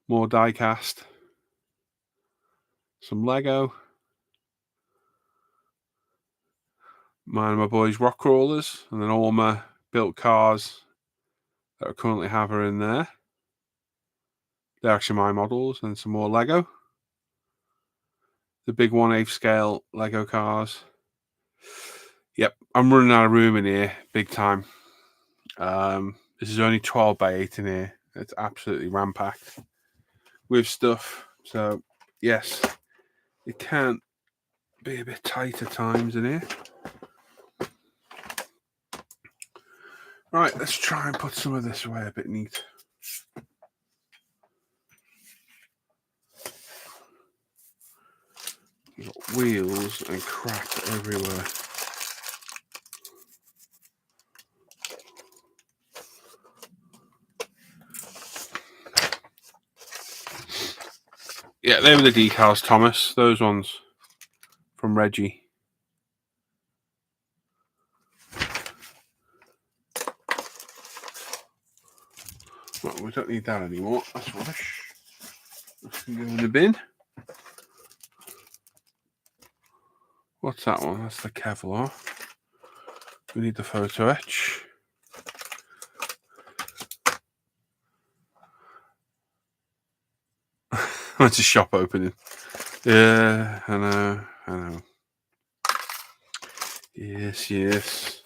More die cast. Some Lego. Mine and my boys' rock crawlers. And then all my built cars that I currently have are in there. They're actually my models. And some more Lego. The big 1/8 scale Lego cars. Yep, I'm running out of room in here, big time. This is only 12 by 8 in here. It's absolutely rampacked with stuff. So, yes, it can be a bit tight at times in here. Right, let's try and put some of this away a bit neat. We've got wheels and crap everywhere. Yeah, they were the decals, Thomas. Those ones from Reggie. Well, we don't need that anymore. That's rubbish. That can go in the bin. What's that one? That's the Kevlar. We need the photo etch. It's a shop opening. Yeah, I know. Yes.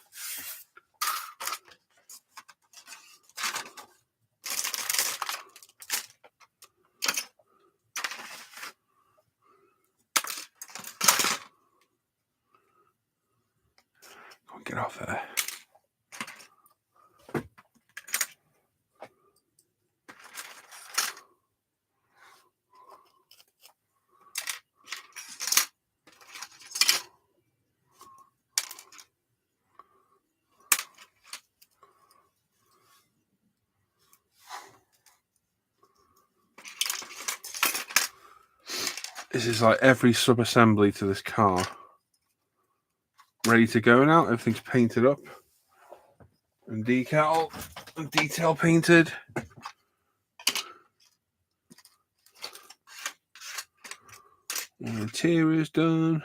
Go on, get off there. This is like every sub-assembly to this car. Ready to go now. Everything's painted up. And decal and detail painted. And the interior's done.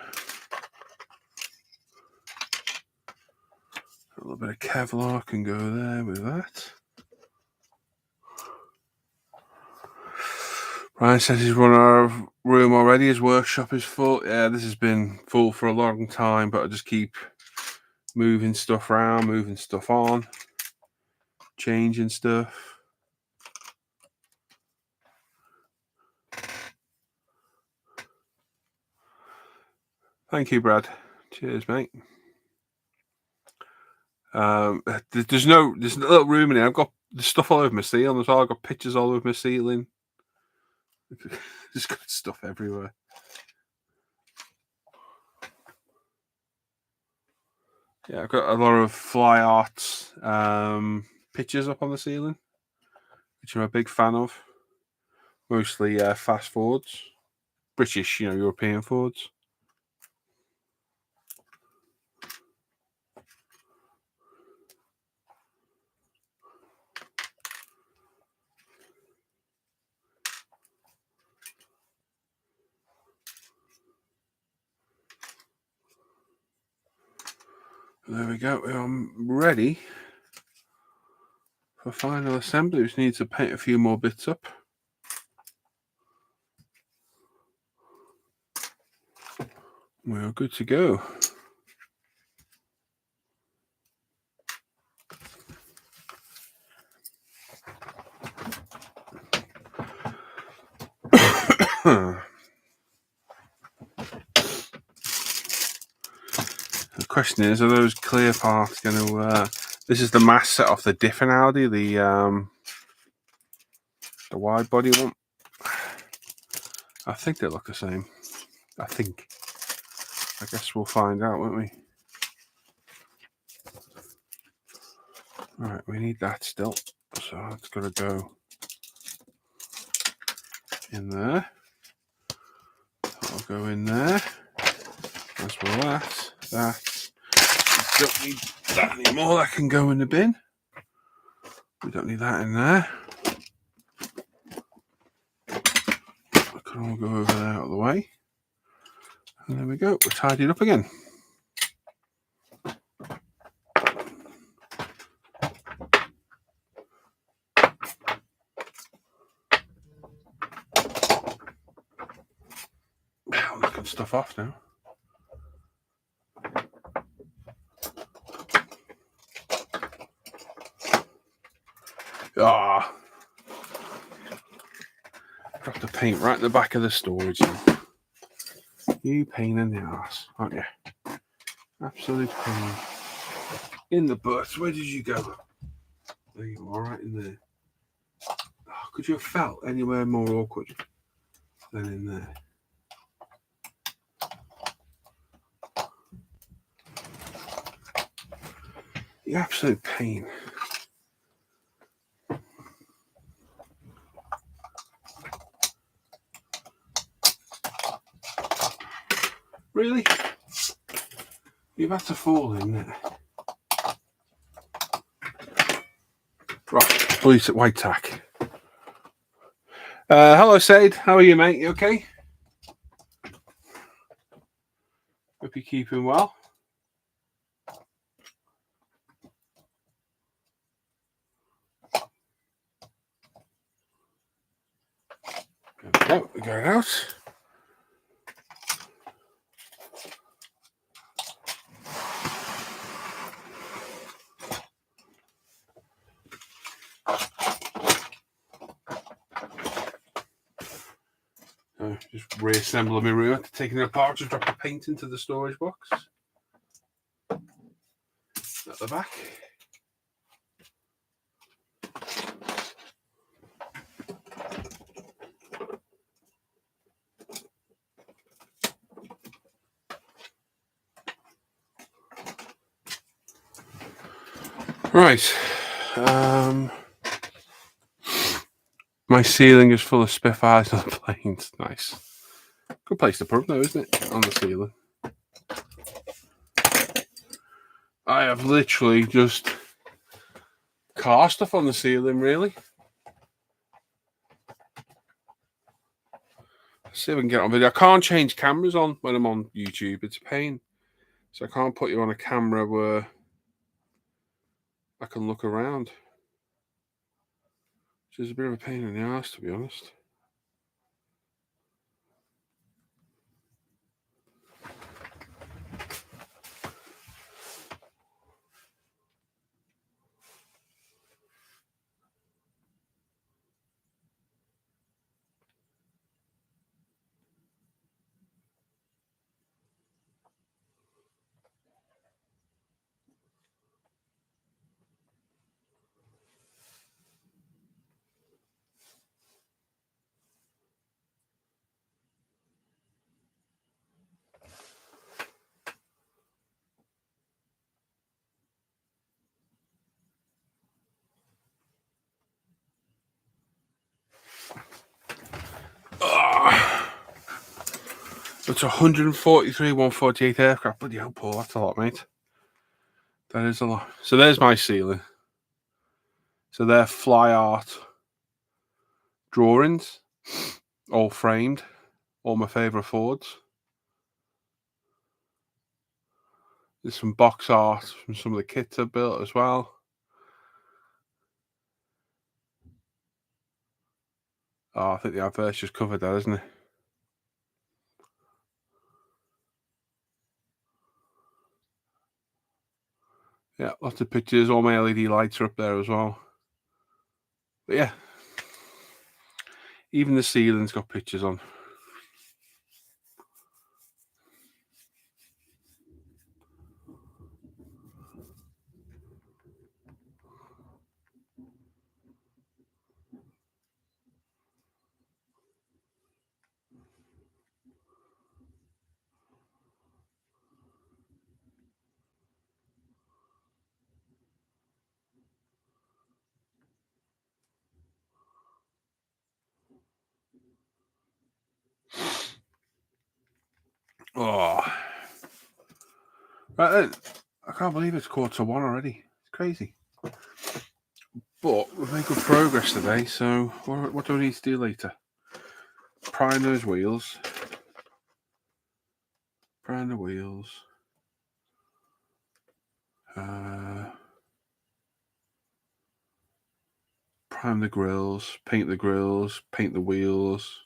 A little bit of Kevlar can go there with that. Brian says he's run out of room already. His workshop is full. Yeah, this has been full for a long time, but I just keep moving stuff around, moving stuff on, changing stuff. Thank you, Brad. Cheers, mate. There's no little room in here. I've got the stuff all over my ceiling as well. I've got pictures all over my ceiling. Just got stuff everywhere. Yeah, I've got a lot of fly art pictures up on the ceiling, which I'm a big fan of. Mostly fast Fords, British, European Fords. There we go. I'm ready for final assembly. We just need to paint a few more bits up. We're good to go. The question is, are those clear parts going to... this is the mass set off the diff in Audi, the wide body one. I think they look the same. I guess we'll find out, won't we? Alright, we need that still. So it's got to go in there. That'll go in there. As well that. We don't need that anymore. That can go in the bin. We don't need that in there. That can all go over there out of the way. And there we go. We're tidied up again. I'm looking stuff off now. Ah, dropped the paint right in the back of the storage. You pain in the arse, aren't you? Absolute pain in the butt. Where did you go? There you are, right in there. Oh, could you have felt anywhere more awkward than in there? The absolute pain. Really? You've had to fall in there. Right, white tack. Hello, Said. How are you, mate? You okay? Hope you're keeping well. There we go. We got it out. Just reassembling my room after taking it apart to drop the paint into the storage box. At the back. Right. My ceiling is full of Spitfires and planes. Nice. Good place to put them, though, isn't it? On the ceiling. I have literally just car stuff on the ceiling, really. Let's see if I can get on video. I can't change cameras on when I'm on YouTube. It's a pain. So I can't put you on a camera where I can look around. Which is a bit of a pain in the ass, to be honest. It's 143, 148 aircraft. Bloody hell, Paul, that's a lot, mate. That is a lot. So there's my ceiling. So they're fly art drawings, all framed, all my favourite Fords. There's some box art from some of the kits I've built as well. Oh, I think the advert's just covered that, isn't it? Yeah, lots of pictures. All my LED lights are up there as well. But yeah, even the ceiling's got pictures on. Oh, right then. I can't believe it's 1:45 already. It's crazy. But we've made good progress today, so what do I need to do later? Prime those wheels. Prime the wheels. Prime the grills, paint the wheels,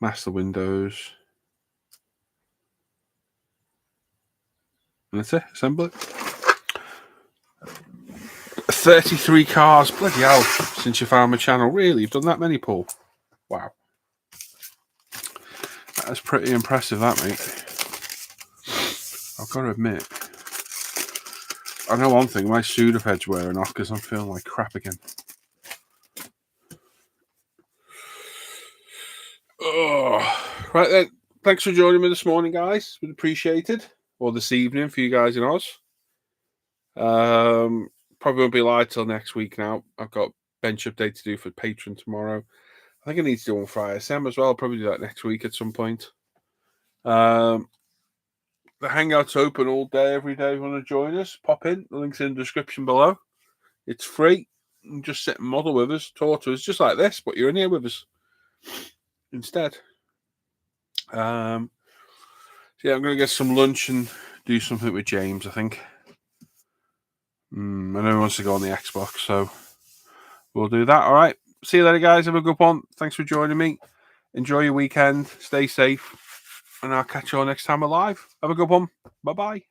mask the windows. And that's it, assemble it. 33 cars, bloody hell, since you found my channel. Really, you've done that many, Paul? Wow. That's pretty impressive, that, mate. I've got to admit. I know one thing, my Sudafed's wearing off because I'm feeling like crap again. Oh, right then. Thanks for joining me this morning, guys. It's appreciated. Or this evening for you guys in Oz. Probably won't be live till next week now. I've got bench update to do for Patreon tomorrow. I think I need to do one for ISM as well. I'll probably do that next week at some point. The Hangout's open all day, every day. If you want to join us, pop in. The link's in the description below. It's free. and just sit and model with us, talk to us, just like this, but you're in here with us instead. So yeah, I'm going to get some lunch and do something with James, I think. I know he wants to go on the Xbox, so we'll do that. All right. See you later, guys. Have a good one. Thanks for joining me. Enjoy your weekend. Stay safe. And I'll catch you all next time alive. Have a good one. Bye-bye.